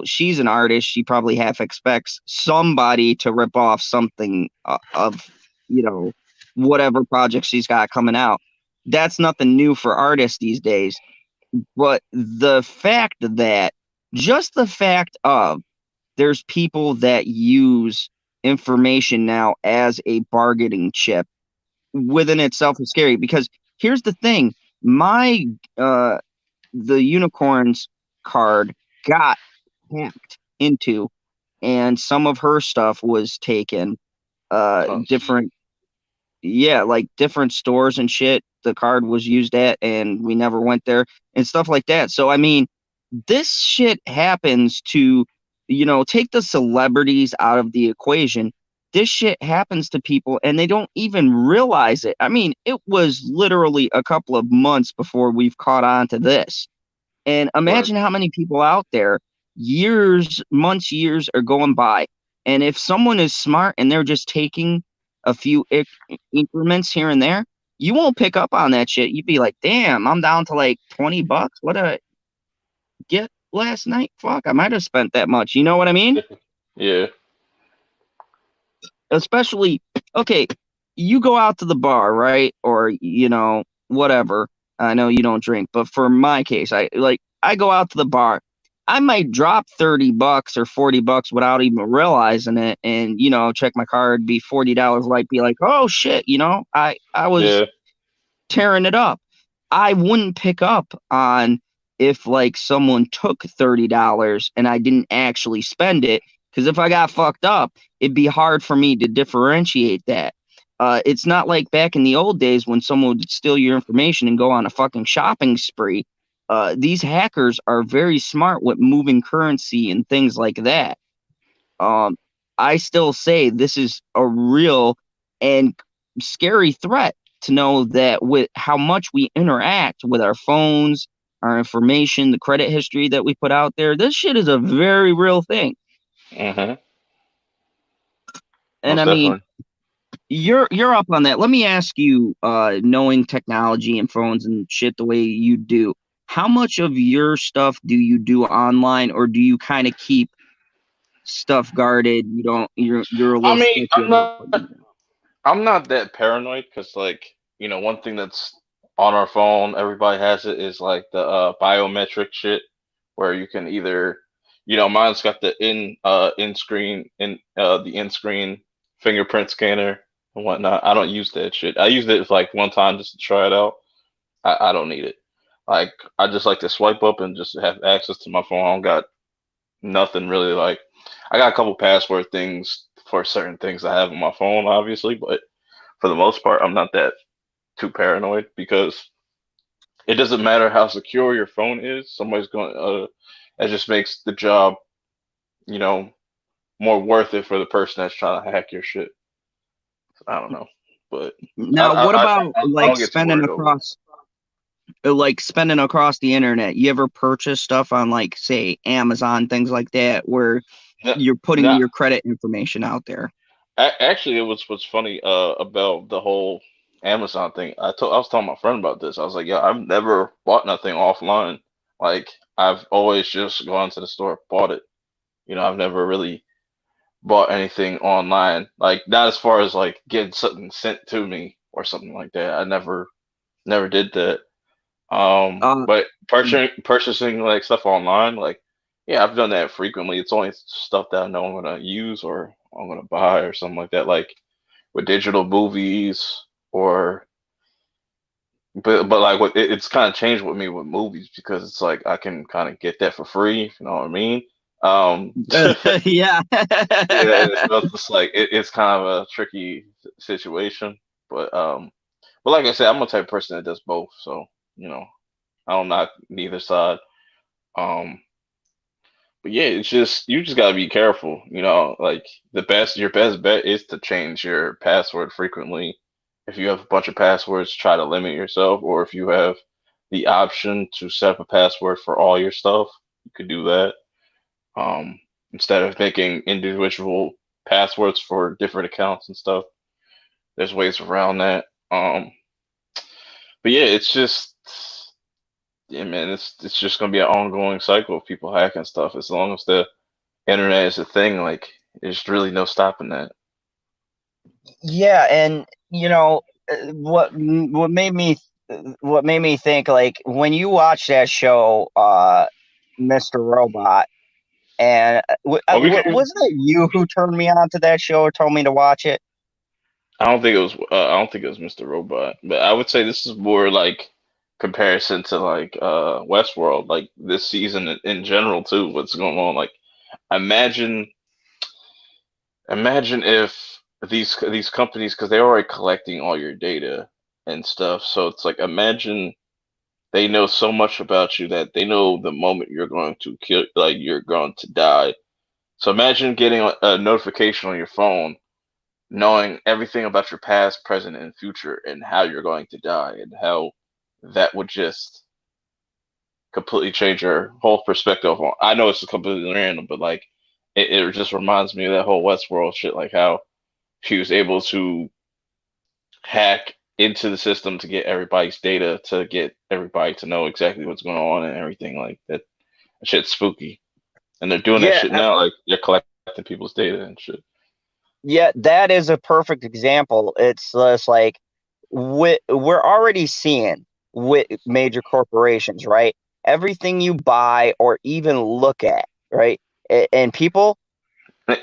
She's an artist. She probably half expects somebody to rip off something of whatever project she's got coming out. That's nothing new for artists these days. But just the fact of there's people that use information now as a bargaining chip within itself is scary because here's the thing. My the unicorns card got hacked into and some of her stuff was taken Tons. different yeah, like different stores and shit the card was used at, and we never went there and stuff like that. So I mean, this shit happens to, take the celebrities out of the equation. This shit happens to people and they don't even realize it. I mean, it was literally a couple of months before we've caught on to this. And Right. imagine how many people out there, years, months, years are going by. And if someone is smart and they're just taking a few increments here and there, you won't pick up on that shit. You'd be like, damn, I'm down to like $20. What did I get last night? Fuck, I might have spent that much. You know what I mean? Yeah. Especially, okay, you go out to the bar, right? Or, whatever. I know you don't drink, but for my case, I go out to the bar. I might drop $30 or $40 without even realizing it, and check my card, be $40 light, be like, oh shit, I was Yeah. tearing it up. I wouldn't pick up on if like someone took $30 and I didn't actually spend it. Because if I got fucked up, it'd be hard for me to differentiate that. It's not like back in the old days when someone would steal your information and go on a fucking shopping spree. These hackers are very smart with moving currency and things like that. Um, I still say this is a real and scary threat to know that with how much we interact with our phones, our information, the credit history that we put out there, this shit is a very real thing. Mm-hmm. And Most I mean, definitely. you're up on that. Let me ask you, knowing technology and phones and shit the way you do, how much of your stuff do you do online, or do you kind of keep stuff guarded? You don't. You're a little I mean, sketchy about what you do. I'm not that paranoid because, like, one thing that's on our phone, everybody has it, is like the biometric shit, where you can either, mine's got the in screen fingerprint scanner and whatnot. I don't use that shit. I used it like one time just to try it out. I don't need it. Like, I just like to swipe up and just have access to my phone. I don't got nothing really, like, I got a couple password things for certain things I have on my phone, obviously, but for the most part, I'm not that too paranoid because it doesn't matter how secure your phone is. Somebody's going. That just makes the job, you know, more worth it for the person that's trying to hack your shit. I don't know, but I Now, what I I, about I don't get too worried over it. spending across the internet? You ever purchase stuff on like say Amazon, things like that, where No, you're putting no, your credit information out there? actually, it was what's funny about the whole Amazon thing. I was telling my friend about this. I was like, yeah, I've never bought nothing offline. Like, I've always just gone to the store, bought it. I've never really bought anything online. Like, not as far as like getting something sent to me or something like that. I never did that. Uh, But purchasing like stuff online, like, yeah, I've done that frequently. It's only stuff that I know I'm gonna use or I'm gonna buy or something like that. Like with digital movies or but like it's kind of changed with me with movies because it's like I can kind of get that for free, if you know what I mean. yeah. Yeah, so it's just like it's kind of a tricky situation, but like I said, I'm a type of person that does both, so you know, I don't knock neither side. Um, but yeah, it's just you just gotta be careful, like your best bet is to change your password frequently. If you have a bunch of passwords, try to limit yourself, or if you have the option to set up a password for all your stuff, you could do that. Instead of making individual passwords for different accounts and stuff. There's ways around that. But yeah, it's just, yeah, man, it's just gonna be an ongoing cycle of people hacking stuff. As long as the internet is a thing, like there's really no stopping that. Yeah, and what made me think, like, when you watch that show, Mr. Robot, and Well, we can. wasn't it you who turned me on to that show or told me to watch it? I don't think it was. I don't think it was Mr. Robot, but I would say this is more like comparison to like Westworld, like this season in general too. What's going on? Like, imagine, imagine if these companies, because they're already collecting all your data and stuff. So it's like, imagine they know so much about you that they know the moment you're going to kill, like you're going to die. So imagine getting a notification on your phone, knowing everything about your past, present, and future, and how you're going to die, and how that would just completely change your whole perspective on. I know it's completely random, but like it just reminds me of that whole Westworld shit, like how she was able to hack into the system to get everybody's data, to get everybody to know exactly what's going on and everything like that. That shit's spooky, and they're doing that Yeah, shit now. Like they're collecting people's data and shit. yeah, that is a perfect example. It's just like we're already seeing with major corporations, right? Everything you buy or even look at, right? And people,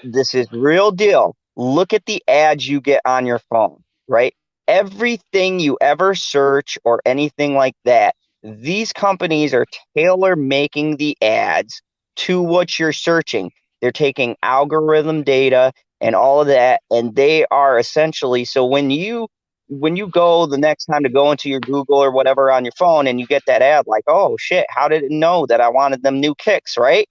this is real deal. Look at the ads you get on your phone, right? Everything you ever search or anything like that, these companies are tailor making the ads to what you're searching. They're taking algorithm data and all of that, and they are essentially, so when you go the next time to go into your Google or whatever on your phone and you get that ad, like, oh shit, how did it know that I wanted them new kicks, right?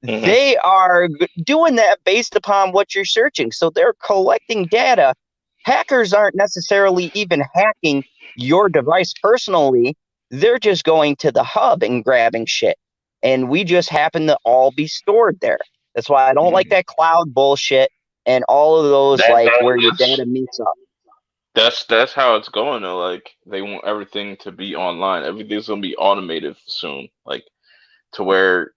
Hmm. They are doing that based upon what you're searching. So they're collecting data. Hackers aren't necessarily even hacking your device personally. They're just going to the hub and grabbing shit. And we just happen to all be stored there. That's why I don't like that cloud bullshit and all of those, That, like, that where your that's data meets up. that's how it's going though. Like they want everything to be online. Everything's gonna be automated soon. Like to where,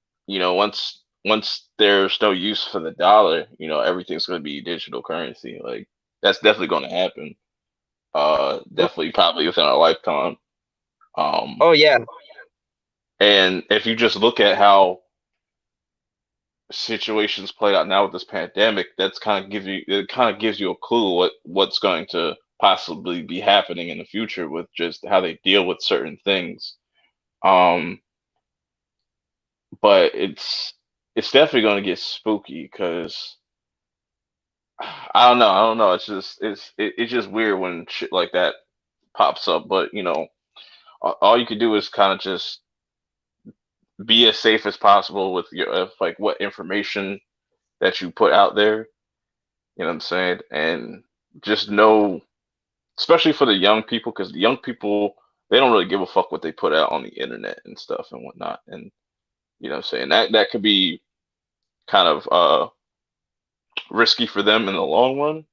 once there's no use for the dollar, everything's gonna be digital currency. Like that's definitely gonna happen. Definitely probably within our lifetime. Um, Oh, yeah. and if you just look at how situations played out now with this pandemic, it kind of gives you a clue what's going to possibly be happening in the future with just how they deal with certain things. Um, but it's definitely going to get spooky because I don't know. It's just weird when shit like that pops up. But all you can do is kind of just be as safe as possible with like what information that you put out there. You know what I'm saying? And just know, especially for the young people, because the young people, they don't really give a fuck what they put out on the internet and stuff and whatnot. And what I'm saying, that could be kind of risky for them in the long run,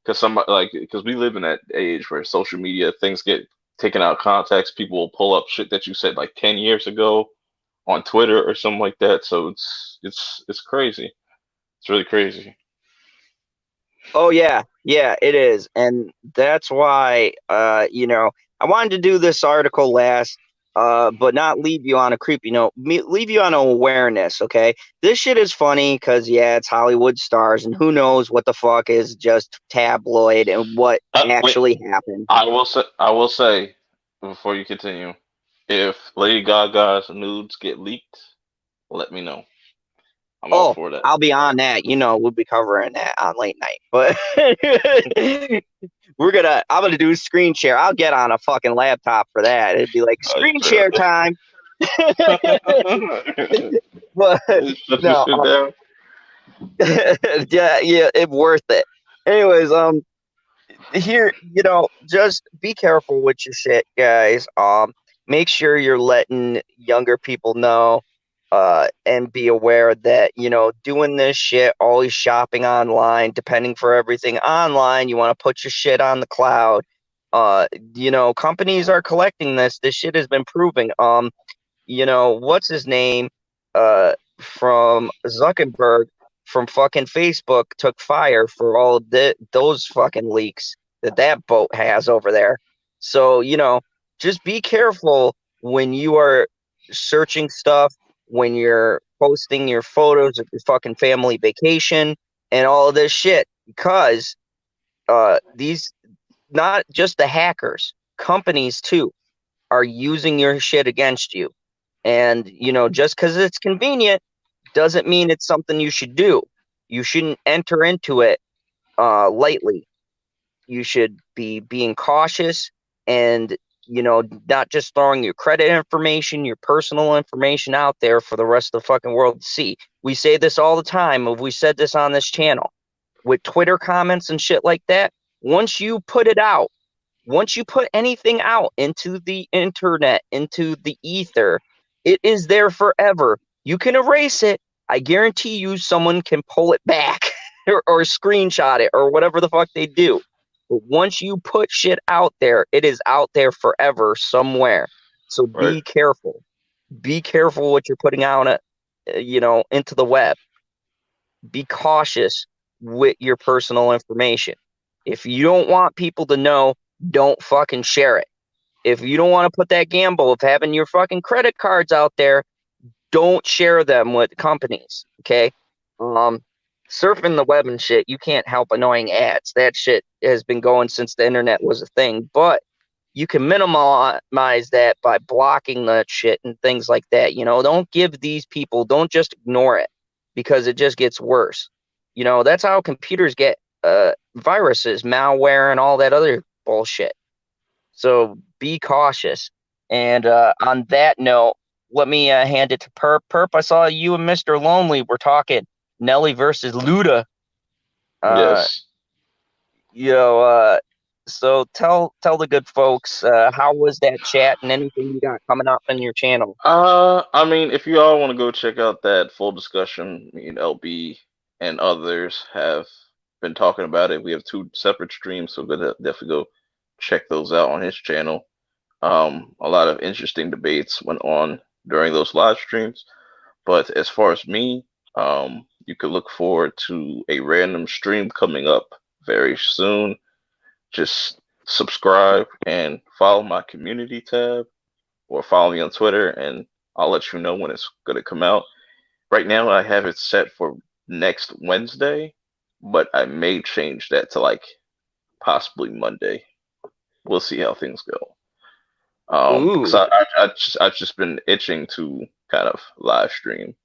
because we live in that age where social media things get taken out of context. People will pull up shit that you said like 10 years ago on Twitter or something like that. So it's crazy. It's really crazy. Oh yeah, yeah, it is. And that's why I wanted to do this article last, but not leave you on a creepy note, leave you on an awareness, okay? This shit is funny because yeah, it's Hollywood stars and who knows what the fuck is just tabloid and what Wait, actually happened. I will say before you continue, if Lady Gaga's nudes get leaked, let me know. I'm all Oh, for that. I'll be on that. We'll be covering that on late night. But I'm gonna do screen share. I'll get on a fucking laptop for that. It'd be like Oh, you screen share trip. time. But Shut this no, shit down. yeah, yeah, it's worth it. Anyways, here, just be careful with your shit, guys. Make sure you're letting younger people know, and be aware that, doing this shit, always shopping online, depending for everything online, you want to put your shit on the cloud. Companies are collecting this. This shit has been proving. What's his name? From Zuckerberg from fucking Facebook took fire for all of those fucking leaks that boat has over there. So, just be careful when you are searching stuff, when you're posting your photos of your fucking family vacation and all of this shit, because these, not just the hackers, companies too, are using your shit against you. And, just because it's convenient doesn't mean it's something you should do. You shouldn't enter into it lightly. You should be being cautious and, not just throwing your credit information, your personal information out there for the rest of the fucking world to see. We say this all the time. We said this on this channel with Twitter comments and shit like that. Once you put it out, once you put anything out into the internet, into the ether, it is there forever. You can erase it. I guarantee you someone can pull it back or screenshot it or whatever the fuck they do. But once you put shit out there, it is out there forever somewhere. So Right. be careful. Be careful what you're putting out, into the web. Be cautious with your personal information. If you don't want people to know, don't fucking share it. If you don't want to put that gamble of having your fucking credit cards out there, don't share them with companies. Okay. Surfing the web and shit, you can't help annoying ads. That shit has been going since the internet was a thing, but you can minimize that by blocking that shit and things like that. Don't give these people, don't just ignore it because it just gets worse. That's how computers get viruses, malware, and all that other bullshit. So be cautious. And on that note, let me hand it to Perp. Perp, I saw you and Mr. Lonely were talking Nelly versus Luda. Yes. So tell the good folks, how was that chat and anything you got coming up on your channel? I mean, if you all want to go check out that full discussion, me and LB and others have been talking about it. We have 2 separate streams, so definitely go check those out on his channel. A lot of interesting debates went on during those live streams. But as far as me, you could look forward to a random stream coming up very soon. Just subscribe and follow my community tab or follow me on Twitter and I'll let you know when it's going to come out. Right now, I have it set for next Wednesday, but I may change that to like possibly Monday. We'll see how things go. Because Ooh. I've just been itching to kind of live stream,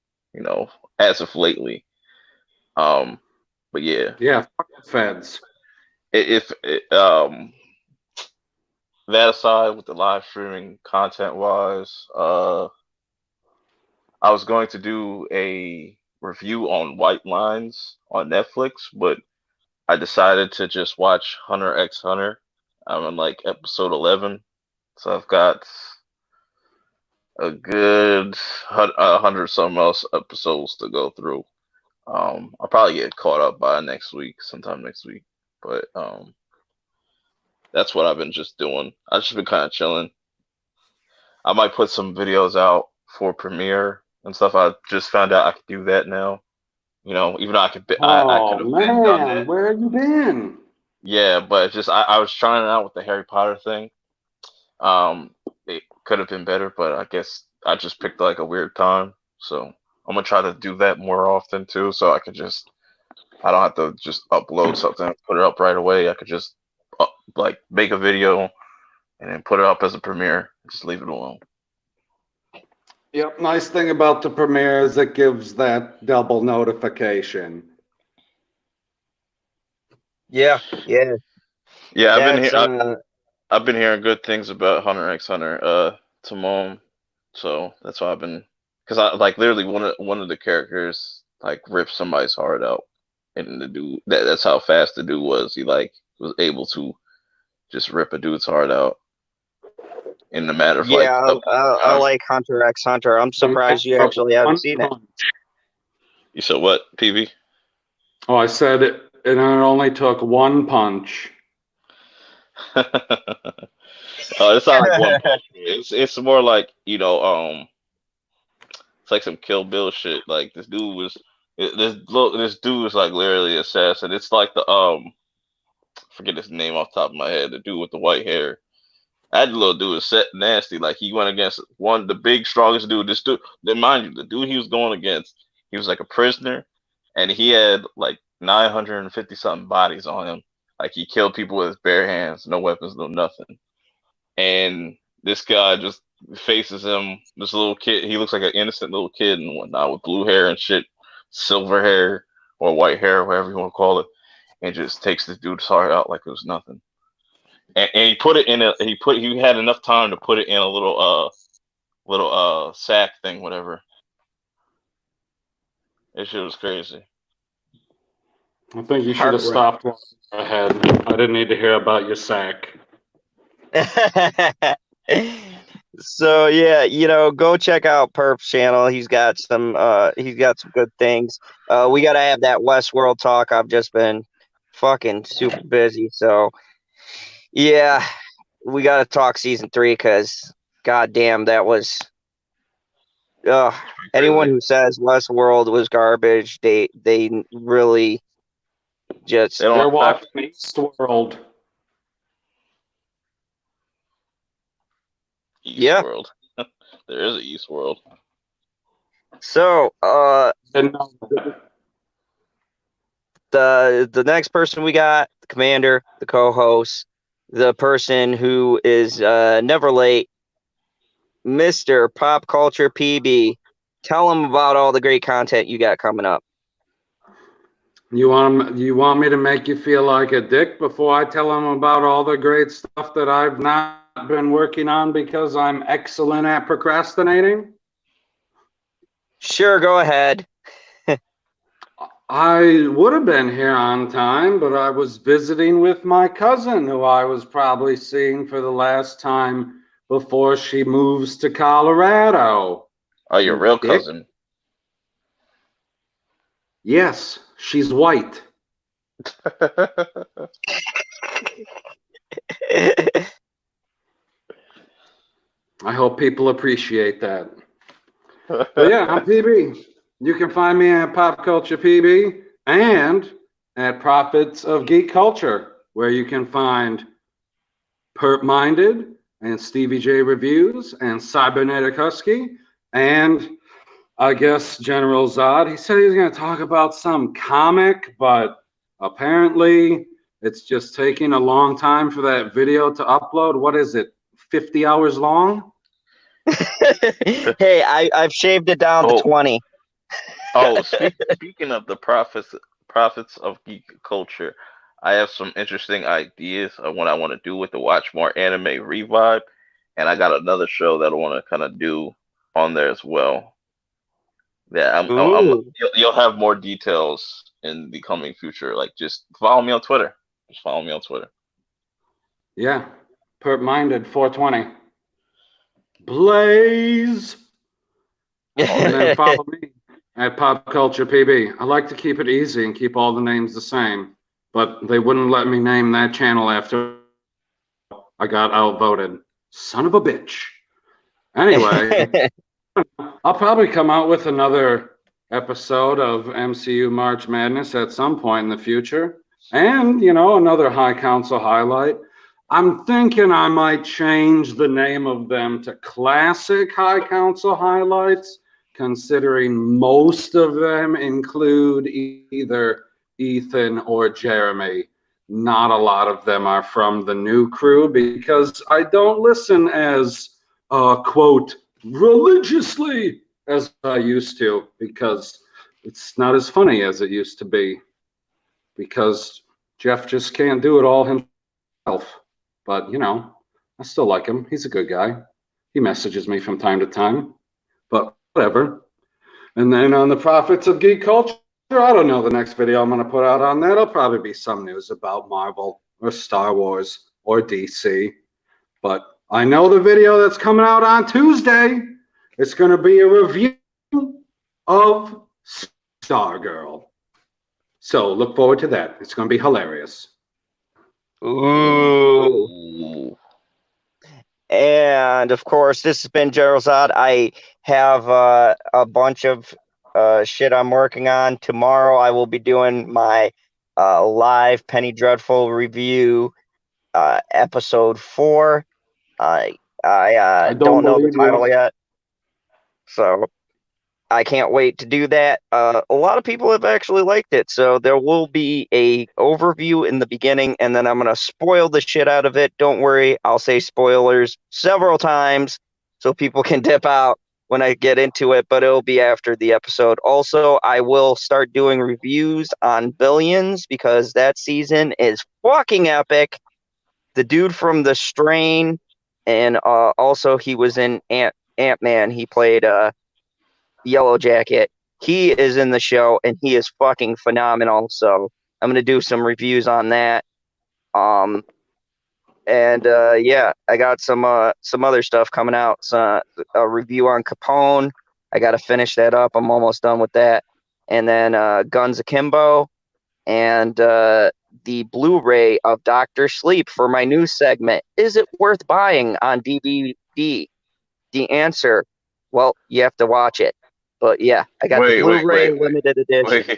as of lately. But yeah, Yeah, fuck the feds. if that aside, with the live streaming content wise, I was going to do a review on White Lines on Netflix, but I decided to just watch Hunter x Hunter. I'm on like episode 11, so I've got a good 100 some else episodes to go through. I'll probably get caught up by sometime next week. But that's what I've been just doing. I've just been kind of chilling. I might put some videos out for Premiere and stuff. I just found out I could do that now. Even though I could Oh have been done man, that. where have you been? Yeah, but it's just I was trying it out with the Harry Potter thing. It could have been better, but I guess I just picked like a weird time. So I'm gonna try to do that more often too, so I don't have to just upload something and put it up right away. I could just like make a video and then put it up as a premiere. Just leave it alone. Yep, nice thing about the Premiere is it gives that double notification. Yeah. Yeah, That's I've been hearing good things about Hunter x Hunter, Timon. So that's why because I like literally one of the characters like ripped somebody's heart out, and the dude that's how fast the dude was. He like was able to just rip a dude's heart out in a matter of like yeah. a I time. like Hunter x Hunter. I'm The surprised you matter of actually haven't one seen it. punch. You said what, PV? Oh, I said it only took one punch. It's not like one punch. It's more like it's like some Kill Bill shit. Like this dude was like literally assassin. It's like the forget his name off the top of my head. The dude with the white hair. That little dude is set nasty. Like he went against the big strongest dude. This dude, then mind you, the dude he was going against, he was like a prisoner, and he had like 950 something bodies on him. Like he killed people with his bare hands, no weapons, no nothing. And this guy just faces him. This little kid, he looks like an innocent little kid and whatnot with blue hair and shit, silver hair or white hair, whatever you want to call it. and just takes the dude's heart out like it was nothing. And he put it in a he had enough time to put it in a little sack thing, whatever. That shit was crazy. I think you should have stopped ahead. I didn't need to hear about your sack. So yeah, go check out Perp's channel. He's got some good things. We gotta have that Westworld talk. I've just been fucking super busy. So yeah, we gotta talk season 3 because goddamn, that was anyone who says Westworld was garbage, they really just they're watching Eastworld. Eastworld. There is an Eastworld. So the next person we got, the commander, the co-host, the person who is never late, Mr. Pop Culture PB. Tell him about all the great content you got coming up. You want me to make you feel like a dick before I tell him about all the great stuff that I've not been working on because I'm excellent at procrastinating? Sure, go ahead. I would have been here on time, but I was visiting with my cousin, who I was probably seeing for the last time before she moves to Colorado. Oh, your real cousin? Yes, she's white. I hope people appreciate that. But yeah, I'm PB. You can find me at Pop Culture PB and at Prophets of Geek Culture, where you can find Perp Minded and Stevie J Reviews and Cybernetic Husky and I guess General Zod. He said he was going to talk about some comic, but apparently it's just taking a long time for that video to upload. What is it, 50 hours long? Hey, I've shaved it down to 20. Oh, speaking of the prophets of geek culture, I have some interesting ideas of what I want to do with the Watch More Anime Revive, and I got another show that I want to kind of do on there as well. Yeah, you'll have more details in the coming future. Like, just follow me on Twitter. Yeah, Perp Minded 420. Blaze. And then follow me at Pop Culture PB. I like to keep it easy and keep all the names the same, but they wouldn't let me name that channel after I got outvoted. Son of a bitch. Anyway, I'll probably come out with another episode of MCU March Madness at some point in the future. And, another High Council highlight. I'm thinking I might change the name of them to Classic High Council Highlights, considering most of them include either Ethan or Jeremy. Not a lot of them are from the new crew because I don't listen as, quote, religiously as I used to, because it's not as funny as it used to be, because Jeff just can't do it all himself. But, I still like him. He's a good guy. He messages me from time to time, but whatever. And then on the Prophets of Geek Culture, I don't know the next video I'm going to put out on that. It'll probably be some news about Marvel or Star Wars or DC. But I know the video that's coming out on Tuesday, it's going to be a review of Stargirl. So look forward to that. It's going to be hilarious. Ooh. And of course, this has been Gerald Zod. I have a bunch of shit I'm working on. Tomorrow I will be doing my live Penny Dreadful review, episode 4. I don't know the title yet, so I can't wait to do that. A lot of people have actually liked it, so there will be a overview in the beginning, and then I'm going to spoil the shit out of it. Don't worry, I'll say spoilers several times so people can dip out when I get into it, but it'll be after the episode. Also, I will start doing reviews on Billions because that season is fucking epic. The dude from The Strain, and also he was in Ant-Man. He played Yellow Jacket. He is in the show, and he is fucking phenomenal. So I'm gonna do some reviews on that. And yeah, I got some other stuff coming out. So, a review on Capone. I got to finish that up. I'm almost done with that. And then Guns Akimbo and the Blu-ray of Doctor Sleep for my new segment. Is it worth buying on DVD? The answer, well, you have to watch it. But yeah, I got the Blu-ray limited edition.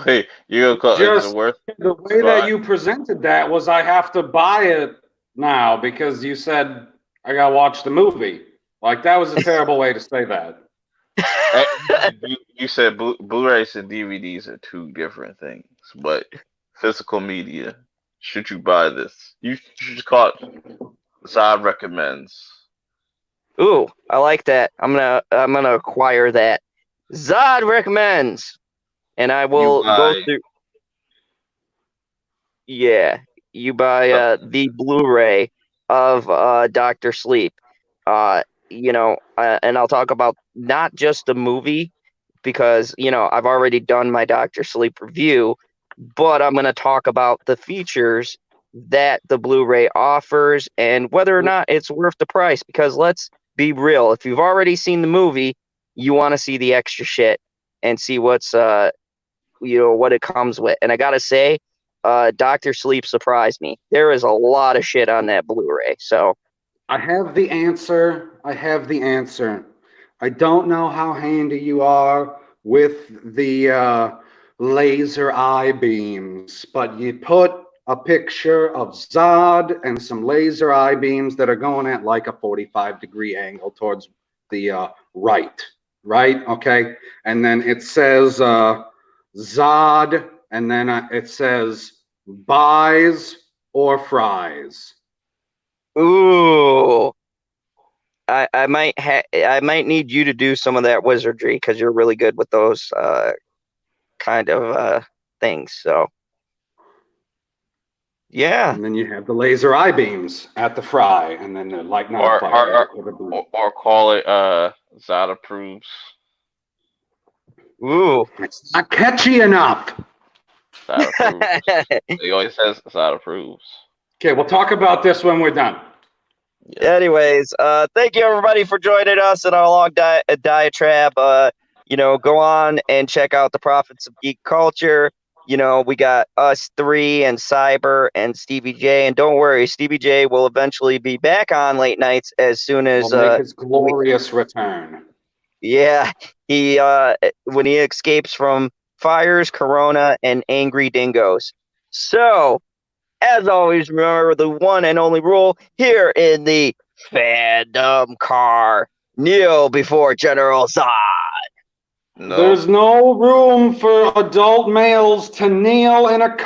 Wait, you're gonna call Just it worth? the way that you presented that was I have to buy it now because you said I gotta watch the movie. Like that was a terrible way to say that. You said Blu-rays and DVDs are two different things, but physical media. Should you buy this? You should just call it Zod recommends. Ooh, I like that. I'm gonna acquire that. Zod recommends, and I will go through. Yeah, you buy the Blu-ray of Doctor Sleep. And I'll talk about not just the movie because I've already done my Doctor Sleep review, but I'm going to talk about the features that the Blu-ray offers and whether or not it's worth the price. Because let's be real, if you've already seen the movie, you want to see the extra shit and see what's what it comes with. And I gotta say, Doctor Sleep surprised me. There is a lot of shit on that Blu-ray. So I have the answer. I don't know how handy you are with the laser eye beams, but you put a picture of Zod and some laser eye beams that are going at like a 45-degree angle towards the right? Okay. And then it says Zod, and then it says buys or fries. ooh, I might need you to do some of that wizardry because you're really good with those kind of things. So yeah. And then you have the laser eye beams at the fry, and then the light on fire. Or call it Zod approves. Ooh, it's not catchy enough. Zod approves. He always says Zod approves. Okay, we'll talk about this when we're done. Yeah. Anyways, thank you everybody for joining us in our long diatribe. Go on and check out the Prophets of Geek Culture. We got us three and Cyber and Stevie J. And don't worry, Stevie J will eventually be back on late nights as soon as make his glorious return. Yeah, he when he escapes from fires, corona, and angry dingoes. So, as always, remember the one and only rule here in the fandom car: kneel before General Zod. No. There's no room for adult males to kneel in a